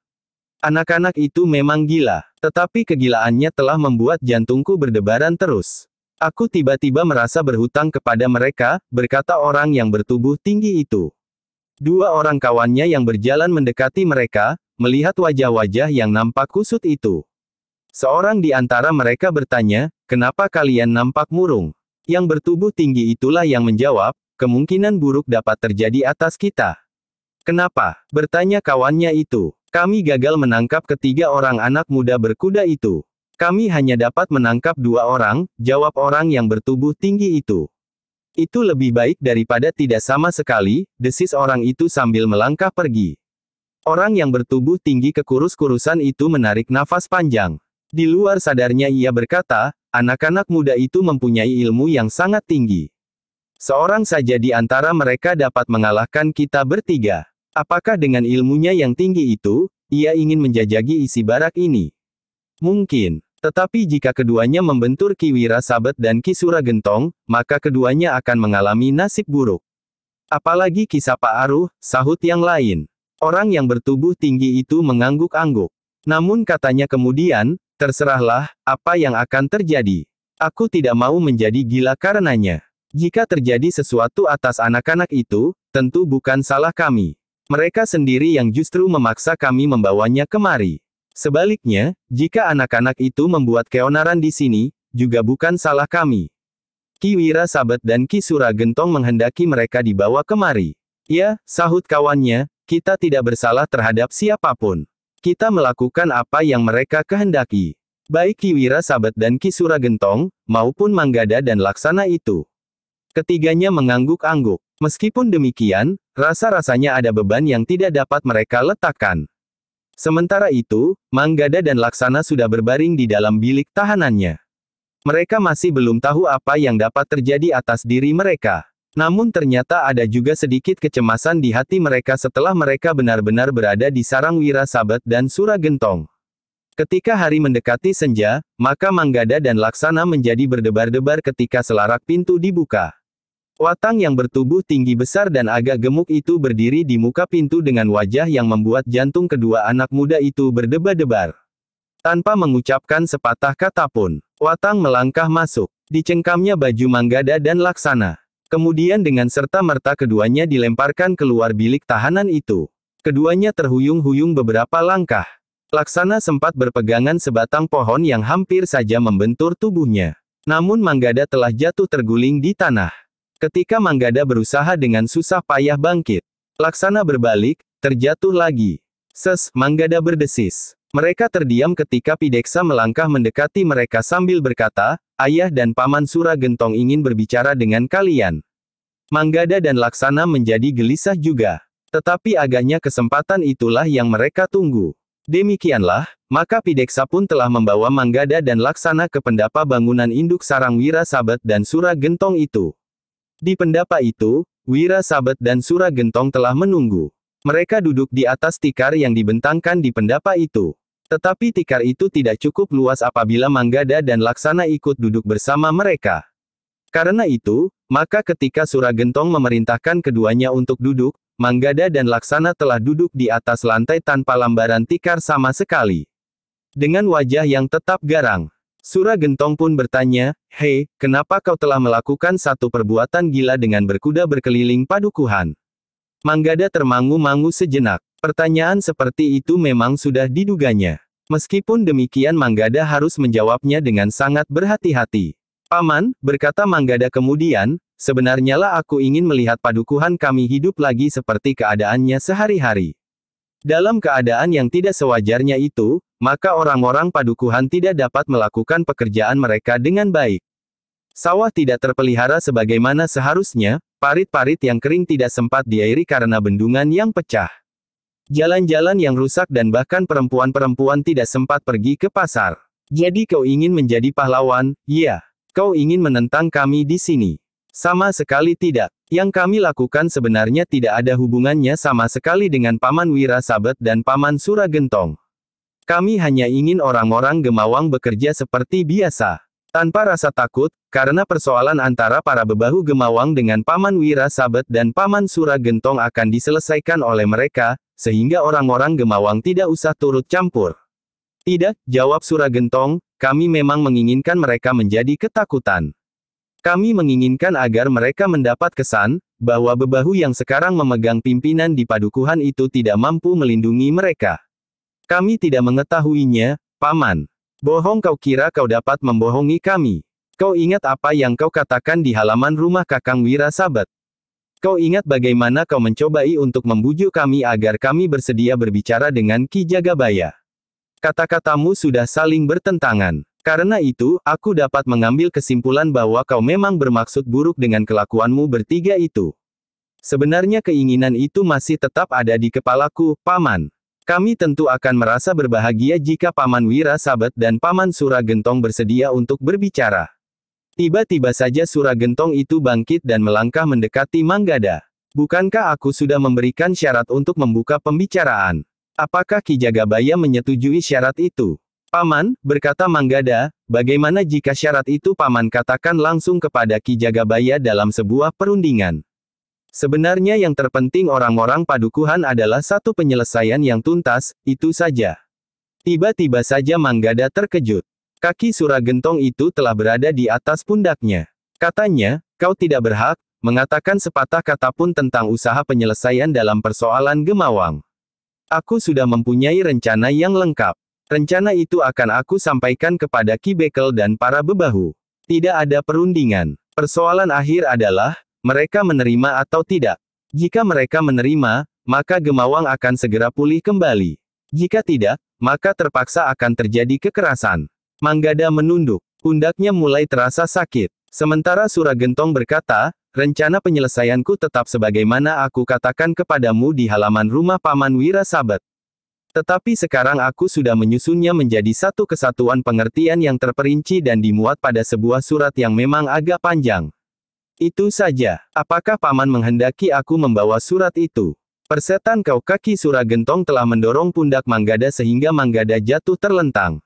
Anak-anak itu memang gila, tetapi kegilaannya telah membuat jantungku berdebaran terus. Aku tiba-tiba merasa berhutang kepada mereka," berkata orang yang bertubuh tinggi itu. Dua orang kawannya yang berjalan mendekati mereka, melihat wajah-wajah yang nampak kusut itu. Seorang di antara mereka bertanya, "Kenapa kalian nampak murung?" Yang bertubuh tinggi itulah yang menjawab, "Kemungkinan buruk dapat terjadi atas kita." "Kenapa?" bertanya kawannya itu. "Kami gagal menangkap ketiga orang anak muda berkuda itu." "Kami hanya dapat menangkap 2 orang, jawab orang yang bertubuh tinggi itu. "Itu lebih baik daripada tidak sama sekali," desis orang itu sambil melangkah pergi. Orang yang bertubuh tinggi kekurus-kurusan itu menarik nafas panjang. Di luar sadarnya ia berkata, "Anak-anak muda itu mempunyai ilmu yang sangat tinggi. Seorang saja di antara mereka dapat mengalahkan kita bertiga. Apakah dengan ilmunya yang tinggi itu, ia ingin menjajaki isi barak ini? Mungkin. Tetapi jika keduanya membentur Ki Wira Sabet dan Ki Sura Gentong, maka keduanya akan mengalami nasib buruk." "Apalagi Ki Sapa Aru," sahut yang lain. Orang yang bertubuh tinggi itu mengangguk-angguk. Namun katanya kemudian, "Terserahlah, apa yang akan terjadi. Aku tidak mau menjadi gila karenanya. Jika terjadi sesuatu atas anak-anak itu, tentu bukan salah kami. Mereka sendiri yang justru memaksa kami membawanya kemari. Sebaliknya, jika anak-anak itu membuat keonaran di sini, juga bukan salah kami." Ki Wira Sabet dan Ki Sura Gentong menghendaki mereka dibawa kemari. "Ya," sahut kawannya, "kita tidak bersalah terhadap siapapun. Kita melakukan apa yang mereka kehendaki. Baik Ki Wira Sabet dan Ki Sura Gentong, maupun Manggada dan Laksana itu." Ketiganya mengangguk-angguk. Meskipun demikian, rasa-rasanya ada beban yang tidak dapat mereka letakkan. Sementara itu, Manggada dan Laksana sudah berbaring di dalam bilik tahanannya. Mereka masih belum tahu apa yang dapat terjadi atas diri mereka. Namun ternyata ada juga sedikit kecemasan di hati mereka setelah mereka benar-benar berada di sarang Wira Sabet dan Sura Gentong. Ketika hari mendekati senja, maka Manggada dan Laksana menjadi berdebar-debar ketika selarak pintu dibuka. Watang yang bertubuh tinggi besar dan agak gemuk itu berdiri di muka pintu dengan wajah yang membuat jantung kedua anak muda itu berdebar-debar. Tanpa mengucapkan sepatah kata pun, Watang melangkah masuk. Dicengkamnya baju Manggada dan Laksana. Kemudian dengan serta-merta keduanya dilemparkan keluar bilik tahanan itu. Keduanya terhuyung-huyung beberapa langkah. Laksana sempat berpegangan sebatang pohon yang hampir saja membentur tubuhnya. Namun Manggada telah jatuh terguling di tanah. Ketika Manggada berusaha dengan susah payah bangkit, Laksana berbalik, terjatuh lagi. Manggada berdesis. Mereka terdiam ketika Pideksa melangkah mendekati mereka sambil berkata, "Ayah dan Paman Sura Gentong ingin berbicara dengan kalian." Manggada dan Laksana menjadi gelisah juga. Tetapi agaknya kesempatan itulah yang mereka tunggu. Demikianlah, maka Pideksa pun telah membawa Manggada dan Laksana ke pendapa bangunan induk sarang Wira Sabet dan Sura Gentong itu. Di pendapa itu, Wira Sabet dan Sura Gentong telah menunggu. Mereka duduk di atas tikar yang dibentangkan di pendapa itu. Tetapi tikar itu tidak cukup luas apabila Manggada dan Laksana ikut duduk bersama mereka. Karena itu, maka ketika Sura Gentong memerintahkan keduanya untuk duduk, Manggada dan Laksana telah duduk di atas lantai tanpa lambaran tikar sama sekali. Dengan wajah yang tetap garang, Sura Gentong pun bertanya, "Hei, kenapa kau telah melakukan satu perbuatan gila dengan berkuda berkeliling padukuhan?" Manggada termangu-mangu sejenak. Pertanyaan seperti itu memang sudah diduganya. Meskipun demikian Manggada harus menjawabnya dengan sangat berhati-hati. "Paman," berkata Manggada kemudian, "sebenarnya lah aku ingin melihat padukuhan kami hidup lagi seperti keadaannya sehari-hari. Dalam keadaan yang tidak sewajarnya itu, maka orang-orang padukuhan tidak dapat melakukan pekerjaan mereka dengan baik. Sawah tidak terpelihara sebagaimana seharusnya, parit-parit yang kering tidak sempat diairi karena bendungan yang pecah. Jalan-jalan yang rusak dan bahkan perempuan-perempuan tidak sempat pergi ke pasar. Jadi kau ingin menjadi pahlawan, ya? Kau ingin menentang kami di sini?" "Sama sekali tidak. Yang kami lakukan sebenarnya tidak ada hubungannya sama sekali dengan Paman Wira Sabet dan Paman Sura Gentong. Kami hanya ingin orang-orang Gemawang bekerja seperti biasa. Tanpa rasa takut, karena persoalan antara para bebahu Gemawang dengan Paman Wira Sabet dan Paman Sura Gentong akan diselesaikan oleh mereka, sehingga orang-orang Gemawang tidak usah turut campur." "Tidak," jawab Sura Gentong, "kami memang menginginkan mereka menjadi ketakutan. Kami menginginkan agar mereka mendapat kesan, bahwa bebahu yang sekarang memegang pimpinan di padukuhan itu tidak mampu melindungi mereka. Kami tidak mengetahuinya, Paman." "Bohong, kau kira kau dapat membohongi kami? Kau ingat apa yang kau katakan di halaman rumah Kakang Wira Sabet? Kau ingat bagaimana kau mencobai untuk membujuk kami agar kami bersedia berbicara dengan Ki Jagabaya? Kata-katamu sudah saling bertentangan. Karena itu, aku dapat mengambil kesimpulan bahwa kau memang bermaksud buruk dengan kelakuanmu bertiga itu. Sebenarnya keinginan itu masih tetap ada di kepalaku, Paman. Kami tentu akan merasa berbahagia jika Paman Wira Sabet dan Paman Sura Gentong bersedia untuk berbicara." Tiba-tiba saja Sura Gentong itu bangkit dan melangkah mendekati Manggada. "Bukankah aku sudah memberikan syarat untuk membuka pembicaraan? Apakah Ki Jagabaya menyetujui syarat itu?" "Paman," berkata Manggada, "bagaimana jika syarat itu Paman katakan langsung kepada Ki Jagabaya dalam sebuah perundingan? Sebenarnya yang terpenting orang-orang padukuhan adalah satu penyelesaian yang tuntas, itu saja." Tiba-tiba saja Manggada terkejut. Kaki Sura Gentong itu telah berada di atas pundaknya. Katanya, "Kau tidak berhak mengatakan sepatah kata pun tentang usaha penyelesaian dalam persoalan Gemawang. Aku sudah mempunyai rencana yang lengkap. Rencana itu akan aku sampaikan kepada Ki Bekel dan para bebahu. Tidak ada perundingan. Persoalan akhir adalah, mereka menerima atau tidak. Jika mereka menerima, maka Gemawang akan segera pulih kembali. Jika tidak, maka terpaksa akan terjadi kekerasan." Manggada menunduk. Pundaknya mulai terasa sakit. Sementara Sura Gentong berkata, "Rencana penyelesaianku tetap sebagaimana aku katakan kepadamu di halaman rumah Paman Wira Sabet. Tetapi sekarang aku sudah menyusunnya menjadi satu kesatuan pengertian yang terperinci dan dimuat pada sebuah surat yang memang agak panjang. Itu saja. Apakah Paman menghendaki aku membawa surat itu?" Persetan kau! Kaki Suragentong telah mendorong pundak Manggada sehingga Manggada jatuh terlentang.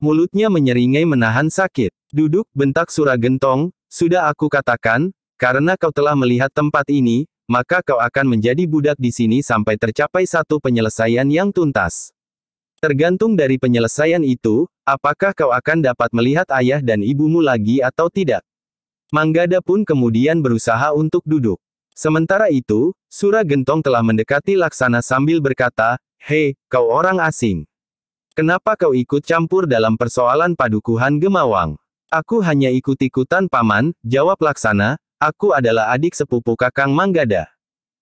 Mulutnya menyeringai menahan sakit. Duduk, bentak Suragentong, sudah aku katakan, karena kau telah melihat tempat ini, maka kau akan menjadi budak di sini sampai tercapai satu penyelesaian yang tuntas. Tergantung dari penyelesaian itu, apakah kau akan dapat melihat ayah dan ibumu lagi atau tidak. Manggada pun kemudian berusaha untuk duduk. Sementara itu, Suragentong telah mendekati Laksana sambil berkata, "Hei, kau orang asing. Kenapa kau ikut campur dalam persoalan padukuhan Gemawang?" "Aku hanya ikut-ikutan paman," jawab Laksana, "aku adalah adik sepupu Kakang Manggada."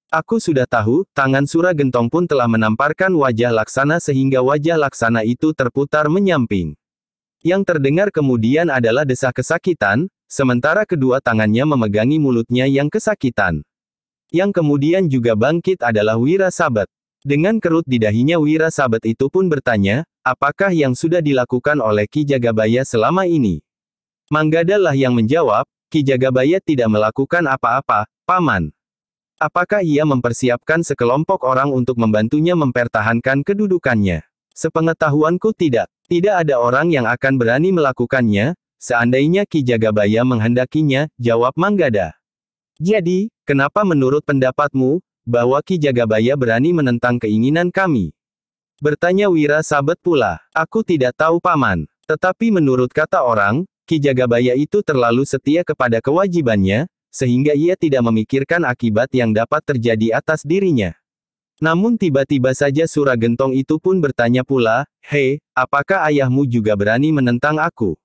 "Aku sudah tahu." Tangan Suragentong pun telah menamparkan wajah Laksana sehingga wajah Laksana itu terputar menyamping. Yang terdengar kemudian adalah desah kesakitan, sementara kedua tangannya memegangi mulutnya yang kesakitan. Yang kemudian juga bangkit adalah Wira Sabet. Dengan kerut di dahinya Wira Sabet itu pun bertanya, apakah yang sudah dilakukan oleh Ki Jagabaya selama ini? Manggada lah yang menjawab, Ki Jagabaya tidak melakukan apa-apa, paman. Apakah ia mempersiapkan sekelompok orang untuk membantunya mempertahankan kedudukannya? Sepengetahuanku tidak. Tidak ada orang yang akan berani melakukannya, seandainya Ki Jagabaya menghendakinya, jawab Manggada. Jadi, kenapa menurut pendapatmu, bahwa Ki Jagabaya berani menentang keinginan kami? Bertanya Wira Sabet pula. Aku tidak tahu paman. Tetapi menurut kata orang, Ki Jagabaya itu terlalu setia kepada kewajibannya, sehingga ia tidak memikirkan akibat yang dapat terjadi atas dirinya. Namun tiba-tiba saja Suragentong itu pun bertanya pula, "Hei, apakah ayahmu juga berani menentang aku?"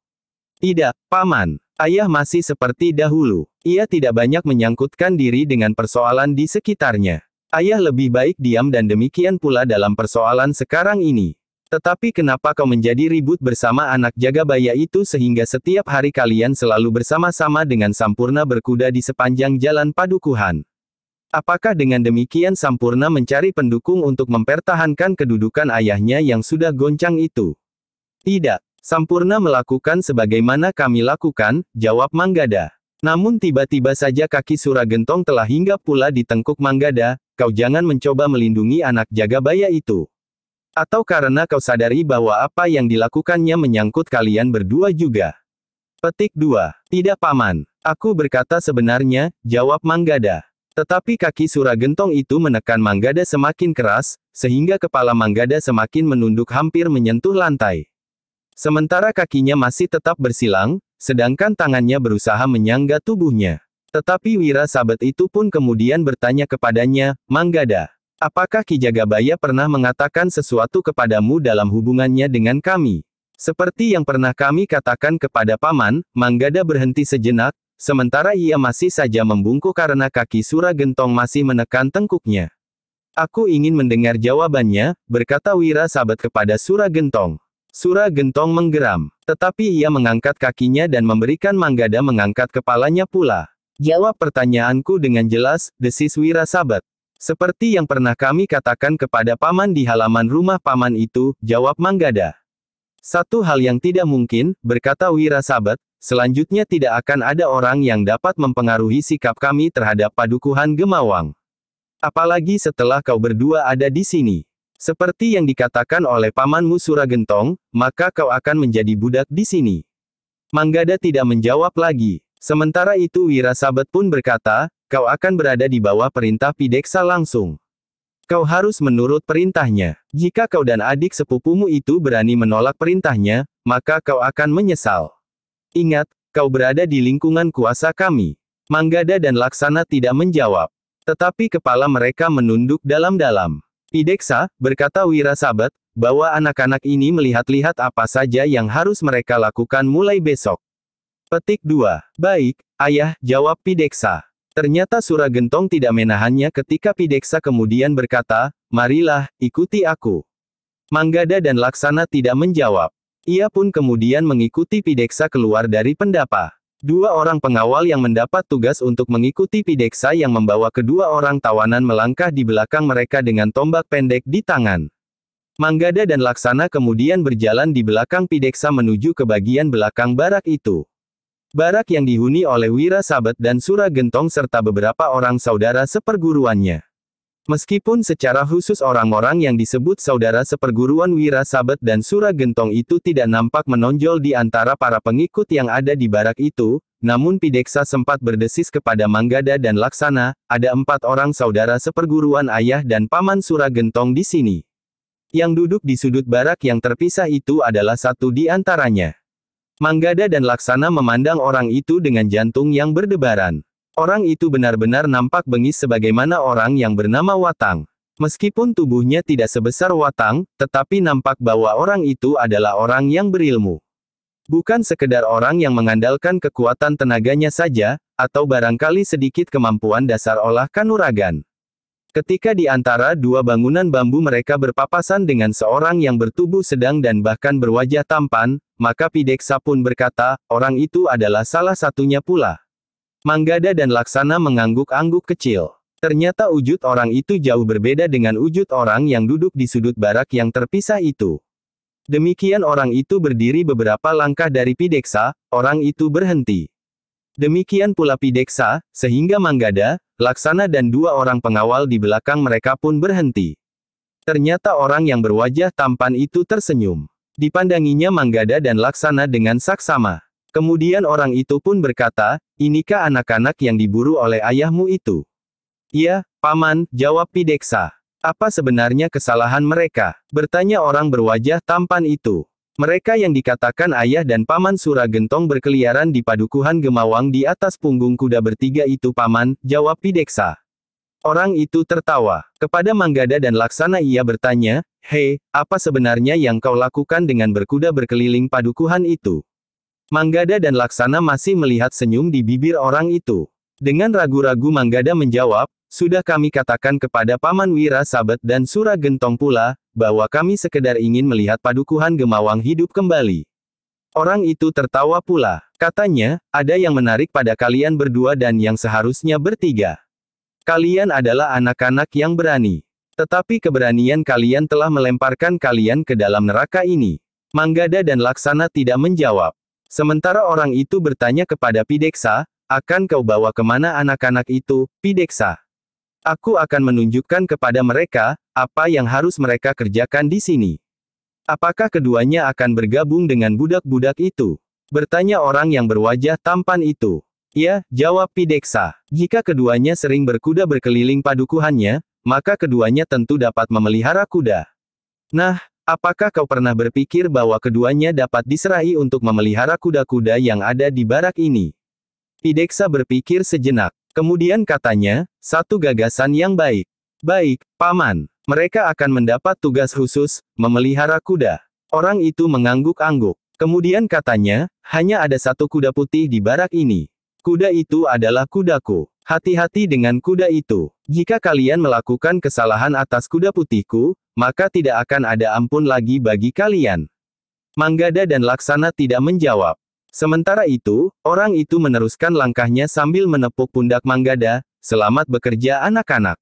Tidak, paman. Ayah masih seperti dahulu. Ia tidak banyak menyangkutkan diri dengan persoalan di sekitarnya. Ayah lebih baik diam dan demikian pula dalam persoalan sekarang ini. Tetapi kenapa kau menjadi ribut bersama anak Jagabaya itu sehingga setiap hari kalian selalu bersama-sama dengan Sampurna berkuda di sepanjang jalan padukuhan? Apakah dengan demikian Sampurna mencari pendukung untuk mempertahankan kedudukan ayahnya yang sudah goncang itu? Tidak. Sampurna melakukan sebagaimana kami lakukan, jawab Manggada. Namun tiba-tiba saja kaki Suragentong telah hinggap pula di tengkuk Manggada, kau jangan mencoba melindungi anak Jagabaya itu. Atau karena kau sadari bahwa apa yang dilakukannya menyangkut kalian berdua juga. Petik 2. Tidak paman. Aku berkata sebenarnya, jawab Manggada. Tetapi kaki Suragentong itu menekan Manggada semakin keras, sehingga kepala Manggada semakin menunduk hampir menyentuh lantai. Sementara kakinya masih tetap bersilang, sedangkan tangannya berusaha menyangga tubuhnya. Tetapi Wira Sabet itu pun kemudian bertanya kepadanya, Manggada, apakah Ki Jagabaya pernah mengatakan sesuatu kepadamu dalam hubungannya dengan kami? Seperti yang pernah kami katakan kepada paman. Manggada berhenti sejenak, sementara ia masih saja membungkuk karena kaki Suragentong masih menekan tengkuknya. Aku ingin mendengar jawabannya, berkata Wira Sabet kepada Suragentong. Suragentong menggeram, tetapi ia mengangkat kakinya dan memberikan Manggada mengangkat kepalanya pula. Jawab pertanyaanku dengan jelas, desis Wira Sabet. Seperti yang pernah kami katakan kepada paman di halaman rumah paman itu, jawab Manggada. Satu hal yang tidak mungkin, berkata Wira Sabet, selanjutnya tidak akan ada orang yang dapat mempengaruhi sikap kami terhadap padukuhan Gemawang. Apalagi setelah kau berdua ada di sini. Seperti yang dikatakan oleh pamanmu Suragentong, maka kau akan menjadi budak di sini. Manggada tidak menjawab lagi. Sementara itu Wira Sabet pun berkata, kau akan berada di bawah perintah Pideksa langsung. Kau harus menurut perintahnya. Jika kau dan adik sepupumu itu berani menolak perintahnya, maka kau akan menyesal. Ingat, kau berada di lingkungan kuasa kami. Manggada dan Laksana tidak menjawab. Tetapi kepala mereka menunduk dalam-dalam. Pideksa, berkata Wira Sabet, bahwa anak-anak ini melihat-lihat apa saja yang harus mereka lakukan mulai besok. Petik 2. Baik, ayah, jawab Pideksa. Ternyata Suragentong tidak menahannya ketika Pideksa kemudian berkata, marilah, ikuti aku. Manggada dan Laksana tidak menjawab. Ia pun kemudian mengikuti Pideksa keluar dari pendapa. Dua orang pengawal yang mendapat tugas untuk mengikuti Pideksa yang membawa kedua orang tawanan melangkah di belakang mereka dengan tombak pendek di tangan. Manggada dan Laksana kemudian berjalan di belakang Pideksa menuju ke bagian belakang barak itu. Barak yang dihuni oleh Wira Sabet dan Suragentong serta beberapa orang saudara seperguruannya. Meskipun secara khusus orang-orang yang disebut saudara seperguruan Wira Sabet dan Sura Gentong itu tidak nampak menonjol di antara para pengikut yang ada di barak itu, namun Pideksa sempat berdesis kepada Manggada dan Laksana, ada 4 orang saudara seperguruan ayah dan paman Sura Gentong di sini. Yang duduk di sudut barak yang terpisah itu adalah satu di antaranya. Manggada dan Laksana memandang orang itu dengan jantung yang berdebaran. Orang itu benar-benar nampak bengis sebagaimana orang yang bernama Watang. Meskipun tubuhnya tidak sebesar Watang, tetapi nampak bahwa orang itu adalah orang yang berilmu. Bukan sekedar orang yang mengandalkan kekuatan tenaganya saja, atau barangkali sedikit kemampuan dasar olah kanuragan. Ketika di antara 2 bangunan bambu mereka berpapasan dengan seorang yang bertubuh sedang dan bahkan berwajah tampan, maka Pideksa pun berkata, orang itu adalah salah satunya pula. Manggada dan Laksana mengangguk-angguk kecil. Ternyata wujud orang itu jauh berbeda dengan wujud orang yang duduk di sudut barak yang terpisah itu. Demikian orang itu berdiri beberapa langkah dari Pideksa, orang itu berhenti. Demikian pula Pideksa, sehingga Manggada, Laksana dan 2 orang pengawal di belakang mereka pun berhenti. Ternyata orang yang berwajah tampan itu tersenyum. Dipandanginya Manggada dan Laksana dengan saksama. Kemudian orang itu pun berkata, inikah anak-anak yang diburu oleh ayahmu itu? Iya, Paman, jawab Pideksa. Apa sebenarnya kesalahan mereka? Bertanya orang berwajah tampan itu. Mereka yang dikatakan ayah dan Paman Sura Gentong berkeliaran di padukuhan Gemawang di atas punggung kuda bertiga itu Paman, jawab Pideksa. Orang itu tertawa. Kepada Manggada dan Laksana ia bertanya, hei, apa sebenarnya yang kau lakukan dengan berkuda berkeliling padukuhan itu? Manggada dan Laksana masih melihat senyum di bibir orang itu. Dengan ragu-ragu Manggada menjawab, sudah kami katakan kepada Paman Wira Sabet dan Sura Gentong pula, bahwa kami sekedar ingin melihat padukuhan Gemawang hidup kembali. Orang itu tertawa pula. Katanya, ada yang menarik pada kalian berdua dan yang seharusnya bertiga. Kalian adalah anak-anak yang berani. Tetapi keberanian kalian telah melemparkan kalian ke dalam neraka ini. Manggada dan Laksana tidak menjawab. Sementara orang itu bertanya kepada Pideksa, akan kau bawa kemana anak-anak itu, Pideksa? Aku akan menunjukkan kepada mereka, apa yang harus mereka kerjakan di sini. Apakah keduanya akan bergabung dengan budak-budak itu? Bertanya orang yang berwajah tampan itu. Ya, jawab Pideksa. Jika keduanya sering berkuda berkeliling padukuhannya, maka keduanya tentu dapat memelihara kuda. Nah, apakah kau pernah berpikir bahwa keduanya dapat diserahi untuk memelihara kuda-kuda yang ada di barak ini? Pideksa berpikir sejenak. Kemudian katanya, satu gagasan yang baik. Baik, Paman. Mereka akan mendapat tugas khusus, memelihara kuda. Orang itu mengangguk-angguk. Kemudian katanya, hanya ada satu kuda putih di barak ini. Kuda itu adalah kudaku. Hati-hati dengan kuda itu. Jika kalian melakukan kesalahan atas kuda putihku, maka tidak akan ada ampun lagi bagi kalian. Manggada dan Laksana tidak menjawab. Sementara itu, orang itu meneruskan langkahnya sambil menepuk pundak Manggada, selamat bekerja anak-anak.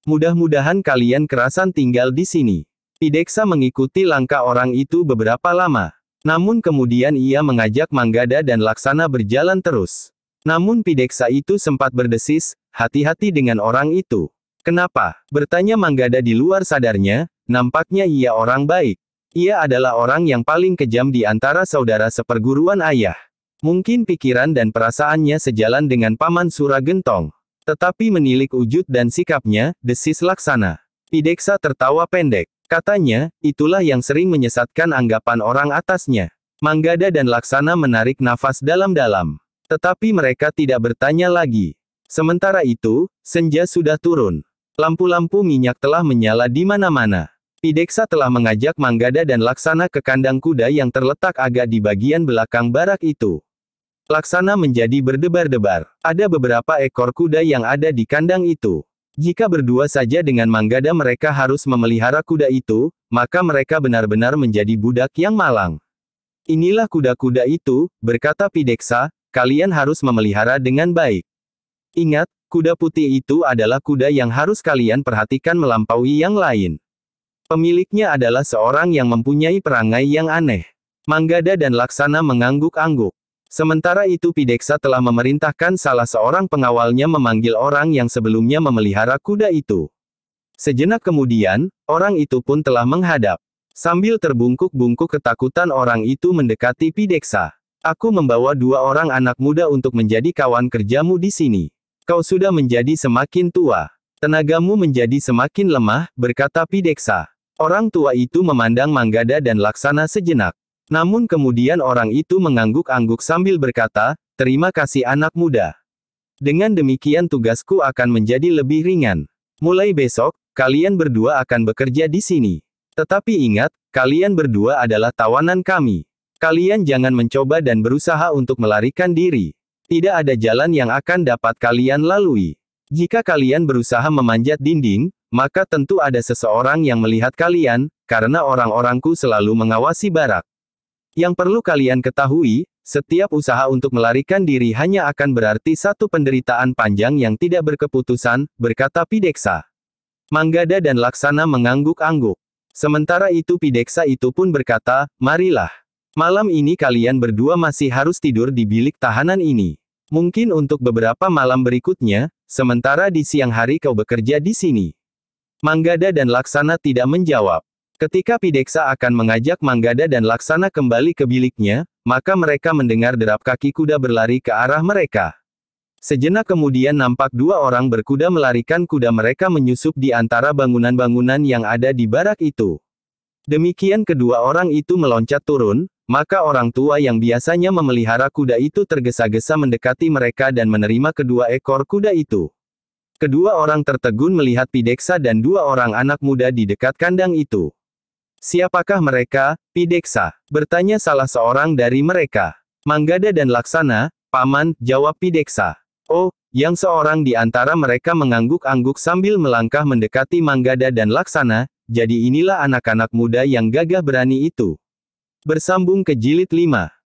Mudah-mudahan kalian kerasan tinggal di sini. Pideksa mengikuti langkah orang itu beberapa lama. Namun kemudian ia mengajak Manggada dan Laksana berjalan terus. Namun Pideksa itu sempat berdesis, hati-hati dengan orang itu. Kenapa? Bertanya Manggada di luar sadarnya, nampaknya ia orang baik. Ia adalah orang yang paling kejam di antara saudara seperguruan ayah. Mungkin pikiran dan perasaannya sejalan dengan Paman Sura Gentong. Tetapi menilik wujud dan sikapnya, desis Laksana. Pideksa tertawa pendek. Katanya, itulah yang sering menyesatkan anggapan orang atasnya. Manggada dan Laksana menarik nafas dalam-dalam. Tetapi mereka tidak bertanya lagi. Sementara itu, senja sudah turun. Lampu-lampu minyak telah menyala di mana-mana. Pideksa telah mengajak Manggada dan Laksana ke kandang kuda yang terletak agak di bagian belakang barak itu. Laksana menjadi berdebar-debar. Ada beberapa ekor kuda yang ada di kandang itu. Jika berdua saja dengan Manggada mereka harus memelihara kuda itu, maka mereka benar-benar menjadi budak yang malang. Inilah kuda-kuda itu, berkata Pideksa, kalian harus memelihara dengan baik. Ingat, kuda putih itu adalah kuda yang harus kalian perhatikan melampaui yang lain. Pemiliknya adalah seorang yang mempunyai perangai yang aneh. Manggada dan Laksana mengangguk-angguk. Sementara itu Pideksa telah memerintahkan salah seorang pengawalnya memanggil orang yang sebelumnya memelihara kuda itu. Sejenak kemudian, orang itu pun telah menghadap. Sambil terbungkuk-bungkuk ketakutan orang itu mendekati Pideksa. Aku membawa 2 orang anak muda untuk menjadi kawan kerjamu di sini. Kau sudah menjadi semakin tua. Tenagamu menjadi semakin lemah, berkata Pideksa. Orang tua itu memandang Manggada dan Laksana sejenak. Namun kemudian orang itu mengangguk-angguk sambil berkata, terima kasih anak muda. Dengan demikian tugasku akan menjadi lebih ringan. Mulai besok, kalian berdua akan bekerja di sini. Tetapi ingat, kalian berdua adalah tawanan kami. Kalian jangan mencoba dan berusaha untuk melarikan diri. Tidak ada jalan yang akan dapat kalian lalui. Jika kalian berusaha memanjat dinding, maka tentu ada seseorang yang melihat kalian, karena orang-orangku selalu mengawasi barak. Yang perlu kalian ketahui, setiap usaha untuk melarikan diri hanya akan berarti satu penderitaan panjang yang tidak berkeputusan, berkata Pideksa. Manggada dan Laksana mengangguk-angguk. Sementara itu Pideksa itu pun berkata, marilah. Malam ini kalian berdua masih harus tidur di bilik tahanan ini. Mungkin untuk beberapa malam berikutnya, sementara di siang hari kau bekerja di sini. Manggada dan Laksana tidak menjawab. Ketika Pideksa akan mengajak Manggada dan Laksana kembali ke biliknya, maka mereka mendengar derap kaki kuda berlari ke arah mereka. Sejenak kemudian nampak 2 orang berkuda melarikan kuda mereka menyusup di antara bangunan-bangunan yang ada di barak itu. Demikian kedua orang itu meloncat turun, maka orang tua yang biasanya memelihara kuda itu tergesa-gesa mendekati mereka dan menerima kedua ekor kuda itu. Kedua orang tertegun melihat Pideksa dan 2 orang anak muda di dekat kandang itu. Siapakah mereka, Pideksa? Bertanya salah seorang dari mereka. Manggada dan Laksana, Paman, jawab Pideksa. Oh, yang seorang di antara mereka mengangguk-angguk sambil melangkah mendekati Manggada dan Laksana, jadi inilah anak-anak muda yang gagah berani itu. Bersambung ke jilid 5.